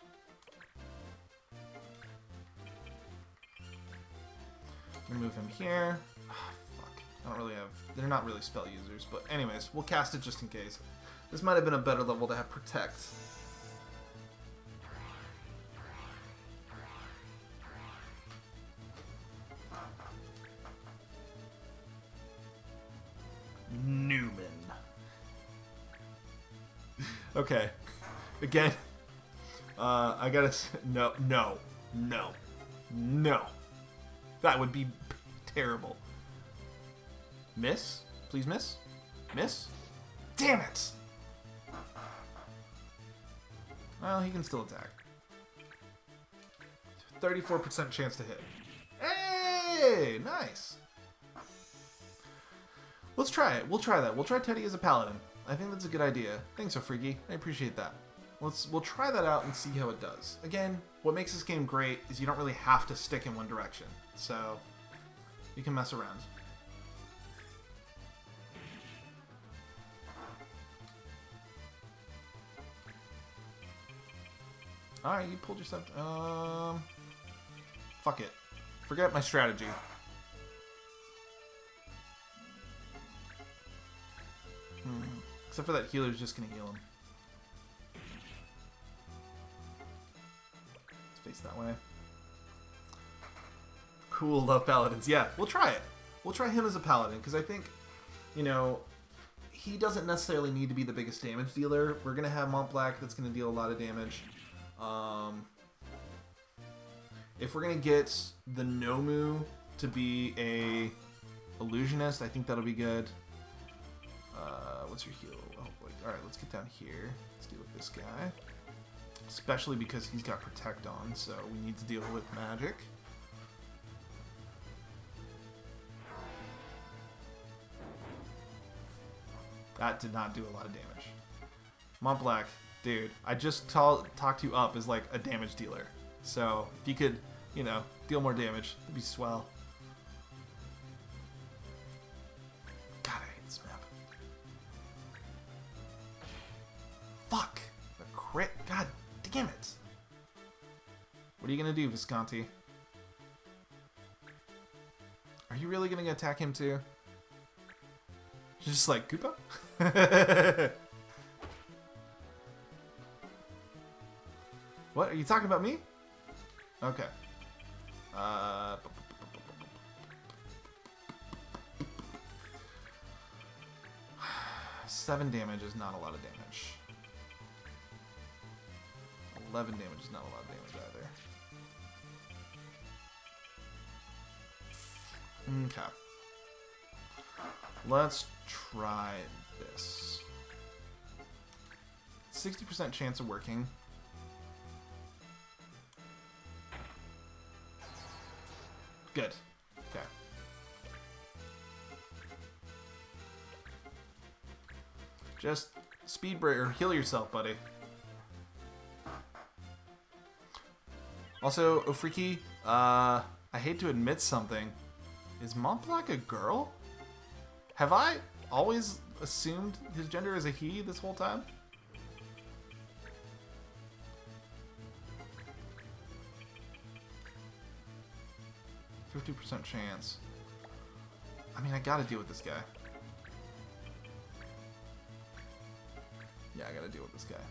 I'm gonna move him here. Oh, fuck. I don't really have... They're not really spell users, but anyways, we'll cast it just in case. This might have been a better level to have Protect. Newman. Okay. Again. I gotta... No. That would be terrible. Miss? Please miss? Miss? Damn it! Well, he can still attack. 34% chance to hit. Hey! Nice! Let's try it. We'll try that. We'll try Teddy as a paladin. I think that's a good idea. Thanks, so freaky. I appreciate that. We'll try that out and see how it does. Again, what makes this game great is you don't really have to stick in one direction. So, you can mess around. Alright, you pulled yourself... Fuck it. Forget my strategy. Except for that healer's just gonna heal him. Let's face that way. Cool, love paladins. Yeah, we'll try it. We'll try him as a paladin, because I think, you know, he doesn't necessarily need to be the biggest damage dealer. We're gonna have Mont Black that's gonna deal a lot of damage. If we're gonna get the Nomu to be a illusionist, I think that'll be good. What's your heal? Hopefully. Alright, let's get down here. Let's deal with this guy. Especially because he's got Protect on, so we need to deal with magic. That did not do a lot of damage. Mont Black, dude, I just talked you up as like a damage dealer. So if you could, you know, deal more damage, that'd be swell. God, I hate this map. Fuck! The crit. God damn it. What are you gonna do, Visconti? Are you really gonna attack him too? Just like Koopa? What? Are you talking about me? Okay. 7 damage is not a lot of damage. 11 damage is not a lot of damage either. Okay. Let's try this. 60% chance of working. Good. Okay. Just speed break or heal yourself, buddy. Also, Ofriki, I hate to admit something. Is Mont Black a girl? Have I always assumed his gender is a he this whole time? %50 chance. I mean, I gotta deal with this guy. Yeah, I gotta deal with this guy.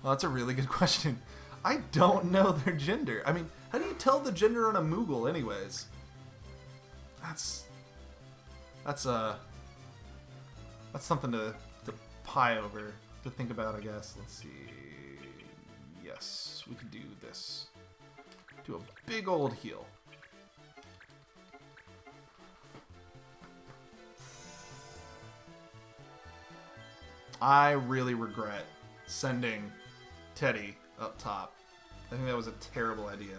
Well, that's a really good question. I don't know their gender. I mean, how do you tell the gender on a Moogle anyways? That's something to pie over, to think about, I guess. Let's see. Yes, we can do this. Do a big old heal. I really regret sending Teddy up top. I think that was a terrible idea.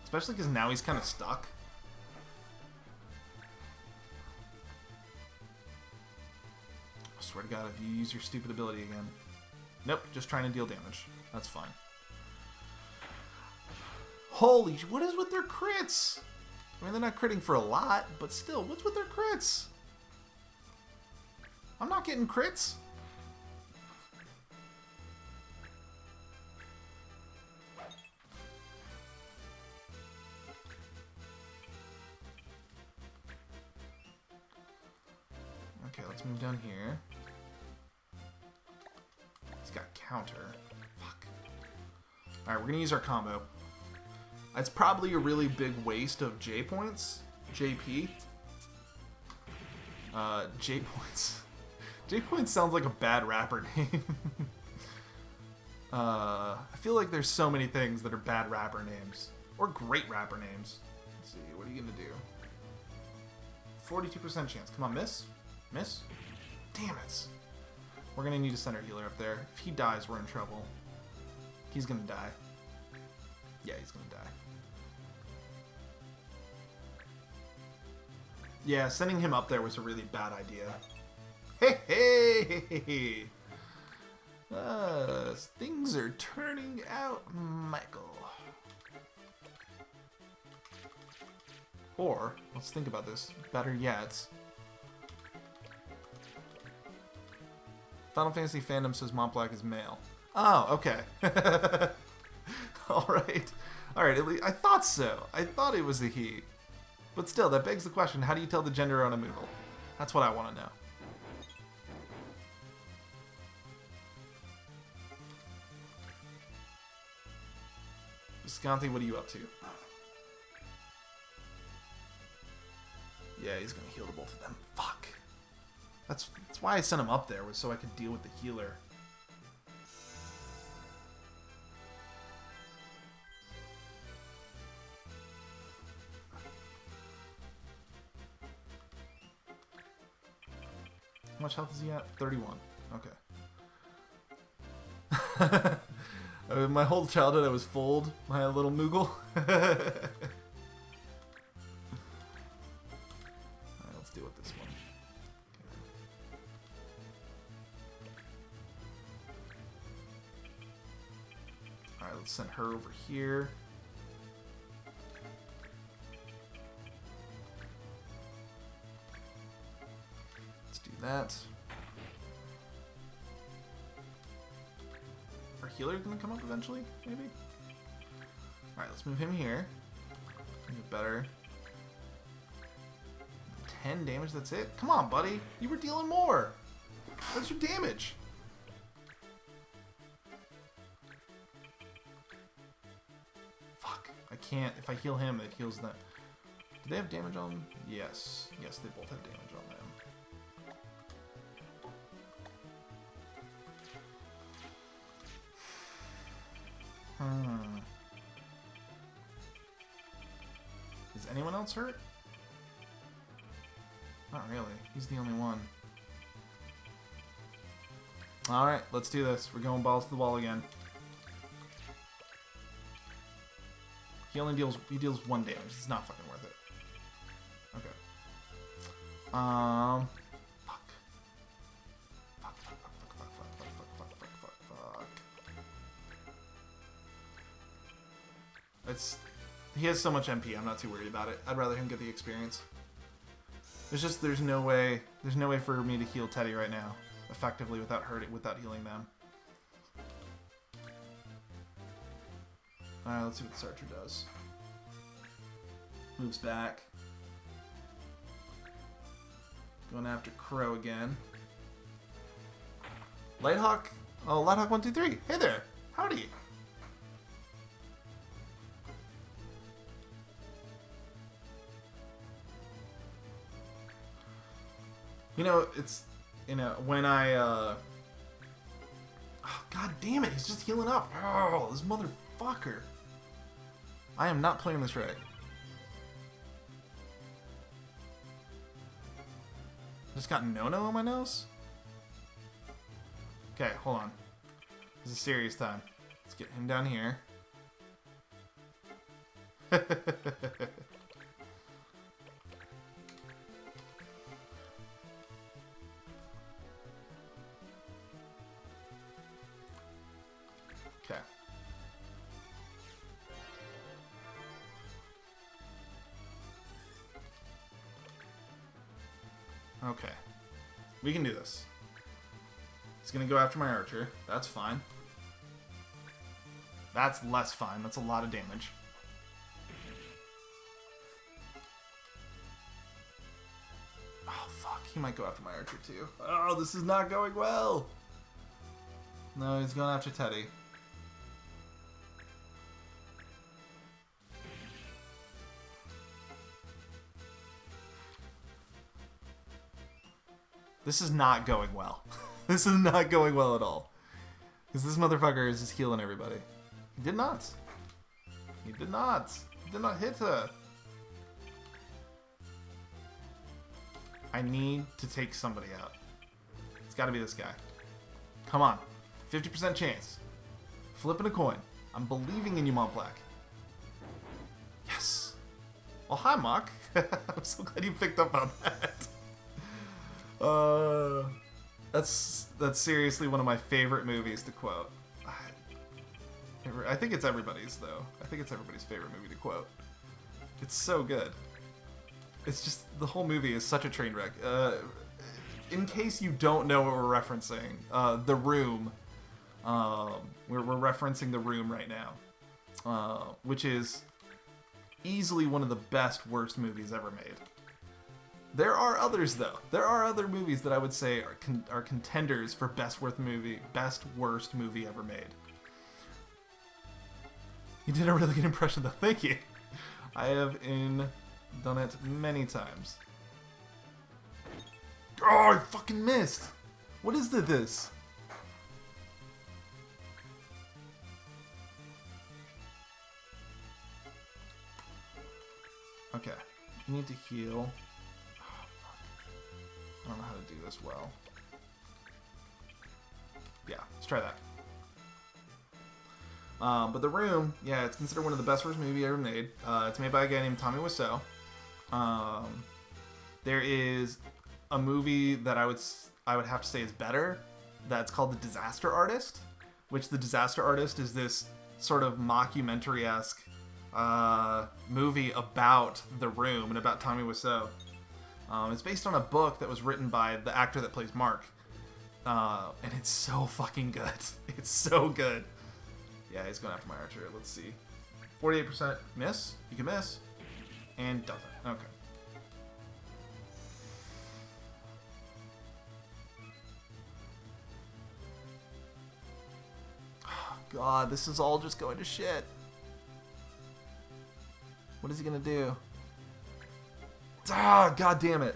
Especially because now he's kind of stuck. I swear to God, if you use your stupid ability again. Nope, just trying to deal damage. That's fine. Holy, what is with their crits? I mean, they're not critting for a lot, but still, what's with their crits? I'm not getting crits. Okay, let's move down here. He's got counter. Fuck. Alright, we're gonna use our combo. It's probably a really big waste of J points. JP. J points. J points sounds like a bad rapper name. I feel like there's so many things that are bad rapper names. Or great rapper names. Let's see, what are you gonna do? 42% chance. Come on, miss? Miss? Damn it. We're gonna need a center healer up there. If he dies, we're in trouble. He's gonna die. Yeah, he's gonna die. Yeah, sending him up there was a really bad idea. Hey! Things are turning out, Michael. Or, let's think about this. Better yet. Final Fantasy fandom says Mont Black is male. Oh, okay. All right. All right, at least, I thought so. I thought it was a he. But still, that begs the question, how do you tell the gender on a Moogle? That's what I want to know. Visconti, what are you up to? Yeah, he's going to heal to both of them. Fuck. That's why I sent him up there, was so I could deal with the healer. How much health is he at? 31. Okay. My whole childhood I was fooled by a little Moogle. Alright, let's deal with this one. Okay. Alright, let's send her over here. Let's do that. Healer gonna come up eventually, maybe? Alright, let's move him here. Make it better. 10 damage, that's it? Come on, buddy. You were dealing more. That's your damage. Fuck. I can't. If I heal him, it heals them. Do they have damage on them? Yes. Yes, they both have damage on them. Is anyone else hurt? Not really. He's the only one. Alright, let's do this. We're going balls to the wall again. He deals 1 damage. It's not fucking worth it. Okay. He has so much MP, I'm not too worried about it. I'd rather him get the experience. There's no way for me to heal Teddy right now effectively without healing them. Alright, let's see what this archer does. Moves back. Going after Crow again. Lighthawk? Oh, Lighthawk 123. Hey there. Howdy. You know, it's, when I, oh, god damn it, he's just healing up. Oh, this motherfucker. I am not playing this right. Just got no-no on my nose? Okay, hold on. This is serious time. Let's get him down here. Okay. Okay. We can do this. He's gonna go after my archer. That's fine. That's less fine. That's a lot of damage. Oh, fuck. He might go after my archer, too. Oh, this is not going well. No, he's going after Teddy. This is not going well. This is not going well at all. Because this motherfucker is just healing everybody. He did not. He did not. He did not hit her. I need to take somebody out. It's got to be this guy. Come on. 50% chance. Flipping a coin. I'm believing in you, Mont Black. Yes. Well, hi, Mock. I'm so glad you picked up on that. That's seriously one of my favorite movies to quote. I think it's everybody's, though. I think it's everybody's favorite movie to quote. It's so good. It's just, the whole movie is such a train wreck. In case you don't know what we're referencing, The Room, We're referencing The Room right now, which is easily one of the best worst movies ever made. There are others though. There are other movies that I would say are contenders for best worst movie ever made. You did a really good impression though. Thank you. I have done it many times. Oh, I fucking missed. What is this? Okay, you need to heal. Oh, I don't know how to do this well. Yeah, let's try that. But The Room, yeah, it's considered one of the best worst movie ever made. It's made by a guy named Tommy Wiseau. There is a movie that I would have to say is better. That's called The Disaster Artist, which The Disaster Artist is this sort of mockumentary-esque movie about The Room and about Tommy Wiseau. It's based on a book that was written by the actor that plays Mark. And it's so fucking good. It's so good. Yeah, he's going after my archer. Let's see. 48% miss. You can miss. And doesn't. Okay. Oh, God, this is all just going to shit. What is he gonna do? Ah, God damn it.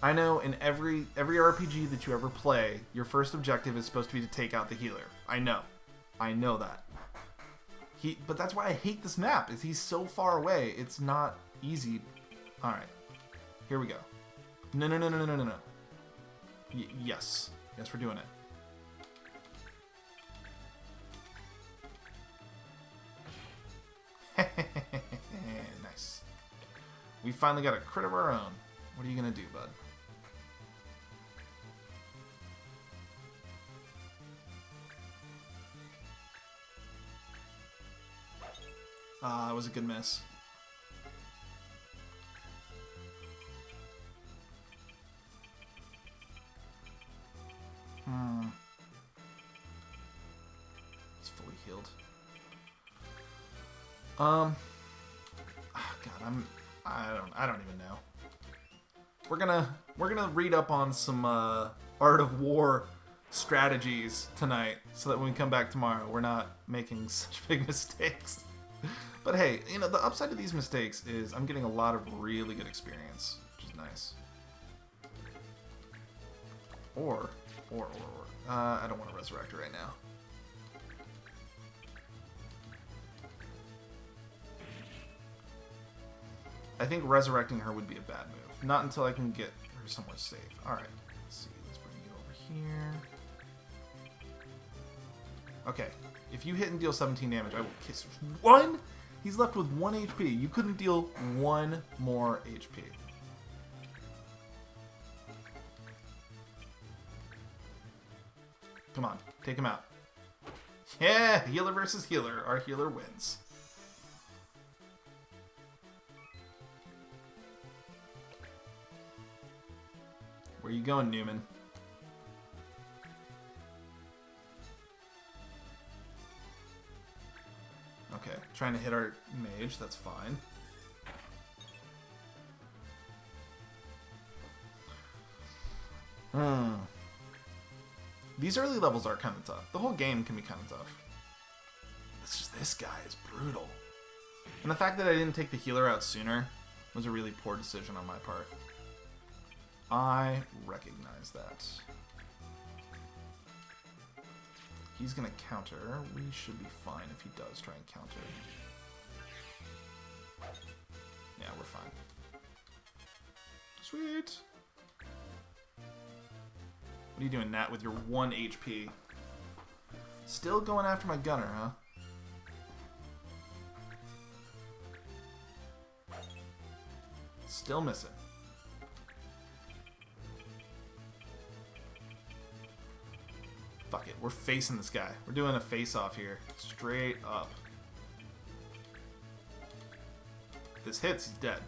I know in every RPG that you ever play, your first objective is supposed to be to take out the healer. I know that. But that's why I hate this map, is he's so far away. It's not easy. Alright. Here we go. No. Yes. Yes, we're doing it. Nice. We finally got a crit of our own. What are you gonna do, bud? That was a good miss. He's fully healed. Oh God, I don't even know. We're gonna read up on some Art of War strategies tonight, so that when we come back tomorrow, we're not making such big mistakes. But hey, you know, the upside to these mistakes is I'm getting a lot of really good experience, which is nice. Or, I don't want to resurrect her right now. I think resurrecting her would be a bad move. Not until I can get her somewhere safe. Alright, let's see. Let's bring you over here. Okay, if you hit and deal 17 damage, I will kiss you. One? He's left with 1 HP. You couldn't deal 1 more HP. Come on, take him out. Yeah, healer versus healer. Our healer wins. Where you going, Newman? Okay, trying to hit our mage, that's fine. These early levels are kind of tough. The whole game can be kind of tough. It's just this guy is brutal. And the fact that I didn't take the healer out sooner was a really poor decision on my part. I recognize that. He's gonna counter. We should be fine if he does try and counter. Yeah, we're fine. Sweet. What are you doing, Nat, with your 1 HP? Still going after my gunner, huh? Still missing. Fuck it, we're facing this guy. We're doing a face-off here. Straight up. If this hits, he's dead.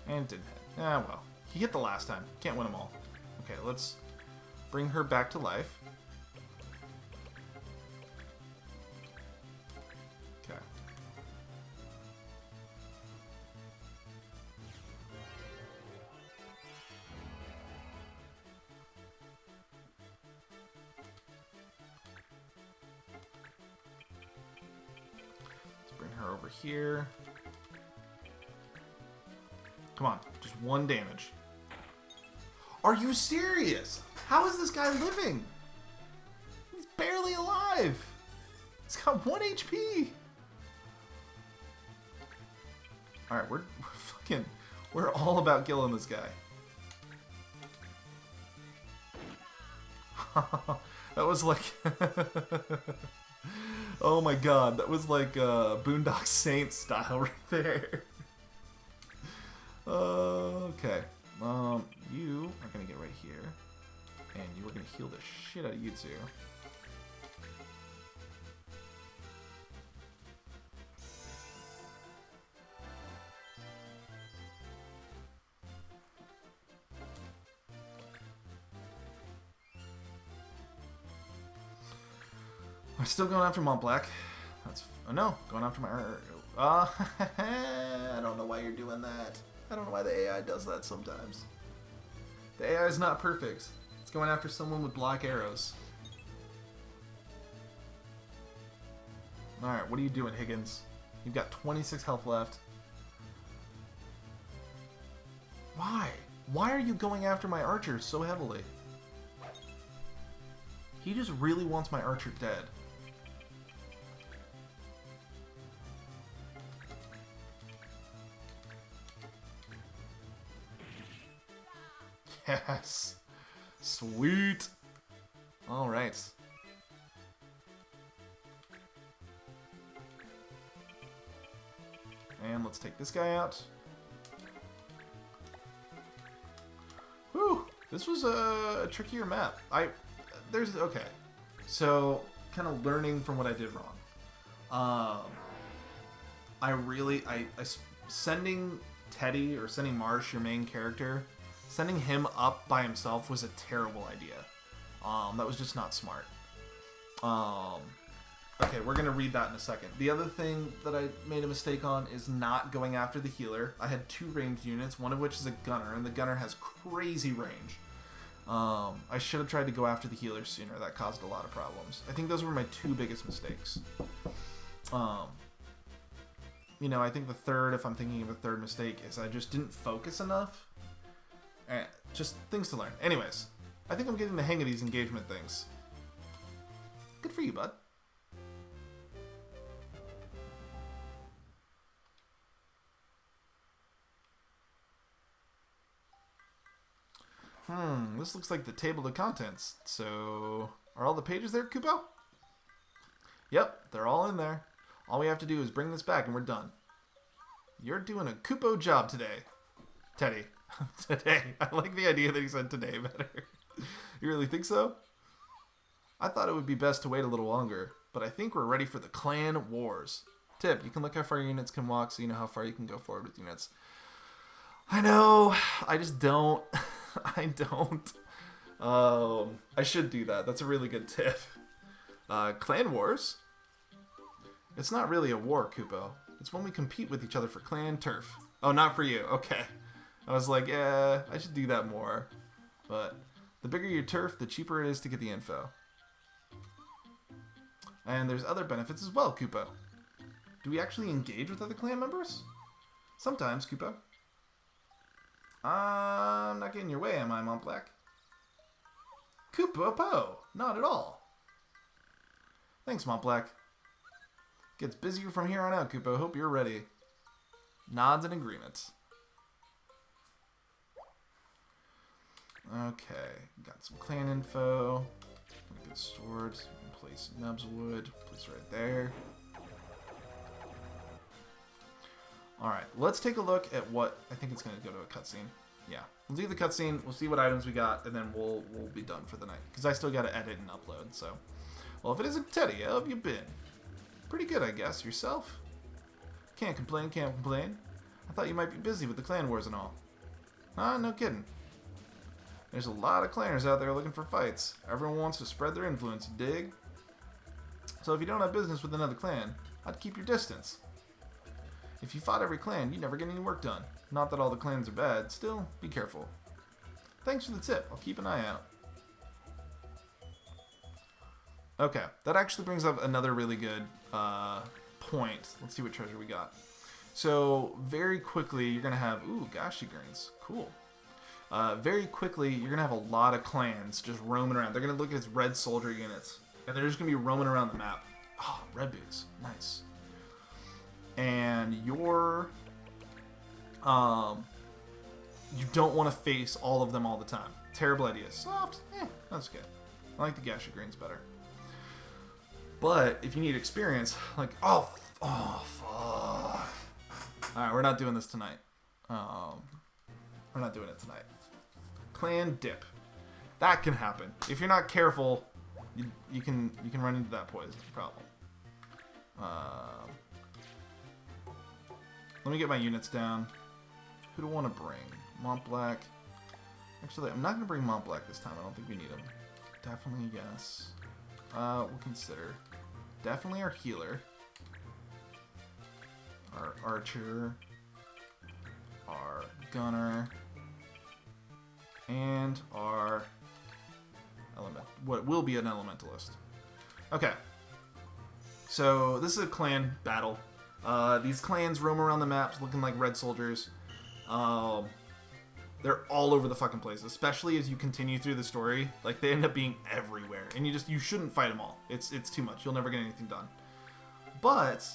And it didn't hit. Ah, well. He hit the last time. Can't win them all. Okay, let's bring her back to life. Okay. Let's bring her over here. Come on, just 1 damage. Are you serious? How is this guy living? He's barely alive. He's got 1 HP. All right, we're all about killing this guy. That was like, oh my god, that was like Boondock Saints style right there. Okay. You are gonna get right here, and you are gonna heal the shit out of you two. I'm still going after Mont Black. That's no, going after my. I don't know why you're doing that. I don't know why the AI does that sometimes. The AI is not perfect. It's going after someone with black arrows. Alright, what are you doing, Higgins? You've got 26 health left. Why? Why are you going after my archer so heavily? He just really wants my archer dead. Yes. Sweet. All right. And let's take this guy out. Whew. This was a trickier map. Okay. So, kind of learning from what I did wrong. Sending Teddy or sending Marsh, your main character, sending him up by himself was a terrible idea. That was just not smart. Okay, we're going to read that in a second. The other thing that I made a mistake on is not going after the healer. I had 2 ranged units, one of which is a gunner, and the gunner has crazy range. I should have tried to go after the healer sooner. That caused a lot of problems. I think those were my 2 biggest mistakes. You know, I think the third, if I'm thinking of a third mistake, is I just didn't focus enough. Just things to learn. Anyways, I think I'm getting the hang of these engagement things. Good for you, bud. This looks like the table of contents. So, are all the pages there, Kupo? Yep, they're all in there. All we have to do is bring this back and we're done. You're doing a Kupo job today, Teddy. Today. I like the idea that he said today better. You really think so? I thought it would be best to wait a little longer, but I think we're ready for the clan wars. Tip, you can look how far your units can walk so you know how far you can go forward with units. I know. I just don't. I don't. I should do that. That's a really good tip. Clan wars? It's not really a war, Kupo. It's when we compete with each other for clan turf. Oh, not for you. Okay. I was like, yeah, I should do that more. But the bigger your turf, the cheaper it is to get the info. And there's other benefits as well, Kupo. Do we actually engage with other clan members? Sometimes, Kupo. I'm not getting in your way, am I, Mont Black? Kupo-po! Not at all. Thanks, Mont Black. Gets busier from here on out, Kupo. Hope you're ready. Nods in agreement. Okay, got some clan info. Good swords. Place Nubswood. Place right there. Alright, let's take a look at what I think it's going to go to a cutscene. Yeah, we'll do the cutscene, we'll see what items we got, and then we'll be done for the night. Because I still got to edit and upload, so. Well, if it isn't Teddy, how have you been? Pretty good, I guess. Yourself? Can't complain, can't complain. I thought you might be busy with the clan wars and all. Ah, no kidding. There's a lot of clanners out there looking for fights. Everyone wants to spread their influence, you dig? So if you don't have business with another clan, I'd keep your distance. If you fought every clan, you'd never get any work done. Not that all the clans are bad, still, be careful. Thanks for the tip, I'll keep an eye out. Okay, that actually brings up another really good point. Let's see what treasure we got. So, very quickly, you're going to have... Ooh, gashi greens. Cool. Very quickly, you're going to have a lot of clans just roaming around. They're going to look at his red soldier units. And they're just going to be roaming around the map. Oh, red boots. Nice. And you're... you don't want to face all of them all the time. Terrible idea. Soft? That's good. I like the gashi greens better. But if you need experience, like... Oh, fuck. Alright, we're not doing this tonight. We're not doing it tonight. Clan dip. That can happen. If you're not careful, you can run into that poison problem. Let me get my units down. Who do I want to bring? Mont Black. Actually, I'm not going to bring Mont Black this time. I don't think we need him. Definitely yes. We'll consider. Definitely our healer. Our archer. Our gunner. And our what will be an elementalist. Okay. So this is a clan battle. These clans roam around the maps looking like red soldiers. They're all over the fucking place, especially as you continue through the story. Like, they end up being everywhere, and you shouldn't fight them all. It's too much. You'll never get anything done. But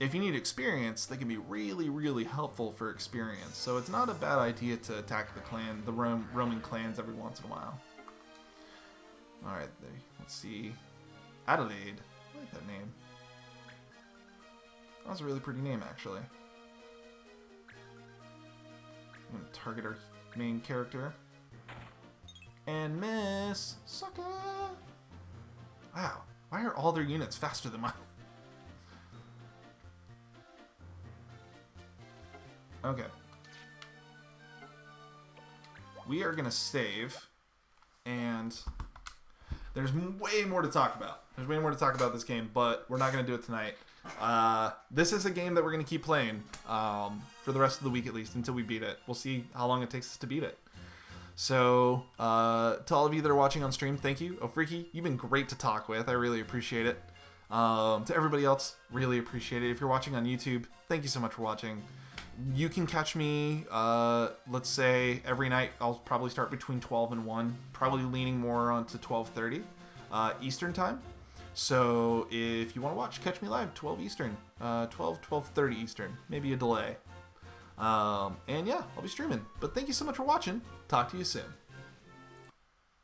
if you need experience, they can be really, really helpful for experience. So it's not a bad idea to attack the roaming clans every once in a while. All right, let's see. Adelaide. I like that name. That was a really pretty name, actually. I'm going to target our main character. And miss. Sucker! Wow. Why are all their units faster than mine? Okay. We are going to save. And there's way more to talk about. There's way more to talk about this game, but we're not going to do it tonight. This is a game that we're going to keep playing for the rest of the week at least until we beat it. We'll see how long it takes us to beat it. So, to all of you that are watching on stream, thank you. Oh, Freaky, you've been great to talk with. I really appreciate it. To everybody else, really appreciate it. If you're watching on YouTube, thank you so much for watching. You can catch me, let's say, every night. I'll probably start between 12 and 1, probably leaning more onto 12:30 Eastern time. So if you want to watch, catch me live, 12 Eastern, 12:30 Eastern, maybe a delay. And yeah, I'll be streaming. But thank you so much for watching. Talk to you soon.